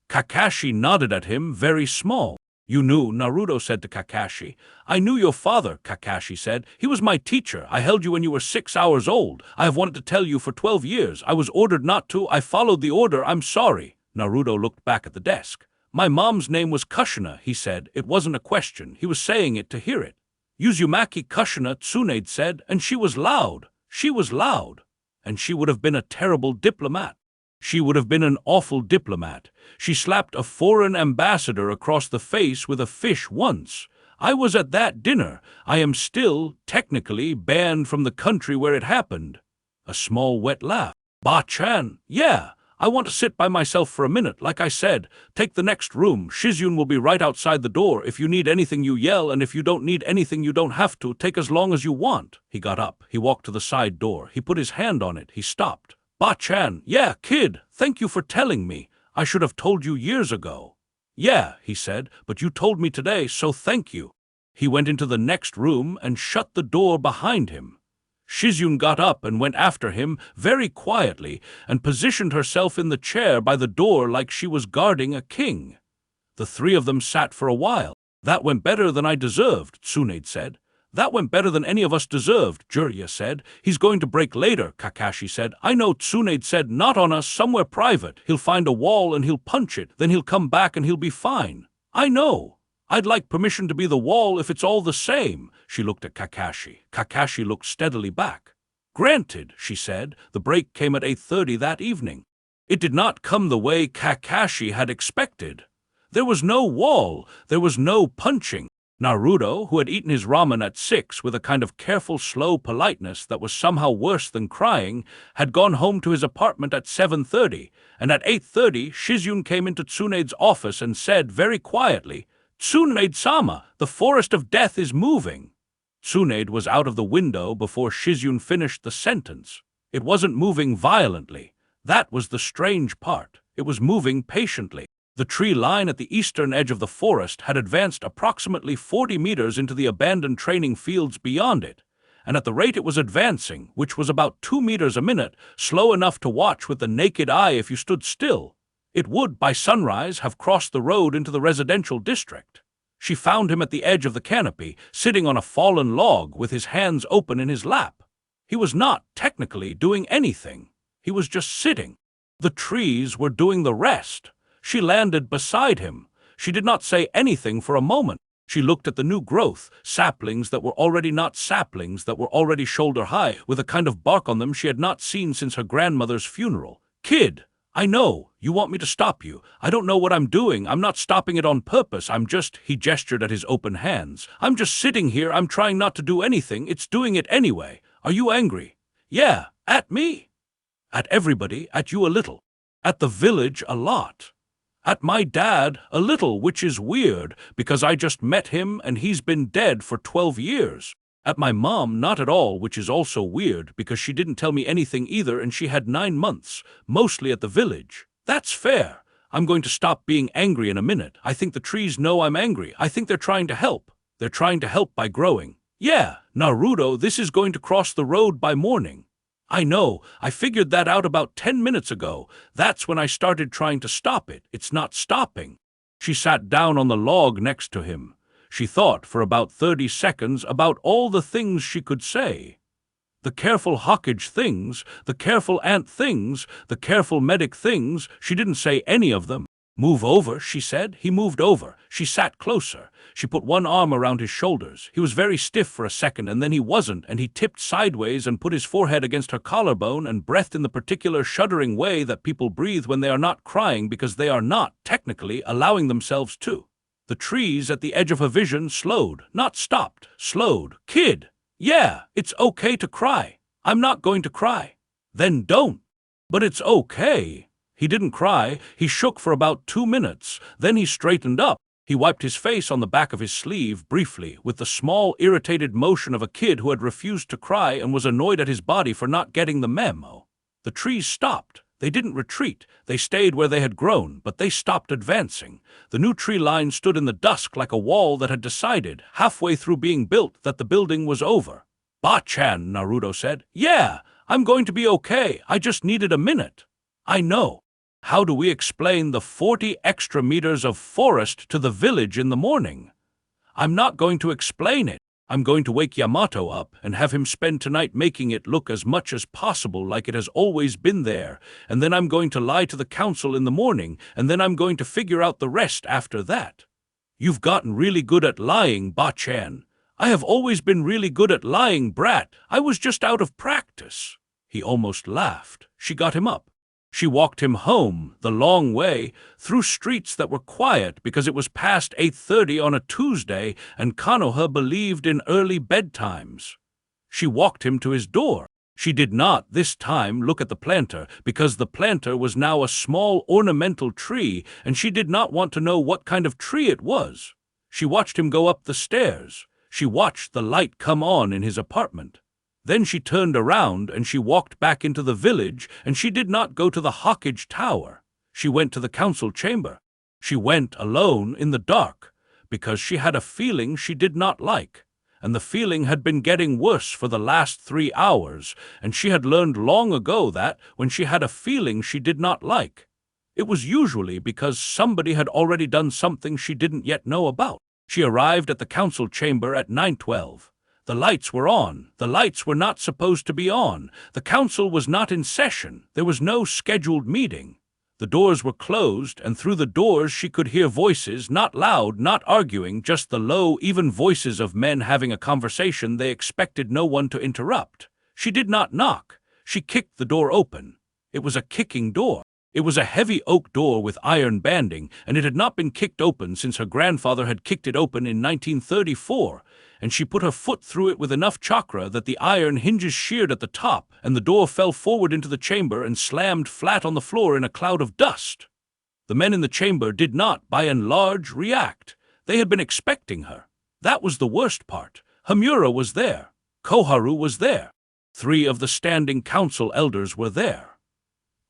Kakashi nodded at him, very small. "You knew," Naruto said to Kakashi. "I knew your father," Kakashi said. "He was my teacher. I held you when you were 6 hours old. I have wanted to tell you for 12 years. I was ordered not to. I followed the order. I'm sorry." Naruto looked back at the desk. My mom's name was Kushina, he said. It wasn't a question. He was saying it to hear it. Uzumaki Kushina, Tsunade said, and she was loud. She was loud. And she would have been a terrible diplomat. She would have been an awful diplomat. She slapped a foreign ambassador across the face with a fish once. I was at that dinner. I am still, technically, banned from the country where it happened. A small wet laugh. Ba-chan, yeah. I want to sit by myself for a minute, like I said. Take the next room. Shizune will be right outside the door. If you need anything, you yell, and if you don't need anything, you don't have to. Take as long as you want. He got up. He walked to the side door. He put his hand on it. He stopped. Ba-chan, yeah, kid, thank you for telling me. I should have told you years ago. Yeah, he said, but you told me today, so thank you. He went into the next room and shut the door behind him. Shizune got up and went after him very quietly and positioned herself in the chair by the door like she was guarding a king. The three of them sat for a while. That went better than I deserved, Tsunade said. That went better than any of us deserved, Jiraiya said. He's going to break later, Kakashi said. I know, Tsunade said. Not on us, somewhere private. He'll find a wall and he'll punch it. Then he'll come back and he'll be fine. I know. I'd like permission to be the wall if it's all the same. She looked at Kakashi. Kakashi looked steadily back. Granted, she said. The break came at 8:30 that evening. It did not come the way Kakashi had expected. There was no wall. There was no punching. Naruto, who had eaten his ramen at 6 with a kind of careful, slow politeness that was somehow worse than crying, had gone home to his apartment at 7:30, and at 8:30 Shizune came into Tsunade's office and said very quietly, Tsunade-sama, the forest of death is moving. Tsunade was out of the window before Shizune finished the sentence. It wasn't moving violently. That was the strange part. It was moving patiently. The tree line at the eastern edge of the forest had advanced approximately 40 meters into the abandoned training fields beyond it, and at the rate it was advancing, which was about 2 meters a minute, slow enough to watch with the naked eye if you stood still, it would, by sunrise, have crossed the road into the residential district. She found him at the edge of the canopy, sitting on a fallen log with his hands open in his lap. He was not, technically, doing anything. He was just sitting. The trees were doing the rest. She landed beside him. She did not say anything for a moment. She looked at the new growth, saplings that were already not saplings, that were already shoulder-high, with a kind of bark on them she had not seen since her grandmother's funeral. Kid, I know, you want me to stop you. I don't know what I'm doing. I'm not stopping it on purpose. He gestured at his open hands. I'm just sitting here. I'm trying not to do anything. It's doing it anyway. Are you angry? Yeah, at me. At everybody, at you a little. At the village a lot. At my dad a little, which is weird, because I just met him and he's been dead for 12 years. At my mom, not at all, which is also weird, because she didn't tell me anything either and she had 9 months, mostly at the village. That's fair. I'm going to stop being angry in a minute. I think the trees know I'm angry. I think they're trying to help. They're trying to help by growing. Yeah, Naruto, this is going to cross the road by morning. I know. I figured that out about 10 minutes ago. That's when I started trying to stop it. It's not stopping. She sat down on the log next to him. She thought for about 30 seconds about all the things she could say. The careful Hawkage things, the careful ant things, the careful medic things, she didn't say any of them. Move over, she said. He moved over. She sat closer. She put one arm around his shoulders. He was very stiff for a second, and then he wasn't, and he tipped sideways and put his forehead against her collarbone and breathed in the particular shuddering way that people breathe when they are not crying because they are not, technically, allowing themselves to. The trees at the edge of her vision slowed, not stopped, slowed. Kid! Yeah, it's okay to cry. I'm not going to cry. Then don't. But it's okay. He didn't cry. He shook for about 2 minutes. Then he straightened up. He wiped his face on the back of his sleeve briefly, with the small, irritated motion of a kid who had refused to cry and was annoyed at his body for not getting the memo. The trees stopped. They didn't retreat. They stayed where they had grown, but they stopped advancing. The new tree line stood in the dusk like a wall that had decided, halfway through being built, that the building was over. Ba-chan, Naruto said. Yeah, I'm going to be okay. I just needed a minute. I know. How do we explain the 40 extra meters of forest to the village in the morning? I'm not going to explain it. I'm going to wake Yamato up and have him spend tonight making it look as much as possible like it has always been there, and then I'm going to lie to the council in the morning, and then I'm going to figure out the rest after that. You've gotten really good at lying, Ba-chan. I have always been really good at lying, brat. I was just out of practice. He almost laughed. She got him up. She walked him home, the long way, through streets that were quiet because it was past 8:30 on a Tuesday and Konoha believed in early bedtimes. She walked him to his door. She did not, this time, look at the planter, because the planter was now a small ornamental tree, and she did not want to know what kind of tree it was. She watched him go up the stairs. She watched the light come on in his apartment. Then she turned around and she walked back into the village, and she did not go to the Hawkage Tower. She went to the council chamber. She went alone in the dark, because she had a feeling she did not like, and the feeling had been getting worse for the last 3 hours, and she had learned long ago that, when she had a feeling she did not like, it was usually because somebody had already done something she didn't yet know about. She arrived at the council chamber at 9:12. The lights were on. The lights were not supposed to be on. The council was not in session. There was no scheduled meeting. The doors were closed, and through the doors she could hear voices, not loud, not arguing, just the low, even voices of men having a conversation they expected no one to interrupt. She did not knock. She kicked the door open. It was a kicking door. It was a heavy oak door with iron banding, and it had not been kicked open since her grandfather had kicked it open in 1934, and she put her foot through it with enough chakra that the iron hinges sheared at the top, and the door fell forward into the chamber and slammed flat on the floor in a cloud of dust. The men in the chamber did not, by and large, react. They had been expecting her. That was the worst part. Hamura was there. Koharu was there. 3 of the standing council elders were there.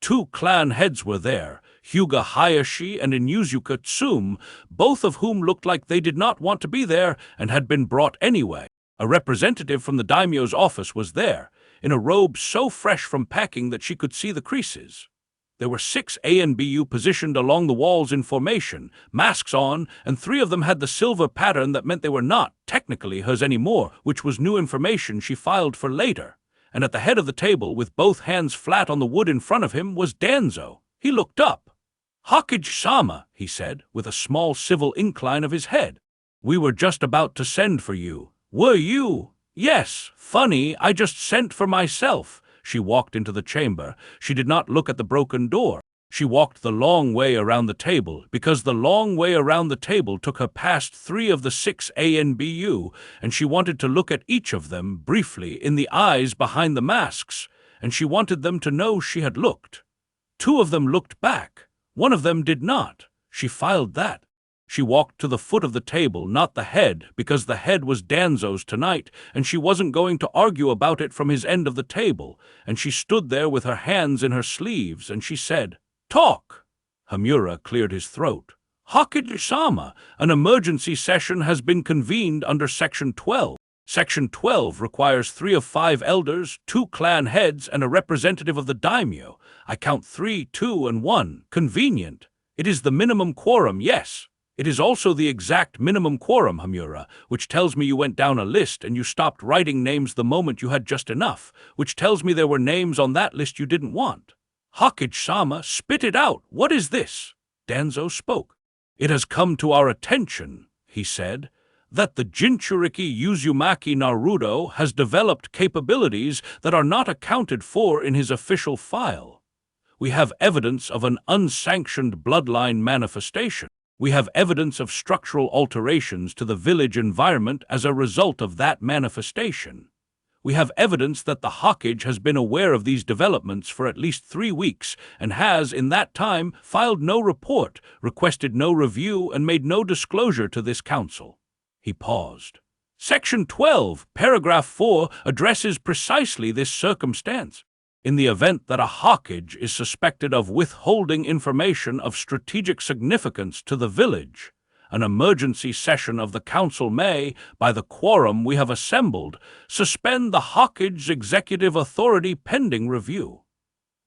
2 clan heads were there, Hyuga Hayashi and Inuzuka Tsume, both of whom looked like they did not want to be there and had been brought anyway. A representative from the daimyo's office was there, in a robe so fresh from packing that she could see the creases. There were 6 ANBU positioned along the walls in formation, masks on, and 3 of them had the silver pattern that meant they were not technically hers anymore, which was new information she filed for later. And at the head of the table, with both hands flat on the wood in front of him, was Danzo. He looked up. "Hokage-sama," he said, with a small civil incline of his head. "We were just about to send for you." "Were you?" "Yes. Funny, I just sent for myself." She walked into the chamber. She did not look at the broken door. She walked the long way around the table, because the long way around the table took her past 3 of the 6 ANBU, and she wanted to look at each of them briefly in the eyes behind the masks, and she wanted them to know she had looked. 2 of them looked back. 1 of them did not. She filed that. She walked to the foot of the table, not the head, because the head was Danzo's tonight, and she wasn't going to argue about it from his end of the table, and she stood there with her hands in her sleeves, and she said, "Talk." Hamura cleared his throat. "Hokage-sama, an emergency session has been convened under Section 12. Section 12 requires 3 of 5 elders, 2 clan heads, and a representative of the daimyo. I count 3, 2, and 1. Convenient. It is the minimum quorum, yes. It is also the exact minimum quorum, Hamura, which tells me you went down a list and you stopped writing names the moment you had just enough, which tells me there were names on that list you didn't want. Hokage-sama, spit it out. What is this?" Danzo spoke. "It has come to our attention," he said, "that the Jinchuriki Uzumaki Naruto has developed capabilities that are not accounted for in his official file. We have evidence of an unsanctioned bloodline manifestation. We have evidence of structural alterations to the village environment as a result of that manifestation. We have evidence that the Hokage has been aware of these developments for at least 3 weeks and has, in that time, filed no report, requested no review, and made no disclosure to this council." He paused. "Section 12, paragraph 4, addresses precisely this circumstance. In the event that a Hokage is suspected of withholding information of strategic significance to the village, an emergency session of the council may, by the quorum we have assembled, suspend the Hokage's executive authority pending review.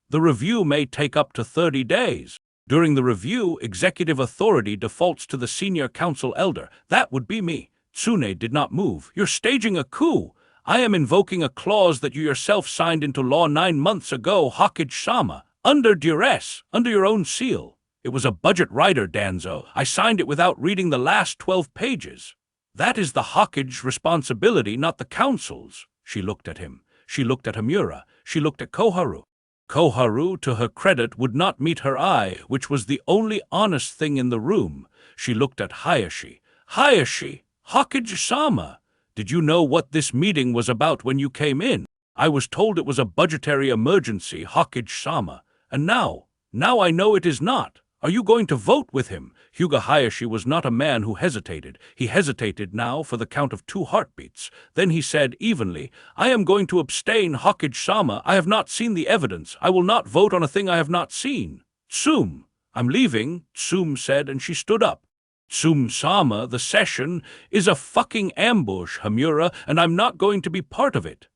The review may take up to 30 days. During the review, executive authority defaults to the senior council elder. That would be me. Tsunade did not move. "You're staging a coup. I am invoking a clause that you yourself signed into law 9 months ago, Hokage-sama, under duress, under your own seal. It was a budget rider, Danzo. I signed it without reading the last 12 pages. That is the Hokage's responsibility, not the council's." She looked at him. She looked at Hamura. She looked at Koharu. Koharu, to her credit, would not meet her eye, which was the only honest thing in the room. She looked at Hayashi. "Hayashi, Hokage-sama, did you know what this meeting was about when you came in? I was told it was a budgetary emergency, Hokage-sama, and now I know it is not. Are you going to vote with him?" Hyuga Hayashi was not a man who hesitated. He hesitated now for the count of 2 heartbeats. Then he said evenly, "I am going to abstain, Hokage-sama. I have not seen the evidence. I will not vote on a thing I have not seen." "Tsum, I'm leaving," Tsum said, and she stood up. "Tsum-sama, the session is a fucking ambush, Hamura, and I'm not going to be part of it.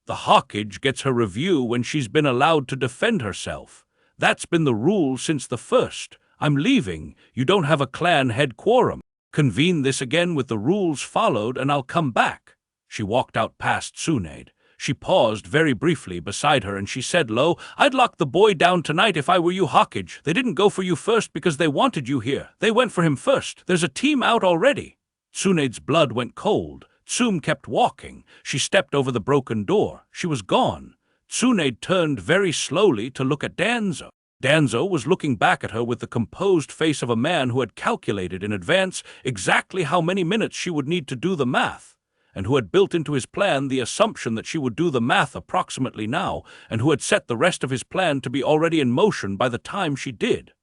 The Hokage gets her review when she's been allowed to defend herself. That's been the rule since the first. I'm leaving. You don't have a clan head quorum. Convene this again with the rules followed, and I'll come back." She walked out past Tsunade. She paused very briefly beside her, and she said low, "I'd lock the boy down tonight if I were you, Hokage. They didn't go for you first because they wanted you here. They went for him first. There's a team out already." Tsunade's blood went cold. Tsum kept walking. She stepped over the broken door. She was gone. Tsunade turned very slowly to look at Danzo. Danzo was looking back at her with the composed face of a man who had calculated in advance exactly how many minutes she would need to do the math, and who had built into his plan the assumption that she would do the math approximately now, and who had set the rest of his plan to be already in motion by the time she did.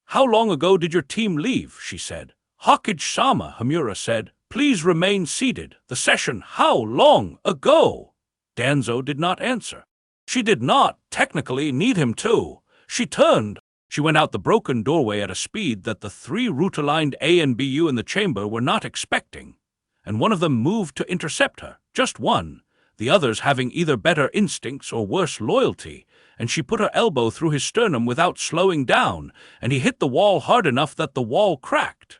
"How long ago did your team leave?" she said. "Hokage-sama," Hamura said, "please remain seated. The session, how long ago?" Danzo did not answer. She did not, technically, need him to. She turned. She went out the broken doorway at a speed that the 3 root-aligned A and BU in the chamber were not expecting, and one of them moved to intercept her, just one, the others having either better instincts or worse loyalty, and she put her elbow through his sternum without slowing down, and he hit the wall hard enough that the wall cracked.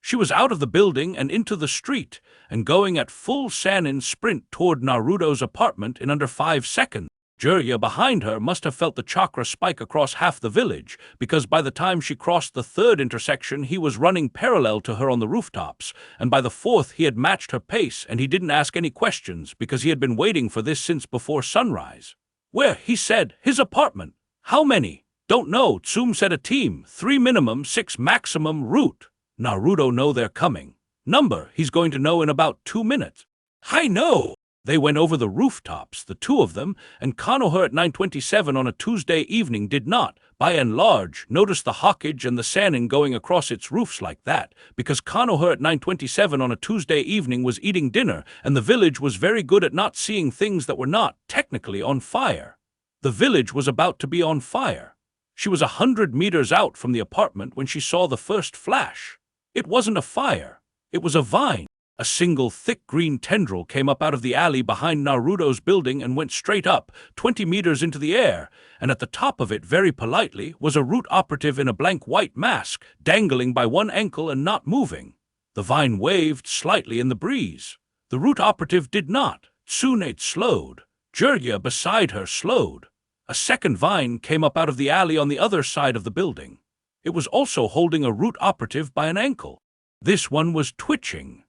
She was out of the building and into the street, and going at full Sannin sprint toward Naruto's apartment in under 5 seconds. Jiraiya behind her must have felt the chakra spike across half the village, because by the time she crossed the 3rd intersection he was running parallel to her on the rooftops, and by the 4th he had matched her pace, and he didn't ask any questions because he had been waiting for this since before sunrise. "Where?" he said. "His apartment." "How many?" "Don't know." Tsum said, "A team, 3 minimum, 6 maximum, route." "Naruto know they're coming." "Number?" "He's going to know in about 2 minutes." "I know." They went over the rooftops, the 2 of them, and Konoha at 9:27 on a Tuesday evening did not, by and large, notice the Hokage and the Sannin going across its roofs like that, because Konoha at 9:27 on a Tuesday evening was eating dinner, and the village was very good at not seeing things that were not, technically, on fire. The village was about to be on fire. She was 100 meters out from the apartment when she saw the first flash. It wasn't a fire. It was a vine. A single thick green tendril came up out of the alley behind Naruto's building and went straight up, 20 meters into the air, and at the top of it, very politely, was a root operative in a blank white mask, dangling by one ankle and not moving. The vine waved slightly in the breeze. The root operative did not. Tsunade slowed. Jiraiya beside her slowed. A second vine came up out of the alley on the other side of the building. It was also holding a root operative by an ankle. This one was twitching.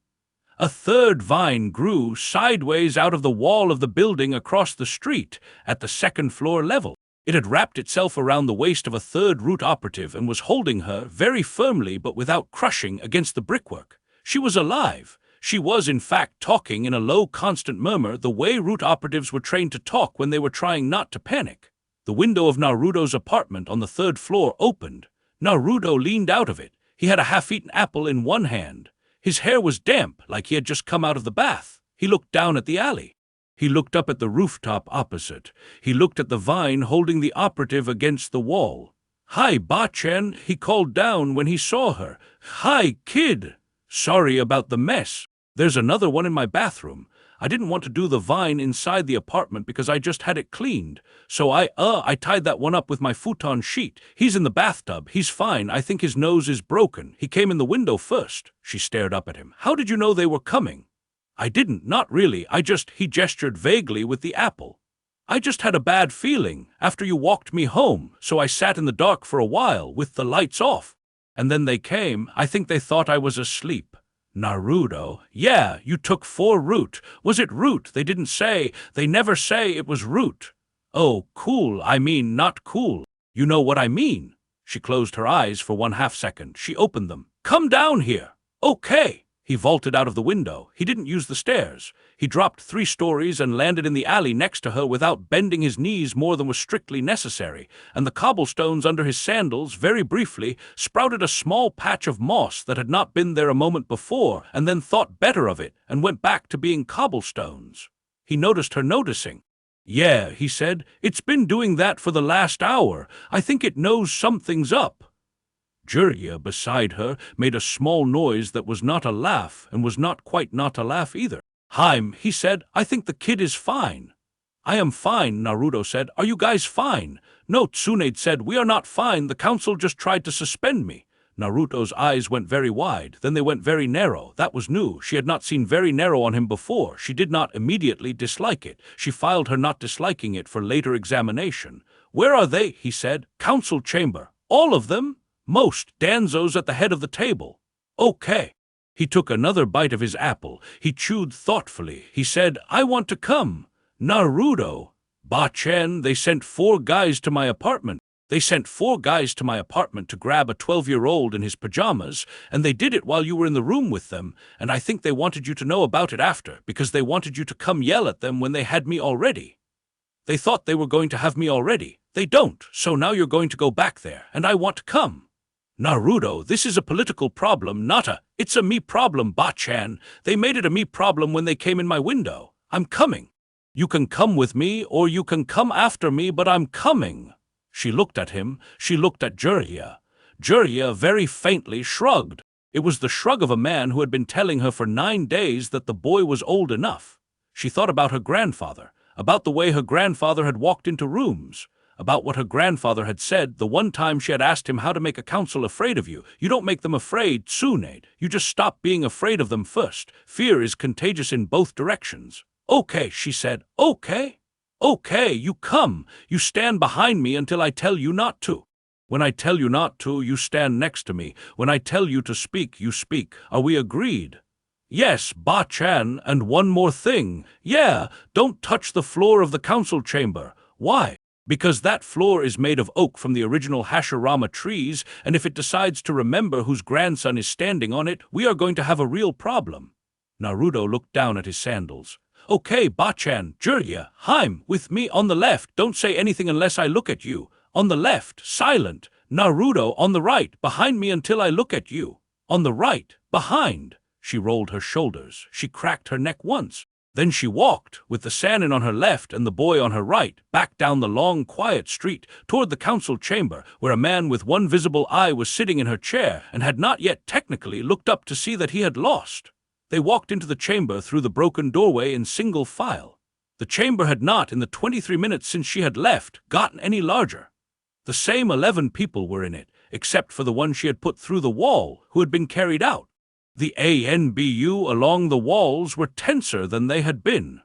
A third vine grew sideways out of the wall of the building across the street at the 2nd floor level. It had wrapped itself around the waist of a third root operative and was holding her very firmly but without crushing against the brickwork. She was alive. She was, in fact, talking in a low, constant murmur the way root operatives were trained to talk when they were trying not to panic. The window of Naruto's apartment on the 3rd floor opened. Naruto leaned out of it. He had a half-eaten apple in one hand. His hair was damp, like he had just come out of the bath. He looked down at the alley. He looked up at the rooftop opposite. He looked at the vine holding the operative against the wall. "Hi, Ba-chan," he called down when he saw her. "Hi, kid. Sorry about the mess. There's another one in my bathroom. I didn't want to do the vine inside the apartment because I just had it cleaned. So I tied that one up with my futon sheet. He's in the bathtub. He's fine. I think his nose is broken. He came in the window first." She stared up at him. "How did you know they were coming?" "I didn't, not really. He gestured vaguely with the apple. "I just had a bad feeling after you walked me home, so I sat in the dark for a while with the lights off. And then they came. I think they thought I was asleep." "Naruto, yeah, you took 4 root. Was it root? They didn't say. They never say it was root." "Oh, cool. I mean, not cool. You know what I mean." She closed her eyes for 1/2 second. She opened them. "Come down here." "Okay." He vaulted out of the window. He didn't use the stairs. He dropped 3 stories and landed in the alley next to her without bending his knees more than was strictly necessary, and the cobblestones under his sandals, very briefly, sprouted a small patch of moss that had not been there a moment before, and then thought better of it and went back to being cobblestones. He noticed her noticing. "Yeah," he said, "it's been doing that for the last hour. I think it knows something's up." Jiraiya, beside her, made a small noise that was not a laugh and was not quite not a laugh either. "Haim," he said, "I think the kid is fine." "I am fine," Naruto said. "Are you guys fine?" "No," Tsunade said, "we are not fine. The council just tried to suspend me." Naruto's eyes went very wide, then they went very narrow. That was new. She had not seen very narrow on him before. She did not immediately dislike it. She filed her not disliking it for later examination. "Where are they?" he said. "Council chamber." "All of them?" "Most. Danzo's at the head of the table." "Okay." He took another bite of his apple. He chewed thoughtfully. He said, "I want to come." "Naruto." "Ba-chan, they sent 4 guys to my apartment. They sent 4 guys to my apartment to grab a 12-year-old in his pajamas, and they did it while you were in the room with them, and I think they wanted you to know about it after, because they wanted you to come yell at them when they had me already. They thought they were going to have me already. They don't, so now you're going to go back there, and I want to come." "Naruto, this is a political problem, it's a me problem, Ba-chan. They made it a me problem when they came in my window. I'm coming. You can come with me, or you can come after me, but I'm coming." She looked at him. She looked at Jiraiya. Jiraiya very faintly shrugged. It was the shrug of a man who had been telling her for 9 days that the boy was old enough. She thought about her grandfather, about the way her grandfather had walked into rooms, about what her grandfather had said the one time she had asked him how to make a council afraid of you. "You don't make them afraid, Tsunade. You just stop being afraid of them first. Fear is contagious in both directions." "Okay," she said. "Okay. Okay, you come. You stand behind me until I tell you not to. When I tell you not to, you stand next to me. When I tell you to speak, you speak. Are we agreed?" "Yes, Ba-chan, and one more thing. Yeah, don't touch the floor of the council chamber." "Why?" "Because that floor is made of oak from the original Hashirama trees, and if it decides to remember whose grandson is standing on it, we are going to have a real problem." Naruto looked down at his sandals. "Okay, Ba-chan, Jiraiya, Haim, with me on the left. Don't say anything unless I look at you. On the left, silent. Naruto, on the right, behind me until I look at you. On the right, behind." She rolled her shoulders. She cracked her neck once. Then she walked, with the Sannin on her left and the boy on her right, back down the long, quiet street, toward the council chamber, where a man with one visible eye was sitting in her chair and had not yet technically looked up to see that he had lost. They walked into the chamber through the broken doorway in single file. The chamber had not, in the 23 minutes since she had left, gotten any larger. The same 11 people were in it, except for the one she had put through the wall, who had been carried out. The ANBU along the walls were tenser than they had been.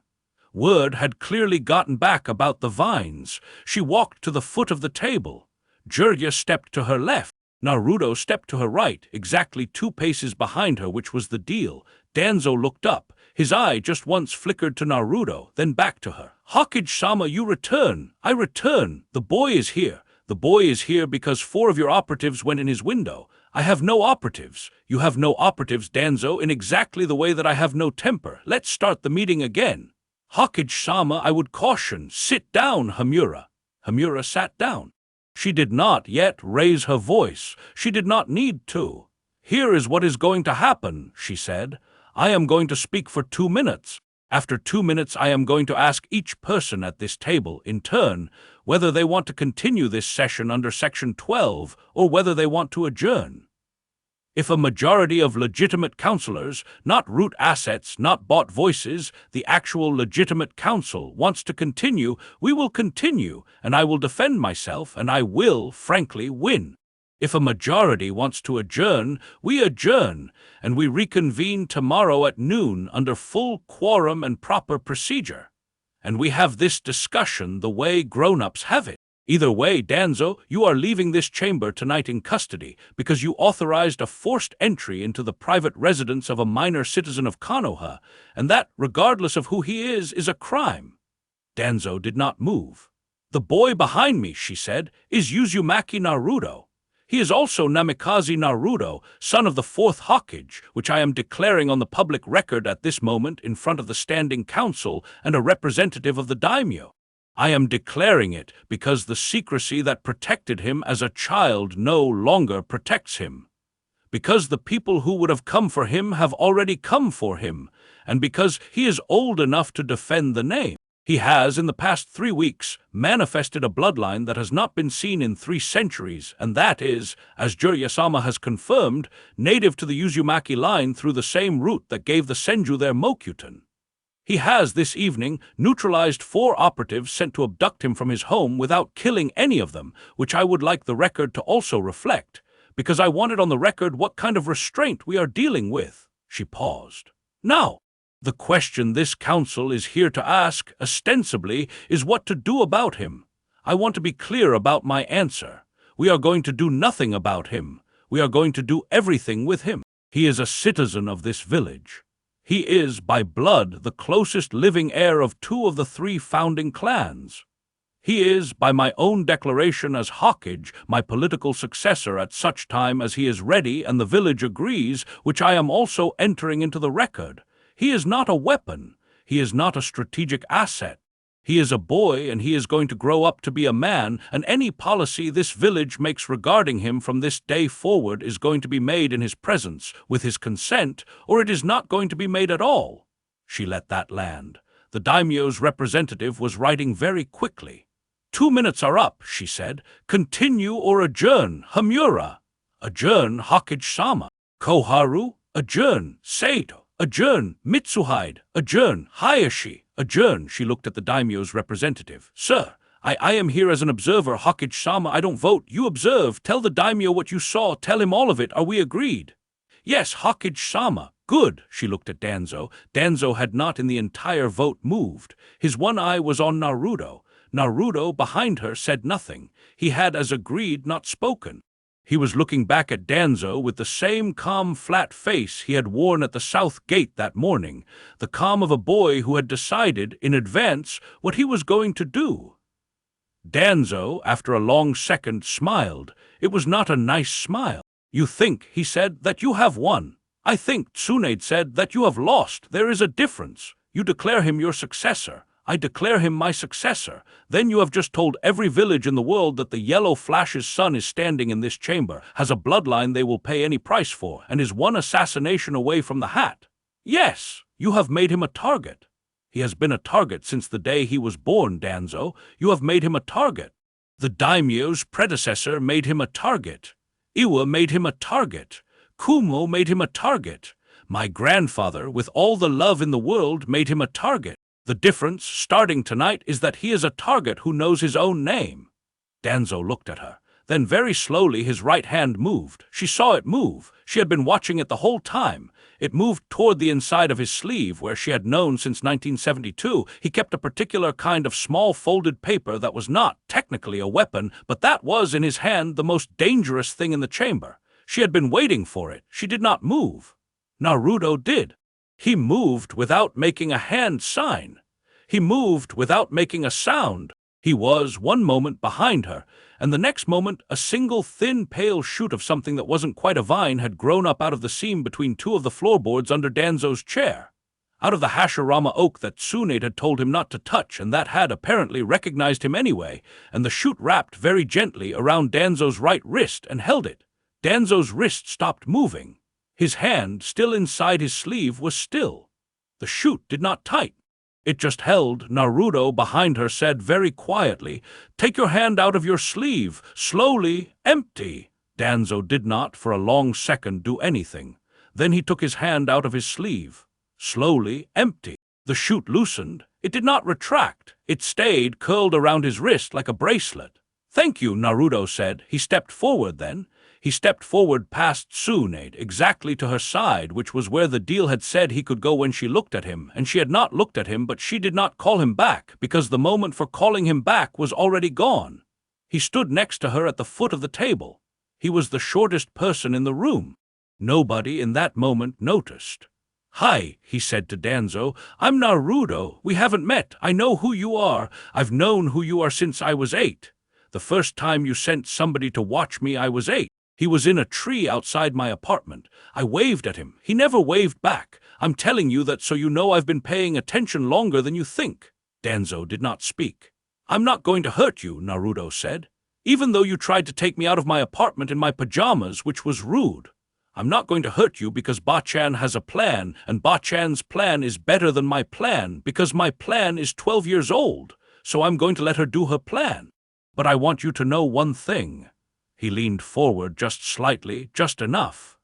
Word had clearly gotten back about the vines. She walked to the foot of the table. Jiraiya stepped to her left. Naruto stepped to her right, exactly 2 paces behind her, which was the deal. Danzo looked up. His eye just once flickered to Naruto, then back to her. "Hokage-sama, you return. I return. The boy is here. The boy is here because 4 of your operatives went in his window. I have no operatives. You have no operatives, Danzo, in exactly the way that I have no temper. Let's start the meeting again." "Hokage-sama, I would caution. Sit down, Hamura." Hamura sat down. She did not yet raise her voice. She did not need to. "Here is what is going to happen," she said. "I am going to speak for 2 minutes. After 2 minutes, I am going to ask each person at this table, in turn, whether they want to continue this session under Section 12 or whether they want to adjourn." If a majority of legitimate councillors, not root assets, not bought voices, the actual legitimate council wants to continue, we will continue, and I will defend myself, and I will, frankly, win. If a majority wants to adjourn, we adjourn, and we reconvene tomorrow at noon under full quorum and proper procedure. And we have this discussion the way grown-ups have it. Either way, Danzo, you are leaving this chamber tonight in custody because you authorized a forced entry into the private residence of a minor citizen of Konoha, and that, regardless of who he is a crime. Danzo did not move. The boy behind me, she said, is Uzumaki Naruto. He is also Namikaze Naruto, son of the fourth Hokage, which I am declaring on the public record at this moment in front of the Standing Council and a representative of the daimyo. I am declaring it because the secrecy that protected him as a child no longer protects him. Because the people who would have come for him have already come for him, and because he is old enough to defend the name. He has, in the past 3 weeks, manifested a bloodline that has not been seen in 3 centuries, and that is, as Jiraiya-sama has confirmed, native to the Uzumaki line through the same route that gave the Senju their Mokyuten. He has, this evening, neutralized 4 operatives sent to abduct him from his home without killing any of them, which I would like the record to also reflect, because I wanted on the record what kind of restraint we are dealing with. She paused. Now, the question this council is here to ask, ostensibly, is what to do about him. I want to be clear about my answer. We are going to do nothing about him. We are going to do everything with him. He is a citizen of this village. He is, by blood, the closest living heir of 2 of the 3 founding clans. He is, by my own declaration as Hokage, my political successor at such time as he is ready and the village agrees, which I am also entering into the record. He is not a weapon. He is not a strategic asset. He is a boy, and he is going to grow up to be a man, and any policy this village makes regarding him from this day forward is going to be made in his presence, with his consent, or it is not going to be made at all. She let that land. The daimyo's representative was writing very quickly. 2 minutes are up, she said. Continue or adjourn, Hamura. Adjourn, Hokage-sama. Koharu, adjourn, Saito. Adjourn, Mitsuhide. Adjourn, Hayashi. Adjourn, she looked at the daimyo's representative. Sir, I am here as an observer, Hokage-sama. I don't vote. You observe. Tell the daimyo what you saw. Tell him all of it. Are we agreed? Yes, Hokage-sama. Good, she looked at Danzo. Danzo had not in the entire vote moved. His one eye was on Naruto. Naruto, behind her, said nothing. He had, as agreed, not spoken. He was looking back at Danzo with the same calm, flat face he had worn at the south gate that morning, the calm of a boy who had decided, in advance, what he was going to do. Danzo, after a long second, smiled. It was not a nice smile. You think, he said, that you have won. I think, Tsunade said, that you have lost. There is a difference. You declare him your successor. I declare him my successor. Then you have just told every village in the world that the Yellow Flash's son is standing in this chamber, has a bloodline they will pay any price for, and is 1 assassination away from the hat. Yes, you have made him a target. He has been a target since the day he was born, Danzo. You have made him a target. The daimyo's predecessor made him a target. Iwa made him a target. Kumo made him a target. My grandfather, with all the love in the world, made him a target. The difference, starting tonight, is that he is a target who knows his own name. Danzo looked at her. Then very slowly his right hand moved. She saw it move. She had been watching it the whole time. It moved toward the inside of his sleeve, where she had known since 1972 he kept a particular kind of small folded paper that was not technically a weapon, but that was in his hand the most dangerous thing in the chamber. She had been waiting for it. She did not move. Naruto did. He moved without making a hand sign. He moved without making a sound. He was, one moment, behind her, and the next moment a single thin, pale shoot of something that wasn't quite a vine had grown up out of the seam between 2 of the floorboards under Danzo's chair. Out of the Hashirama oak that Tsunade had told him not to touch, and that had apparently recognized him anyway, and the shoot wrapped very gently around Danzo's right wrist and held it. Danzo's wrist stopped moving. His hand, still inside his sleeve, was still. The shoot did not tighten. It just held. Naruto, behind her, said very quietly, "Take your hand out of your sleeve. Slowly. Empty." Danzo did not, for a long second, do anything. Then he took his hand out of his sleeve. Slowly, empty. The chute loosened. It did not retract. It stayed curled around his wrist like a bracelet. "Thank you," Naruto said. He stepped forward then. He stepped forward past Tsunade, exactly to her side, which was where the deal had said he could go when she looked at him, and she had not looked at him, but she did not call him back, because the moment for calling him back was already gone. He stood next to her at the foot of the table. He was the shortest person in the room. Nobody in that moment noticed. "Hi," he said to Danzo. "I'm Naruto. We haven't met. I know who you are. I've known who you are since I was 8. The first time you sent somebody to watch me, I was 8. He was in a tree outside my apartment. I waved at him. He never waved back. I'm telling you that so you know I've been paying attention longer than you think." Danzo did not speak. "I'm not going to hurt you," Naruto said. "Even though you tried to take me out of my apartment in my pajamas, which was rude. I'm not going to hurt you because Ba-chan has a plan, and Ba-chan's plan is better than my plan because my plan is 12 years old, so I'm going to let her do her plan. But I want you to know one thing." He leaned forward just slightly, just enough.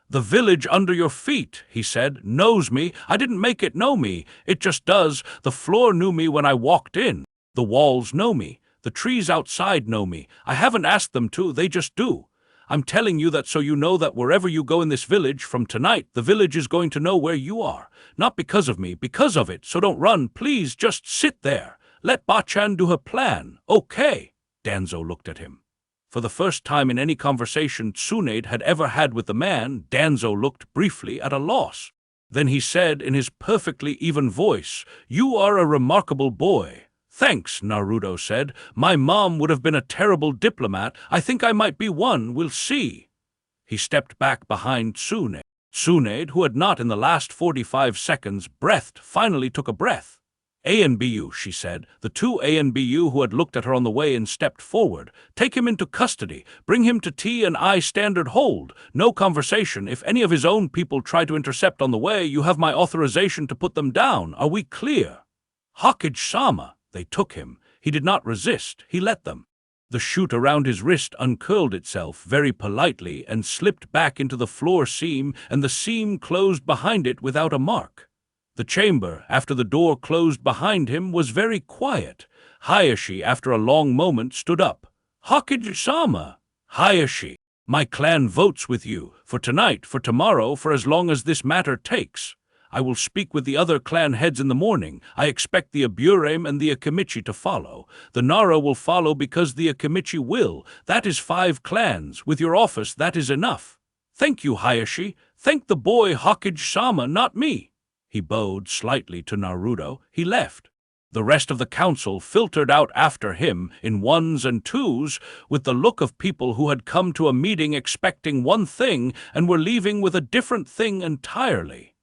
"The village under your feet," he said, "knows me. I didn't make it know me. It just does. The floor knew me when I walked in. The walls know me. The trees outside know me. I haven't asked them to, they just do. I'm telling you that so you know that wherever you go in this village, from tonight, the village is going to know where you are. Not because of me, because of it. So don't run, please, just sit there. Let Ba-chan do her plan, okay?" Danzo looked at him. For the first time in any conversation Tsunade had ever had with the man, Danzo looked briefly at a loss. Then he said in his perfectly even voice, "You are a remarkable boy." "Thanks," Naruto said. "My mom would have been a terrible diplomat. I think I might be one. We'll see." He stepped back behind Tsunade. Tsunade, who had not in the last 45 seconds breathed, finally took a breath. "A and BU," she said. The two A and BU who had looked at her on the way in stepped forward. "Take him into custody. Bring him to T&I standard hold. No conversation. If any of his own people try to intercept on the way, you have my authorization to put them down. Are we clear?" "Hokage-sama." They took him. He did not resist. He let them. The chute around his wrist uncurled itself very politely and slipped back into the floor seam, and the seam closed behind it without a mark. The chamber, after the door closed behind him, was very quiet. Hayashi, after a long moment, stood up. "Hokage-sama!" "Hayashi, my clan votes with you, for tonight, for tomorrow, for as long as this matter takes. I will speak with the other clan heads in the morning. I expect the Aburame and the Akimichi to follow. The Nara will follow because the Akimichi will. That is 5 clans. With your office, that is enough." "Thank you, Hayashi. Thank the boy Hokage-sama, not me." He bowed slightly to Naruto. He left. The rest of the council filtered out after him in ones and twos with the look of people who had come to a meeting expecting one thing and were leaving with a different thing entirely.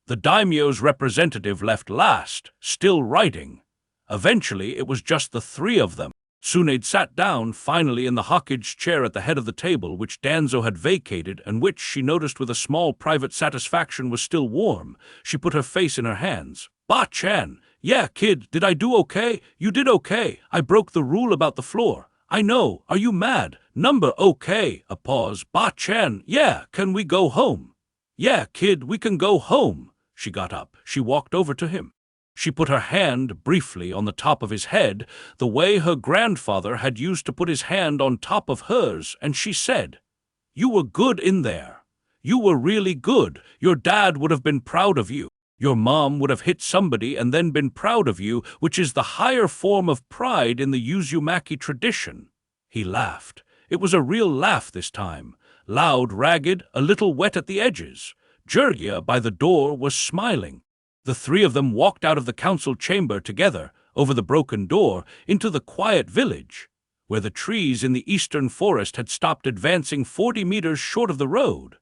The daimyo's representative left last, still writing. Eventually, it was just the 3 of them. Tsunade sat down, finally, in the Hokage's chair at the head of the table, which Danzo had vacated, and which, she noticed with a small private satisfaction, was still warm. She put her face in her hands. "Ba-chan! Yeah, kid, did I do okay? You did okay. I broke the rule about the floor. I know. Are you mad? Number okay." A pause. "Ba-chan, yeah, can we go home?" "Yeah, kid, we can go home." She got up. She walked over to him. She put her hand briefly on the top of his head, the way her grandfather had used to put his hand on top of hers, and she said, "You were good in there. You were really good. Your dad would have been proud of you. Your mom would have hit somebody and then been proud of you, which is the higher form of pride in the Uzumaki tradition." He laughed. It was a real laugh this time. Loud, ragged, a little wet at the edges. Jiraiya, by the door, was smiling. The 3 of them walked out of the council chamber together, over the broken door, into the quiet village, where the trees in the eastern forest had stopped advancing 40 meters short of the road,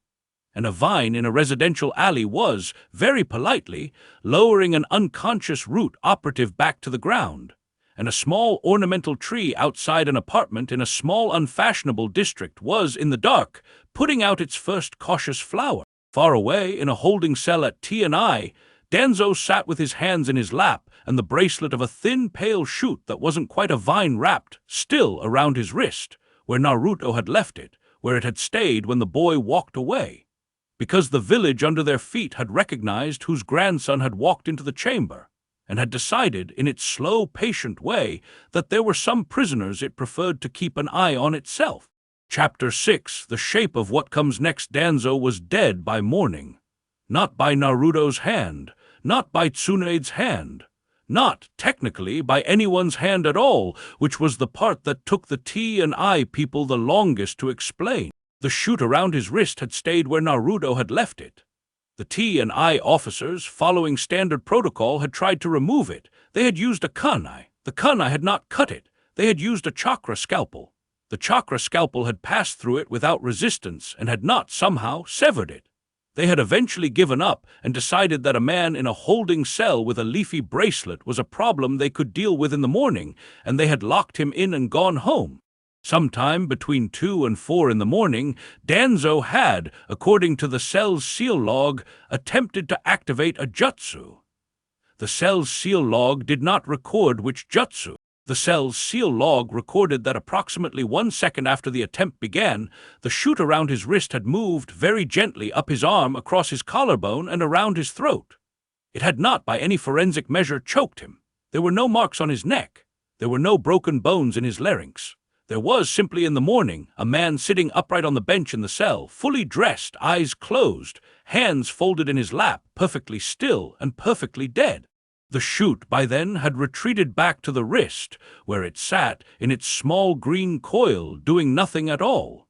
and a vine in a residential alley was, very politely, lowering an unconscious root operative back to the ground, and a small ornamental tree outside an apartment in a small unfashionable district was, in the dark, putting out its first cautious flower. Far away, in a holding cell at T&I, Danzo sat with his hands in his lap and the bracelet of a thin, pale shoot that wasn't quite a vine wrapped, still around his wrist, where Naruto had left it, where it had stayed when the boy walked away, because the village under their feet had recognized whose grandson had walked into the chamber, and had decided in its slow, patient way that there were some prisoners it preferred to keep an eye on itself. Chapter 6. The shape of what comes next. Danzo was dead by morning. Not by Naruto's hand, not by Tsunade's hand, not, technically, by anyone's hand at all, which was the part that took the T&I people the longest to explain. The shoot around his wrist had stayed where Naruto had left it. The T&I officers, following standard protocol, had tried to remove it. They had used a kunai. The kunai had not cut it. They had used a chakra scalpel. The chakra scalpel had passed through it without resistance and had not somehow severed it. They had eventually given up and decided that a man in a holding cell with a leafy bracelet was a problem they could deal with in the morning, and they had locked him in and gone home. Sometime between 2 and 4 in the morning, Danzo had, according to the cell's seal log, attempted to activate a jutsu. The cell's seal log did not record which jutsu. The cell's seal log recorded that approximately 1 second after the attempt began, the shoot around his wrist had moved very gently up his arm across his collarbone and around his throat. It had not by any forensic measure choked him. There were no marks on his neck. There were no broken bones in his larynx. There was simply in the morning a man sitting upright on the bench in the cell, fully dressed, eyes closed, hands folded in his lap, perfectly still and perfectly dead. The shoot, by then, had retreated back to the wrist, where it sat in its small green coil, doing nothing at all.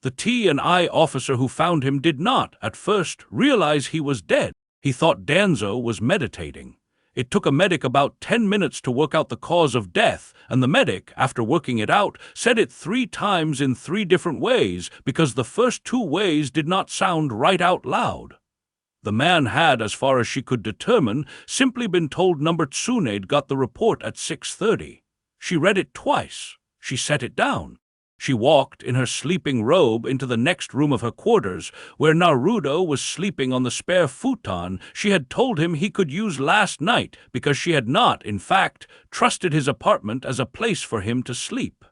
The T&I officer who found him did not, at first, realize he was dead. He thought Danzo was meditating. It took a medic about 10 minutes to work out the cause of death, and the medic, after working it out, said it 3 times in 3 different ways, because the first 2 ways did not sound right out loud. The man had, as far as she could determine, simply been told number Tsunade got the report at 6:30. She read it twice. She set it down. She walked in her sleeping robe into the next room of her quarters, where Naruto was sleeping on the spare futon she had told him he could use last night because she had not, in fact, trusted his apartment as a place for him to sleep.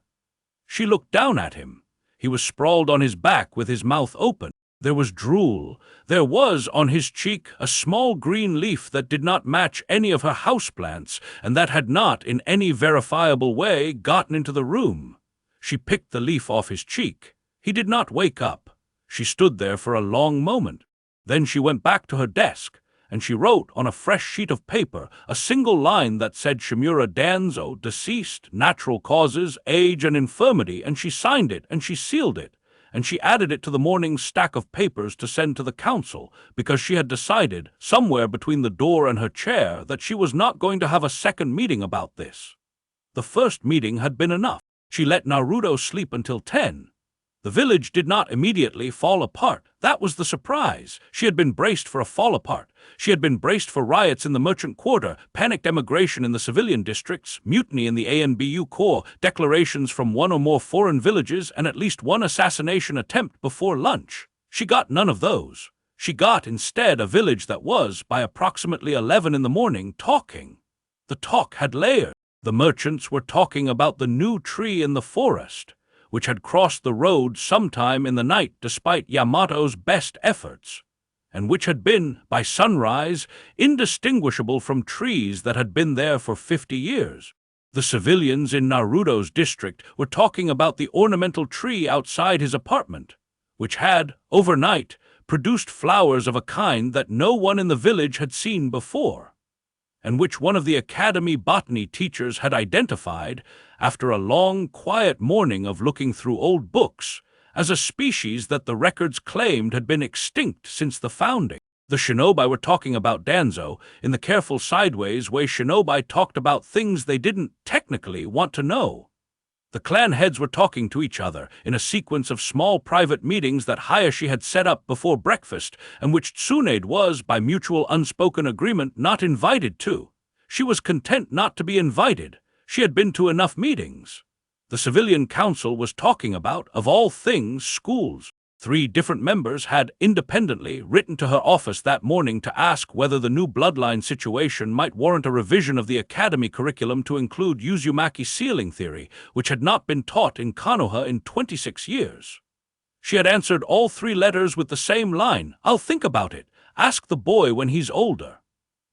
She looked down at him. He was sprawled on his back with his mouth open. There was drool. There was on his cheek a small green leaf that did not match any of her houseplants and that had not, in any verifiable way, gotten into the room. She picked the leaf off his cheek. He did not wake up. She stood there for a long moment. Then she went back to her desk, and she wrote on a fresh sheet of paper a single line that said Shimura Danzo, deceased, natural causes, age and infirmity, and she signed it and she sealed it. And she added it to the morning's stack of papers to send to the council, because she had decided, somewhere between the door and her chair, that she was not going to have a second meeting about this. The first meeting had been enough. She let Naruto sleep until 10. The village did not immediately fall apart. That was the surprise. She had been braced for a fall apart. She had been braced for riots in the merchant quarter, panicked emigration in the civilian districts, mutiny in the ANBU Corps, declarations from 1 or more foreign villages, and at least 1 assassination attempt before lunch. She got none of those. She got, instead, a village that was, by approximately 11 in the morning, talking. The talk had layers. The merchants were talking about the new tree in the forest, which had crossed the road sometime in the night despite Yamato's best efforts, and which had been, by sunrise, indistinguishable from trees that had been there for 50 years. The civilians in Naruto's district were talking about the ornamental tree outside his apartment, which had, overnight, produced flowers of a kind that no one in the village had seen before, and which one of the academy botany teachers had identified, after a long, quiet morning of looking through old books, as a species that the records claimed had been extinct since the founding. The shinobi were talking about Danzo in the careful sideways way shinobi talked about things they didn't technically want to know. The clan heads were talking to each other in a sequence of small private meetings that Hayashi had set up before breakfast, and which Tsunade was, by mutual unspoken agreement, not invited to. She was content not to be invited. She had been to enough meetings. The civilian council was talking about, of all things, schools. 3 different members had independently written to her office that morning to ask whether the new bloodline situation might warrant a revision of the academy curriculum to include Uzumaki sealing theory, which had not been taught in Konoha in 26 years. She had answered all 3 letters with the same line, "I'll think about it. Ask the boy when he's older."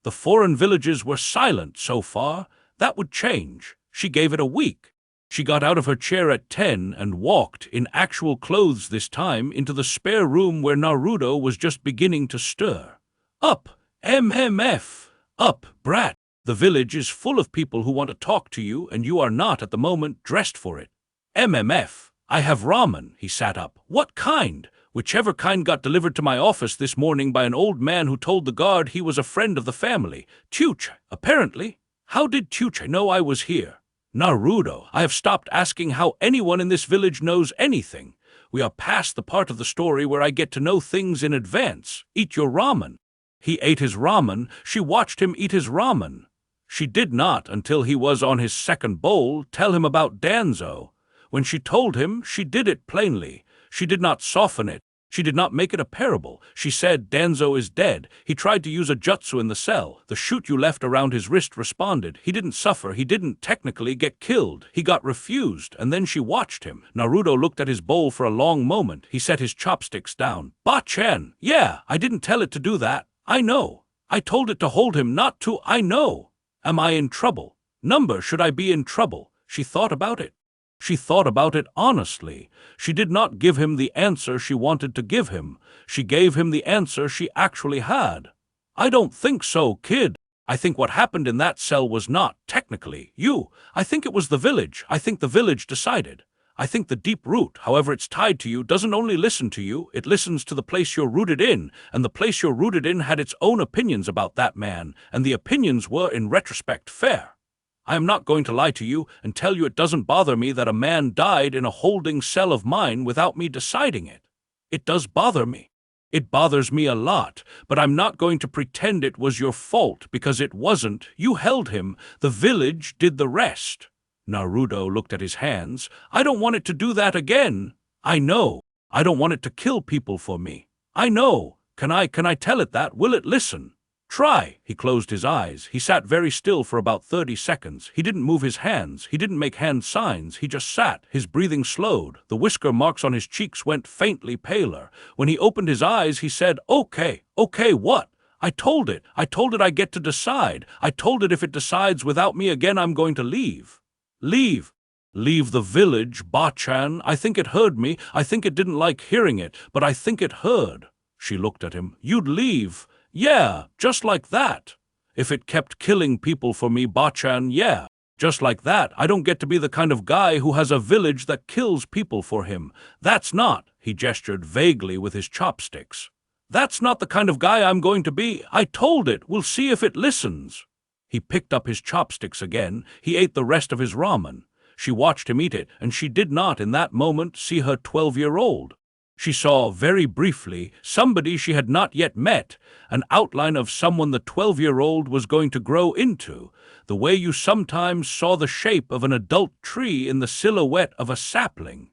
The foreign villages were silent so far. That would change. She gave it a week. She got out of her chair at 10 and walked, in actual clothes this time, into the spare room where Naruto was just beginning to stir. "Up, MMF! Up, brat! The village is full of people who want to talk to you, and you are not, at the moment, dressed for it. MMF! I have ramen." He sat up. "What kind?" "Whichever kind got delivered to my office this morning by an old man who told the guard he was a friend of the family. Tuche, apparently." "How did Tuche know I was here?" "Naruto, I have stopped asking how anyone in this village knows anything. We are past the part of the story where I get to know things in advance. Eat your ramen." He ate his ramen. She watched him eat his ramen. She did not, until he was on his second bowl, tell him about Danzo. When she told him, she did it plainly. She did not soften it. She did not make it a parable. She said, "Danzo is dead. He tried to use a jutsu in the cell. The shoot you left around his wrist responded. He didn't suffer. He didn't technically get killed. He got refused." And then she watched him. Naruto looked at his bowl for a long moment. He set his chopsticks down. "Ba-chan, yeah, I didn't tell it to do that. I know. I told it to hold him, not to. I know. Am I in trouble? Number, should I be in trouble?" She thought about it. She thought about it honestly. She did not give him the answer she wanted to give him. She gave him the answer she actually had. "I don't think so, kid. I think what happened in that cell was not, technically, you. I think it was the village. I think the village decided. I think the deep root, however it's tied to you, doesn't only listen to you, it listens to the place you're rooted in, and the place you're rooted in had its own opinions about that man, and the opinions were, in retrospect, fair. I am not going to lie to you and tell you it doesn't bother me that a man died in a holding cell of mine without me deciding it. It does bother me. It bothers me a lot, but I'm not going to pretend it was your fault, because it wasn't. You held him. The village did the rest." Naruto looked at his hands. "I don't want it to do that again. I know. I don't want it to kill people for me. I know. Can I tell it that? Will it listen? Try." He closed his eyes. He sat very still for about 30 seconds. He didn't move his hands. He didn't make hand signs. He just sat. His breathing slowed. The whisker marks on his cheeks went faintly paler. When he opened his eyes, he said, "Okay, what? I told it I get to decide. I told it if it decides without me again, I'm going to leave." "Leave? Leave the village, Ba-chan. I think it heard me. I think it didn't like hearing it, but I think it heard." She looked at him. "You'd leave? Yeah, just like that. If it kept killing people for me, Ba-chan, yeah. Just like that. I don't get to be the kind of guy who has a village that kills people for him. That's not," he gestured vaguely with his chopsticks. "That's not the kind of guy I'm going to be. I told it. We'll see if it listens." He picked up his chopsticks again. He ate the rest of his ramen. She watched him eat it, and she did not, in that moment, see her 12-year-old. She saw, very briefly, somebody she had not yet met, an outline of someone the 12-year-old was going to grow into, the way you sometimes saw the shape of an adult tree in the silhouette of a sapling.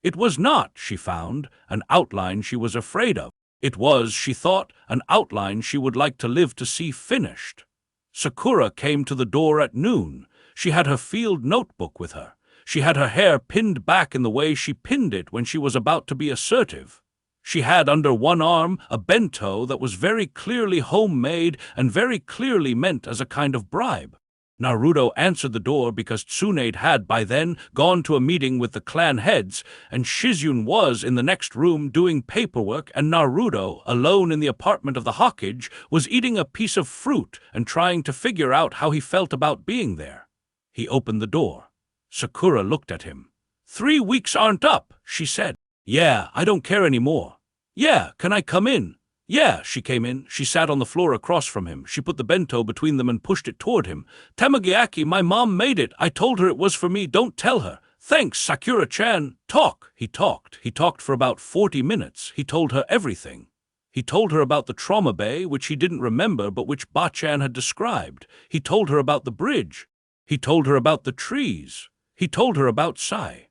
It was not, she found, an outline she was afraid of. It was, she thought, an outline she would like to live to see finished. Sakura came to the door at noon. She had her field notebook with her. She had her hair pinned back in the way she pinned it when she was about to be assertive. She had under one arm a bento that was very clearly homemade and very clearly meant as a kind of bribe. Naruto answered the door because Tsunade had by then gone to a meeting with the clan heads, and Shizune was in the next room doing paperwork, and Naruto, alone in the apartment of the Hokage, was eating a piece of fruit and trying to figure out how he felt about being there. He opened the door. Sakura looked at him. 3 weeks aren't up, she said. Yeah, I don't care anymore. Yeah, can I come in? Yeah, she came in. She sat on the floor across from him. She put the bento between them and pushed it toward him. Tamagiaki, my mom made it. I told her it was for me. Don't tell her. Thanks, Sakura-chan. Talk. He talked. He talked for about 40 minutes. He told her everything. He told her about the trauma bay, which he didn't remember but which Ba-chan had described. He told her about the bridge. He told her about the trees. He told her about Sai.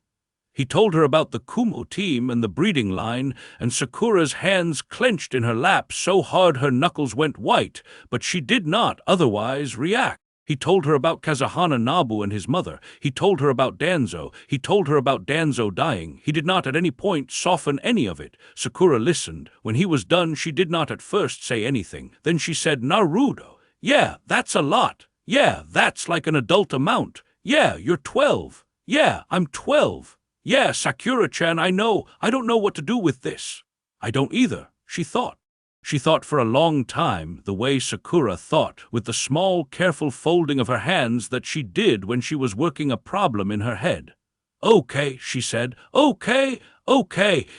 He told her about the Kumo team and the breeding line, and Sakura's hands clenched in her lap so hard her knuckles went white, but she did not otherwise react. He told her about Kazuhana Nabu and his mother. He told her about Danzo. He told her about Danzo dying. He did not at any point soften any of it. Sakura listened. When he was done, she did not at first say anything. Then she said, Naruto. Yeah, that's a lot. Yeah, that's like an adult amount. Yeah, you're 12. Yeah, I'm 12. Yeah, Sakura-chan, I know. I don't know what to do with this. I don't either, she thought. She thought for a long time, the way Sakura thought, with the small, careful folding of her hands that she did when she was working a problem in her head. Okay, she said. Okay,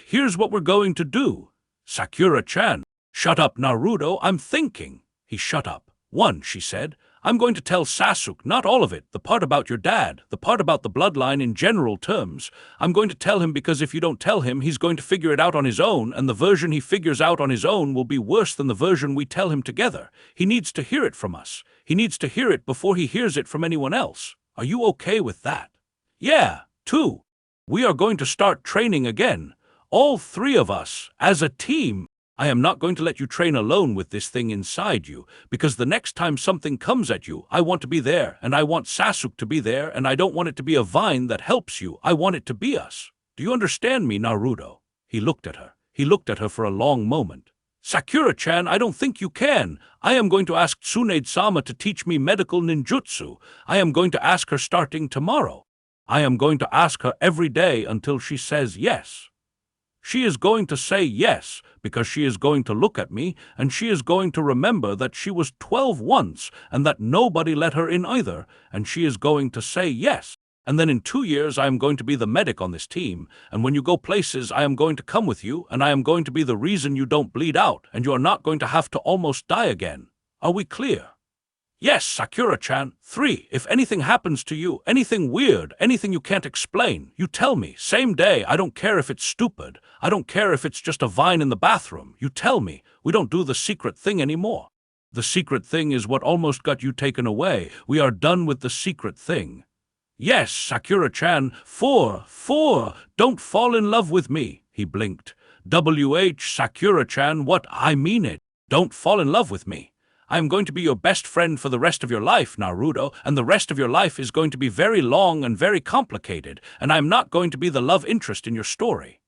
here's what we're going to do. Sakura-chan. Shut up, Naruto, I'm thinking. He shut up. 1, she said. I'm going to tell Sasuke, not all of it, the part about your dad, the part about the bloodline in general terms. I'm going to tell him because if you don't tell him, he's going to figure it out on his own, and the version he figures out on his own will be worse than the version we tell him together. He needs to hear it from us. He needs to hear it before he hears it from anyone else. Are you okay with that? Yeah, 2. We are going to start training again. All 3 of us, as a team. I am not going to let you train alone with this thing inside you, because the next time something comes at you, I want to be there, and I want Sasuke to be there, and I don't want it to be a vine that helps you. I want it to be us. Do you understand me, Naruto? He looked at her. He looked at her for a long moment. Sakura-chan, I don't think you can. I am going to ask Tsunade-sama to teach me medical ninjutsu. I am going to ask her starting tomorrow. I am going to ask her every day until she says yes. She is going to say yes, because she is going to look at me, and she is going to remember that she was 12 once, and that nobody let her in either, and she is going to say yes. And then in 2 years I am going to be the medic on this team, and when you go places I am going to come with you, and I am going to be the reason you don't bleed out, and you are not going to have to almost die again. Are we clear? Yes, Sakura-chan. 3. If anything happens to you, anything weird, anything you can't explain, you tell me. Same day. I don't care if it's stupid. I don't care if it's just a vine in the bathroom. You tell me. We don't do the secret thing anymore. The secret thing is what almost got you taken away. We are done with the secret thing. Yes, Sakura-chan. 4. Don't fall in love with me. He blinked. Sakura-chan, what? I mean it. Don't fall in love with me. I am going to be your best friend for the rest of your life, Naruto, and the rest of your life is going to be very long and very complicated, and I am not going to be the love interest in your story.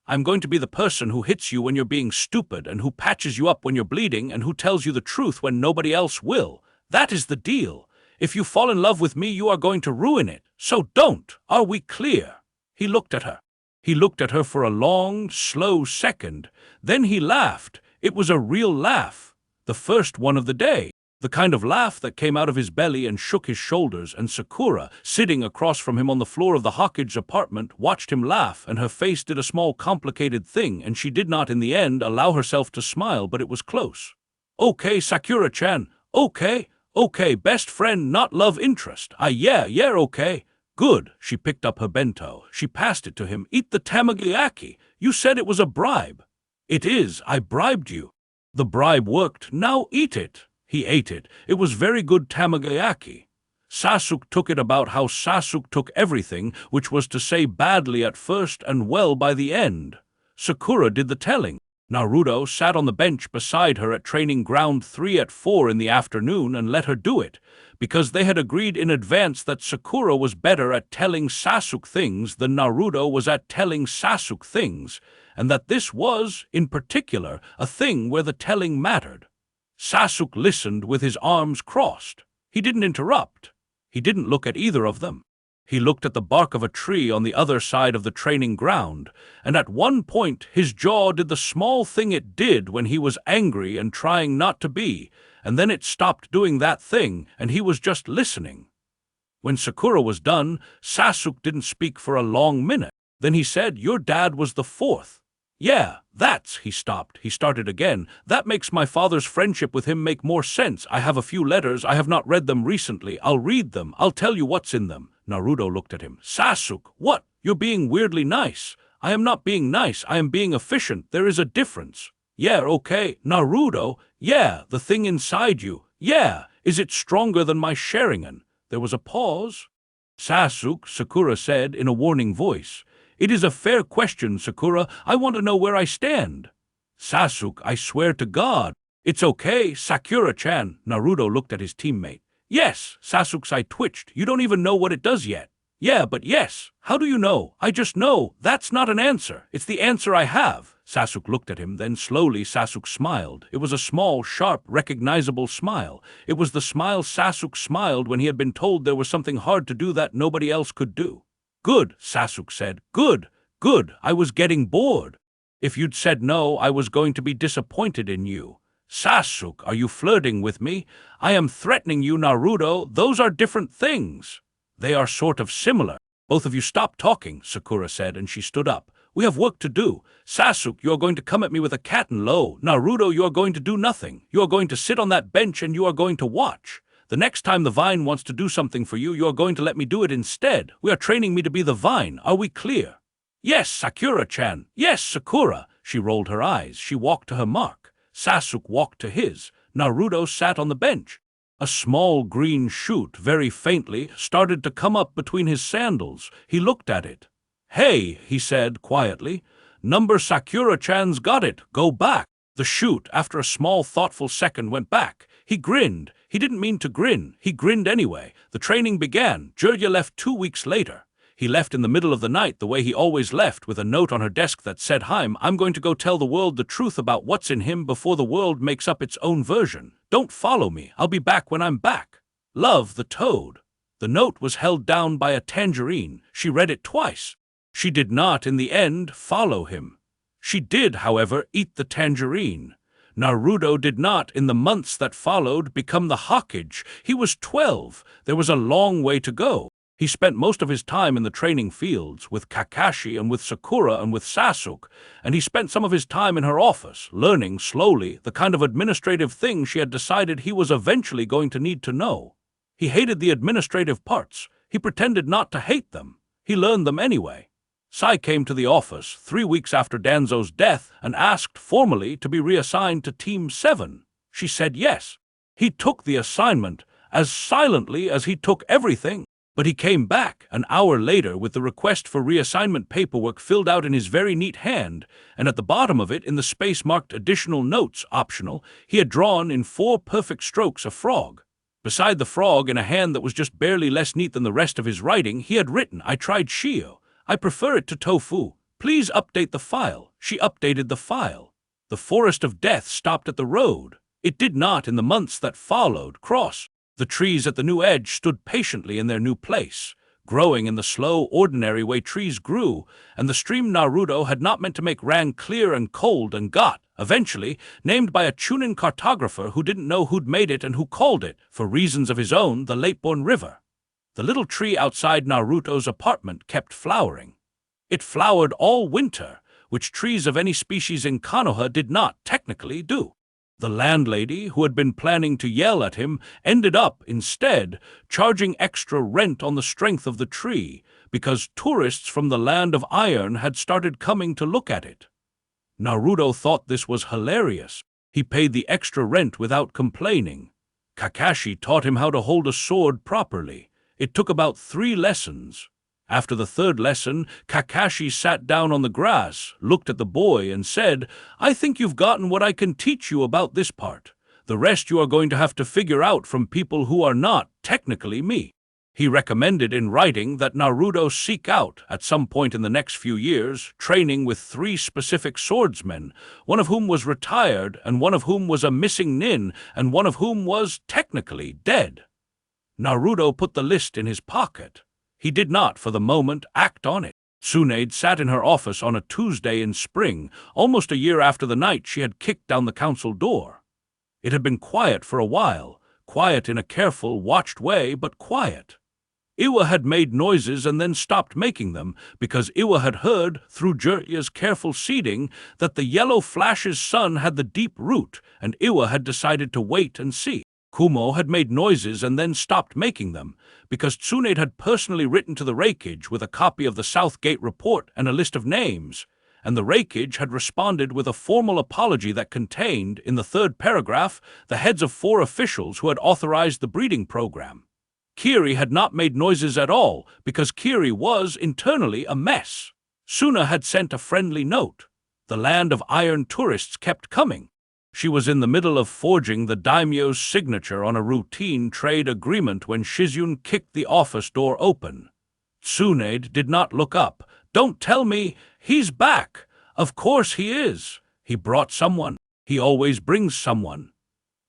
I'm going to be the person who hits you when you're being stupid, and who patches you up when you're bleeding, and who tells you the truth when nobody else will. That is the deal. If you fall in love with me, you are going to ruin it. So don't. Are we clear? He looked at her. He looked at her for a long, slow second. Then he laughed. It was a real laugh. The first one of the day, the kind of laugh that came out of his belly and shook his shoulders, and Sakura, sitting across from him on the floor of the Hokage apartment, watched him laugh, and her face did a small complicated thing, and she did not in the end allow herself to smile, but it was close. Okay, Sakura-chan, okay, best friend, not love interest. Yeah, okay. Good. She picked up her bento. She passed it to him. Eat the tamagoyaki. You said it was a bribe. It is. I bribed you. The bribe worked. Now eat it. He ate it. It was very good tamagoyaki. Sasuke took it about how Sasuke took everything, which was to say badly at first and well by the end. Sakura did the telling. Naruto sat on the bench beside her at training ground 3 at 4 in the afternoon and let her do it, because they had agreed in advance that Sakura was better at telling Sasuke things than Naruto was at telling Sasuke things, and that this was, in particular, a thing where the telling mattered. Sasuke listened with his arms crossed. He didn't interrupt. He didn't look at either of them. He looked at the bark of a tree on the other side of the training ground, and at one point his jaw did the small thing it did when he was angry and trying not to be, and then it stopped doing that thing, and he was just listening. When Sakura was done, Sasuke didn't speak for a long minute. Then he said, "Your dad was the 4th. Yeah, that's," he stopped. He started again. "That makes my father's friendship with him make more sense. I have a few letters. I have not read them recently. I'll read them. I'll tell you what's in them." Naruto looked at him. "Sasuke, what? You're being weirdly nice." "I am not being nice. I am being efficient. There is a difference." "Yeah, okay. Naruto, yeah, the thing inside you. Yeah, is it stronger than my Sharingan?" There was a pause. "Sasuke," Sakura said in a warning voice. "It is a fair question, Sakura. I want to know where I stand." "Sasuke, I swear to God." "It's okay, Sakura-chan." Naruto looked at his teammate. Yes, Sasuke's eye twitched. You don't even know what it does yet. Yeah, but yes. How do you know? I just know. That's not an answer. It's the answer I have. Sasuke looked at him, then slowly Sasuke smiled. It was a small, sharp, recognizable smile. It was the smile Sasuke smiled when he had been told there was something hard to do that nobody else could do. Good, Sasuke said. Good, good. I was getting bored. If you'd said no, I was going to be disappointed in you. Sasuke, are you flirting with me? I am threatening you, Naruto. Those are different things. They are sort of similar. Both of you stop talking, Sakura said, and she stood up. We have work to do. Sasuke, you are going to come at me with a cat and lo. Naruto, you are going to do nothing. You are going to sit on that bench and you are going to watch. The next time the vine wants to do something for you, you are going to let me do it instead. We are training me to be the vine. Are we clear? Yes, Sakura-chan. Yes, Sakura. She rolled her eyes. She walked to her mark. Sasuke walked to his. Naruto sat on the bench. A small green shoot, very faintly, started to come up between his sandals. He looked at it. Hey, he said quietly. Number Sakura-chan's got it. Go back. The shoot, after a small thoughtful second, went back. He grinned. He didn't mean to grin. He grinned anyway. The training began. Jirya left 2 weeks later. He left in the middle of the night the way he always left, with a note on her desk that said, I'm going to go tell the world the truth about what's in him before the world makes up its own version. Don't follow me. I'll be back when I'm back. Love, the toad. The note was held down by a tangerine. She read it twice. She did not, in the end, follow him. She did, however, eat the tangerine. Naruto did not, in the months that followed, become the Hokage. He was 12. There was a long way to go. He spent most of his time in the training fields, with Kakashi and with Sakura and with Sasuke, and he spent some of his time in her office, learning, slowly, the kind of administrative things she had decided he was eventually going to need to know. He hated the administrative parts. He pretended not to hate them. He learned them anyway. Sai came to the office 3 weeks after Danzo's death and asked formally to be reassigned to Team 7. She said yes. He took the assignment, as silently as he took everything. But he came back an hour later with the request for reassignment paperwork filled out in his very neat hand, and at the bottom of it, in the space marked additional notes, optional, he had drawn in 4 perfect strokes a frog. Beside the frog, in a hand that was just barely less neat than the rest of his writing, he had written, I tried Shio. I prefer it to tofu. Please update the file. She updated the file. The forest of death stopped at the road. It did not in the months that followed cross. The trees at the new edge stood patiently in their new place, growing in the slow, ordinary way trees grew, and the stream Naruto had not meant to make ran clear and cold and got, eventually, named by a Chunin cartographer who didn't know who'd made it and who called it, for reasons of his own, the Late-Born River. The little tree outside Naruto's apartment kept flowering. It flowered all winter, which trees of any species in Konoha did not technically do. The landlady, who had been planning to yell at him, ended up, instead, charging extra rent on the strength of the tree, because tourists from the land of iron had started coming to look at it. Naruto thought this was hilarious. He paid the extra rent without complaining. Kakashi taught him how to hold a sword properly. It took about 3 lessons. After the 3rd lesson, Kakashi sat down on the grass, looked at the boy, and said, I think you've gotten what I can teach you about this part. The rest you are going to have to figure out from people who are not, technically, me. He recommended in writing that Naruto seek out, at some point in the next few years, training with 3 specific swordsmen, one of whom was retired, and one of whom was a missing nin, and one of whom was, technically, dead. Naruto put the list in his pocket. He did not, for the moment, act on it. Tsunade sat in her office on a Tuesday in spring, almost a year after the night she had kicked down the council door. It had been quiet for a while, quiet in a careful, watched way, but quiet. Iwa had made noises and then stopped making them, because Iwa had heard, through Jirya's careful seeding, that the yellow flash's sun had the deep root, and Iwa had decided to wait and see. Kumo had made noises and then stopped making them, because Tsunade had personally written to the Raikage with a copy of the South Gate report and a list of names, and the Raikage had responded with a formal apology that contained, in the 3rd paragraph, the heads of 4 officials who had authorized the breeding program. Kiri had not made noises at all, because Kiri was, internally, a mess. Suna had sent a friendly note. The land of iron tourists kept coming. She was in the middle of forging the daimyo's signature on a routine trade agreement when Shizune kicked the office door open. Tsunade did not look up. "Don't tell me he's back." "Of course he is. He brought someone. He always brings someone."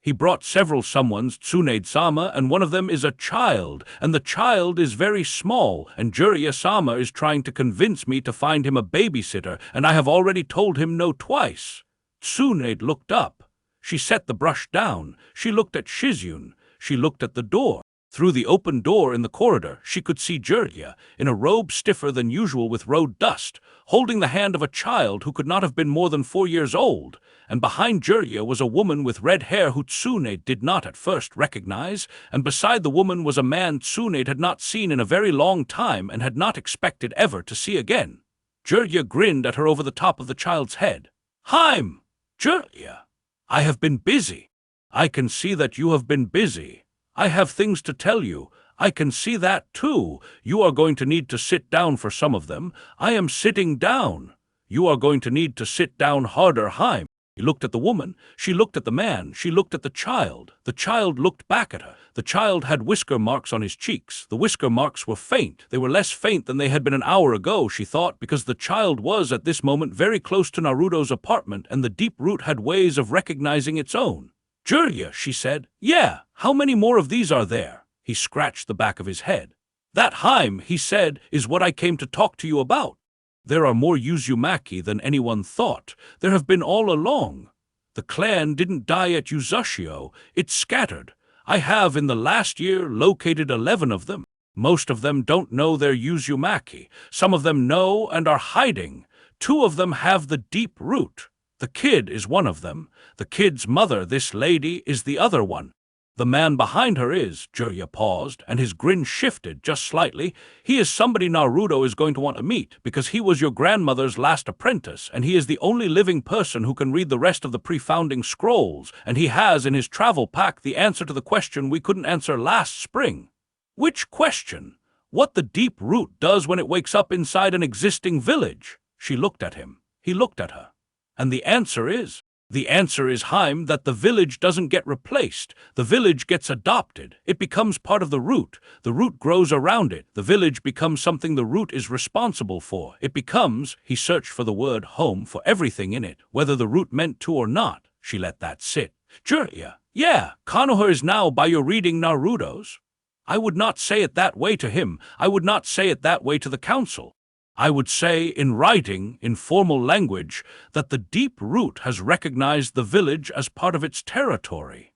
He brought several someones, Tsunade-sama, and one of them is a child, and the child is very small, and Jiraiya-sama is trying to convince me to find him a babysitter, and I have already told him no twice. Tsunade looked up. She set the brush down. She looked at Shizune. She looked at the door. Through the open door in the corridor, she could see Jiraiya, in a robe stiffer than usual with road dust, holding the hand of a child who could not have been more than 4 years old, and behind Jiraiya was a woman with red hair who Tsunade did not at first recognize, and beside the woman was a man Tsunade had not seen in a very long time and had not expected ever to see again. Jiraiya grinned at her over the top of the child's head. "Haim! Jiraiya! I have been busy. I can see that you have been busy. I have things to tell you. I can see that too. You are going to need to sit down for some of them. I am sitting down. You are going to need to sit down harder, Haim." He looked at the woman. She looked at the man. She looked at the child. The child looked back at her. The child had whisker marks on his cheeks. The whisker marks were faint. They were less faint than they had been an hour ago, she thought, because the child was at this moment very close to Naruto's apartment, and the deep root had ways of recognizing its own. "Jiraiya," she said. "Yeah, how many more of these are there?" He scratched the back of his head. "That Haim," he said, "is what I came to talk to you about. There are more Uzumaki than anyone thought. There have been all along. The clan didn't die at Uzushio. It scattered. I have, in the last year, located 11 of them. Most of them don't know they're Uzumaki. Some of them know and are hiding. 2 of them have the deep root. The kid is one of them. The kid's mother, this lady, is the other one. The man behind her is," Jiraiya paused, and his grin shifted just slightly. "He is somebody Naruto is going to want to meet, because he was your grandmother's last apprentice, and he is the only living person who can read the rest of the pre-founding scrolls, and he has in his travel pack the answer to the question we couldn't answer last spring." "Which question?" "What the deep root does when it wakes up inside an existing village." She looked at him. He looked at her. "And the answer is?" "The answer is, Haim, that the village doesn't get replaced. The village gets adopted. It becomes part of the root. The root grows around it. The village becomes something the root is responsible for. It becomes," he searched for the word home, "for everything in it, whether the root meant to or not." She let that sit. "Jiraiya, yeah, Konoha is now by your reading Naruto's." "I would not say it that way to him. I would not say it that way to the council. I would say, in writing, in formal language, that the deep root has recognized the village as part of its territory.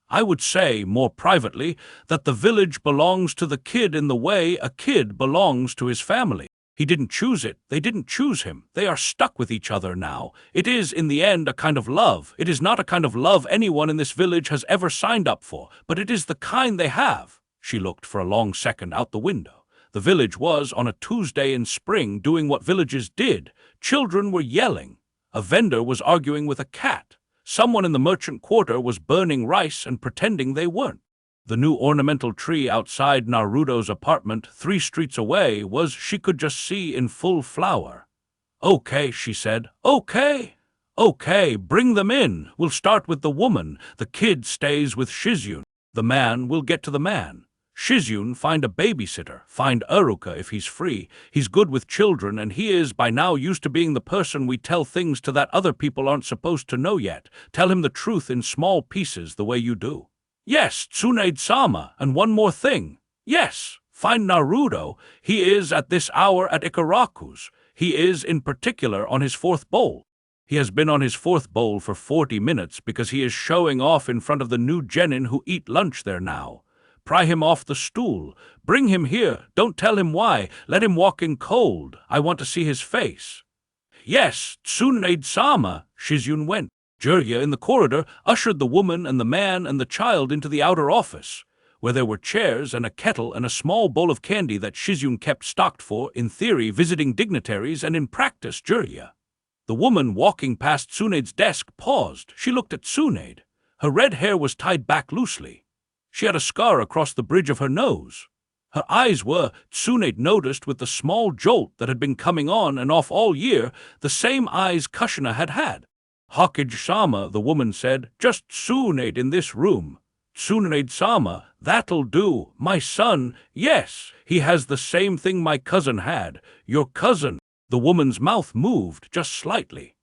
I would say, more privately, that the village belongs to the kid in the way a kid belongs to his family. He didn't choose it. They didn't choose him. They are stuck with each other now. It is, in the end, a kind of love. It is not a kind of love anyone in this village has ever signed up for, but it is the kind they have." She looked for a long second out the window. The village was, on a Tuesday in spring, doing what villages did. Children were yelling. A vendor was arguing with a cat. Someone in the merchant quarter was burning rice and pretending they weren't. The new ornamental tree outside Naruto's apartment, 3 streets away, she could just see in full flower. "Okay," she said. "Okay. Okay, bring them in. We'll start with the woman. The kid stays with Shizune. The man, we'll get to the man. Shizune, find a babysitter. Find Uruka if he's free. He's good with children, and he is by now used to being the person we tell things to that other people aren't supposed to know yet. Tell him the truth in small pieces the way you do." "Yes, Tsunade-sama, and one more thing." "Yes, find Naruto. He is at this hour at Ikaraku's. He is, in particular, on his 4th bowl. He has been on his 4th bowl for 40 minutes because he is showing off in front of the new genin who eat lunch there now. Pry him off the stool. Bring him here. Don't tell him why. Let him walk in cold. I want to see his face." "Yes, Tsunade-sama." Shizune went. Jiraiya, in the corridor, ushered the woman and the man and the child into the outer office, where there were chairs and a kettle and a small bowl of candy that Shizune kept stocked for, in theory, visiting dignitaries, and in practice, Jiraiya. The woman walking past Tsunade's desk paused. She looked at Tsunade. Her red hair was tied back loosely. She had a scar across the bridge of her nose. Her eyes were, Tsunade noticed with the small jolt that had been coming on and off all year, the same eyes Kushina had had. Hokage-sama, the woman said, just Tsunade in this room. Tsunade-sama, that'll do. My son, yes, he has the same thing my cousin had. Your cousin. The woman's mouth moved just slightly.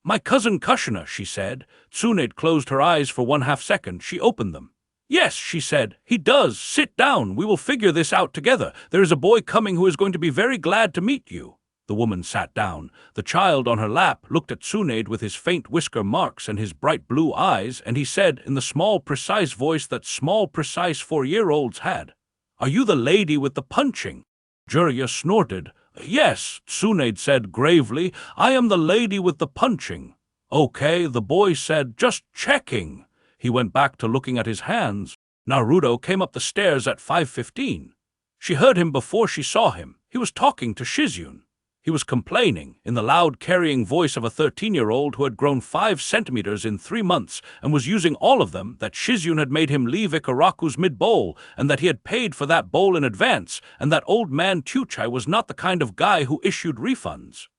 My cousin Kushina, she said. Tsunade closed her eyes for 1/2 second. She opened them. Yes, she said, he does. Sit down. We will figure this out together. There is a boy coming who is going to be very glad to meet you. The woman sat down. The child on her lap looked at Tsunade with his faint whisker marks and his bright blue eyes, and he said, in the small, precise voice that small, precise 4-year-olds had, "Are you the lady with the punching?" Jiraiya snorted. Yes, Tsunade said gravely, I am the lady with the punching. Okay, the boy said, just checking. He went back to looking at his hands. Naruto came up the stairs at 5:15. She heard him before she saw him. He was talking to Shizune. He was complaining, in the loud carrying voice of a 13-year-old who had grown 5 centimeters in 3 months and was using all of them, that Shizune had made him leave Ikaraku's mid-bowl, and that he had paid for that bowl in advance, and that old man Tuchai was not the kind of guy who issued refunds.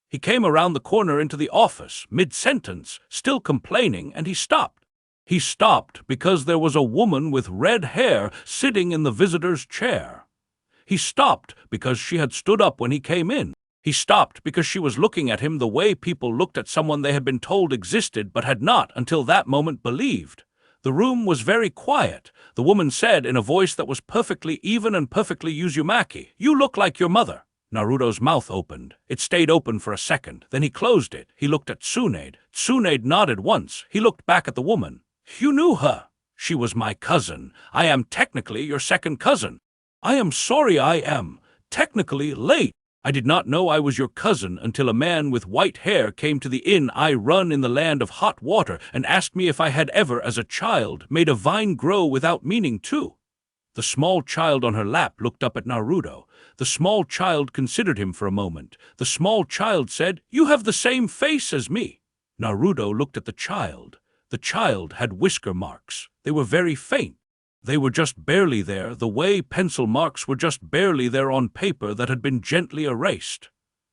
He came around the corner into the office, mid-sentence, still complaining, and he stopped. He stopped because there was a woman with red hair sitting in the visitor's chair. He stopped because she had stood up when he came in. He stopped because she was looking at him the way people looked at someone they had been told existed but had not until that moment believed. The room was very quiet. The woman said in a voice that was perfectly even and perfectly Uzumaki, "You look like your mother." Naruto's mouth opened. It stayed open for a second. Then he closed it. He looked at Tsunade. Tsunade nodded once. He looked back at the woman. "You knew her." "She was my cousin. I am technically your second cousin." "I am sorry, I am technically late. I did not know I was your cousin until a man with white hair came to the inn I run in the land of hot water and asked me if I had ever, as a child, made a vine grow without meaning to." The small child on her lap looked up at Naruto. The small child considered him for a moment. The small child said, "You have the same face as me." Naruto looked at the child. The child had whisker marks. They were very faint. They were just barely there, the way pencil marks were just barely there on paper that had been gently erased.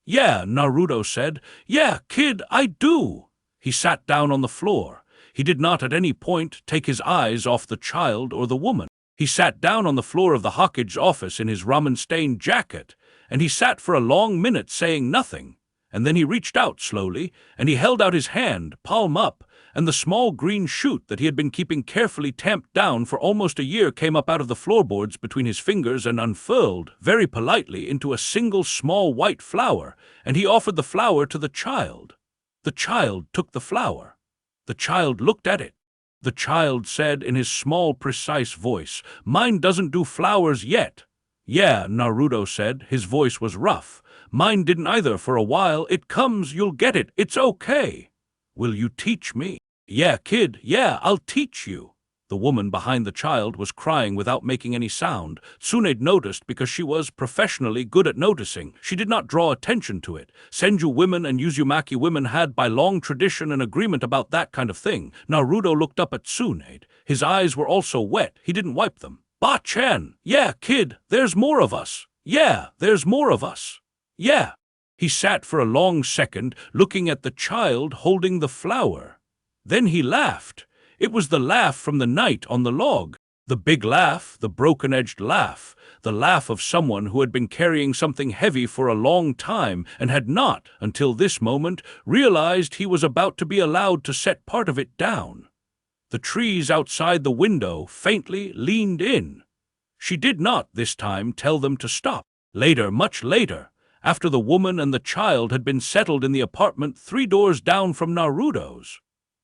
"Yeah," Naruto said. "Yeah, kid, I do." He sat down on the floor. He did not at any point take his eyes off the child or the woman. He sat down on the floor of the Hokage's office in his ramen-stained jacket, and he sat for a long minute saying nothing. And then he reached out slowly, and he held out his hand, palm up, and the small green shoot that he had been keeping carefully tamped down for almost a year came up out of the floorboards between his fingers and unfurled, very politely, into a single small white flower, and he offered the flower to the child. The child took the flower. The child looked at it. The child said in his small, precise voice, "Mine doesn't do flowers yet." "Yeah," Naruto said. His voice was rough. "Mine didn't either for a while. It comes, you'll get it. It's okay." "Will you teach me?" "Yeah, kid, yeah, I'll teach you." The woman behind the child was crying without making any sound. Tsunade noticed because she was professionally good at noticing. She did not draw attention to it. Senju women and Uzumaki women had by long tradition an agreement about that kind of thing. Naruto looked up at Tsunade. His eyes were also wet. He didn't wipe them. "Ba-chan! Yeah, kid, there's more of us. Yeah, there's more of us. Yeah." He sat for a long second, looking at the child holding the flower. Then he laughed. It was the laugh from the night on the log. The big laugh, the broken-edged laugh. The laugh of someone who had been carrying something heavy for a long time and had not, until this moment, realized he was about to be allowed to set part of it down. The trees outside the window faintly leaned in. She did not, this time, tell them to stop. Later, much later, after the woman and the child had been settled in the apartment 3 doors down from Naruto's.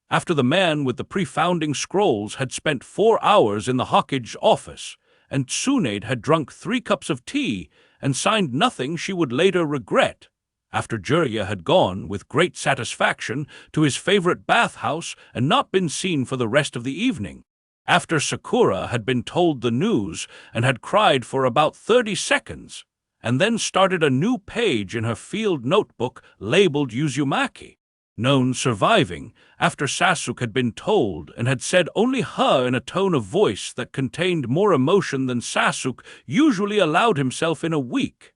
After the man with the pre-founding scrolls had spent 4 hours in the Hokage's office, and Tsunade had drunk 3 cups of tea and signed nothing she would later regret. After Jiraiya had gone, with great satisfaction, to his favorite bathhouse and not been seen for the rest of the evening. After Sakura had been told the news and had cried for about 30 seconds, and then started a new page in her field notebook labeled Uzumaki. Known surviving, after Sasuke had been told and had said only her in a tone of voice that contained more emotion than Sasuke usually allowed himself in a week.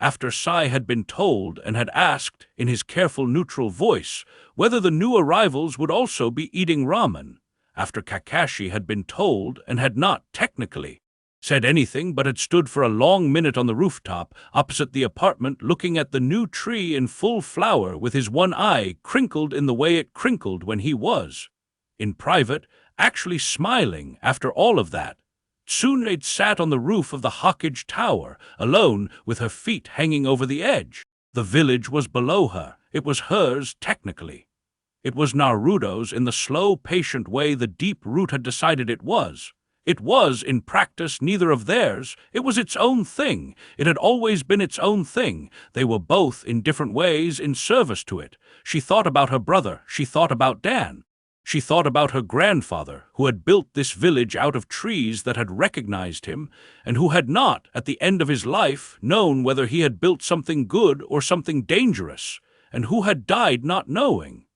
After Sai had been told and had asked, in his careful neutral voice, whether the new arrivals would also be eating ramen. After Kakashi had been told and had not, technically, said anything but had stood for a long minute on the rooftop opposite the apartment looking at the new tree in full flower with his one eye crinkled in the way it crinkled when he was, in private, actually smiling after all of that. Tsunade sat on the roof of the Hawkage Tower, alone, with her feet hanging over the edge. The village was below her. It was hers, technically. It was Naruto's in the slow, patient way the deep root had decided it was. It was, in practice, neither of theirs. It was its own thing. It had always been its own thing. They were both, in different ways, in service to it. She thought about her brother. She thought about Dan. She thought about her grandfather, who had built this village out of trees that had recognized him, and who had not, at the end of his life, known whether he had built something good or something dangerous, and who had died not knowing.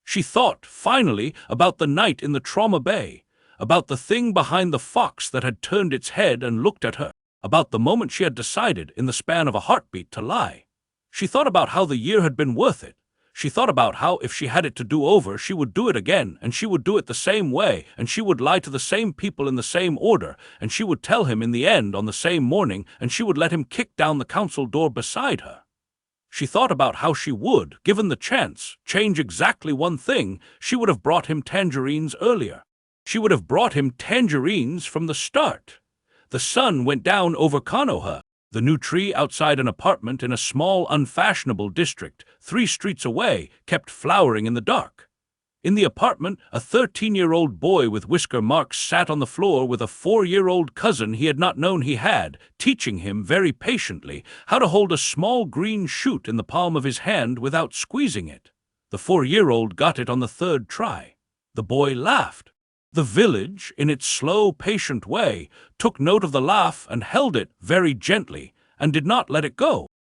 She thought, finally, about the night in the Trauma Bay, about the thing behind the fox that had turned its head and looked at her, about the moment she had decided, in the span of a heartbeat, to lie. She thought about how the year had been worth it. She thought about how, if she had it to do over, she would do it again, and she would do it the same way, and she would lie to the same people in the same order, and she would tell him in the end on the same morning, and she would let him kick down the council door beside her. She thought about how she would, given the chance, change exactly one thing. She would have brought him tangerines earlier. She would have brought him tangerines from the start. The sun went down over Konoha. The new tree outside an apartment in a small, unfashionable district, 3 streets away, kept flowering in the dark. In the apartment, a 13-year-old boy with whisker marks sat on the floor with a 4-year-old cousin he had not known he had, teaching him very patiently how to hold a small green shoot in the palm of his hand without squeezing it. The 4-year-old got it on the 3rd try. The boy laughed. The village, in its slow, patient way, took note of the laugh and held it very gently, and did not let it go.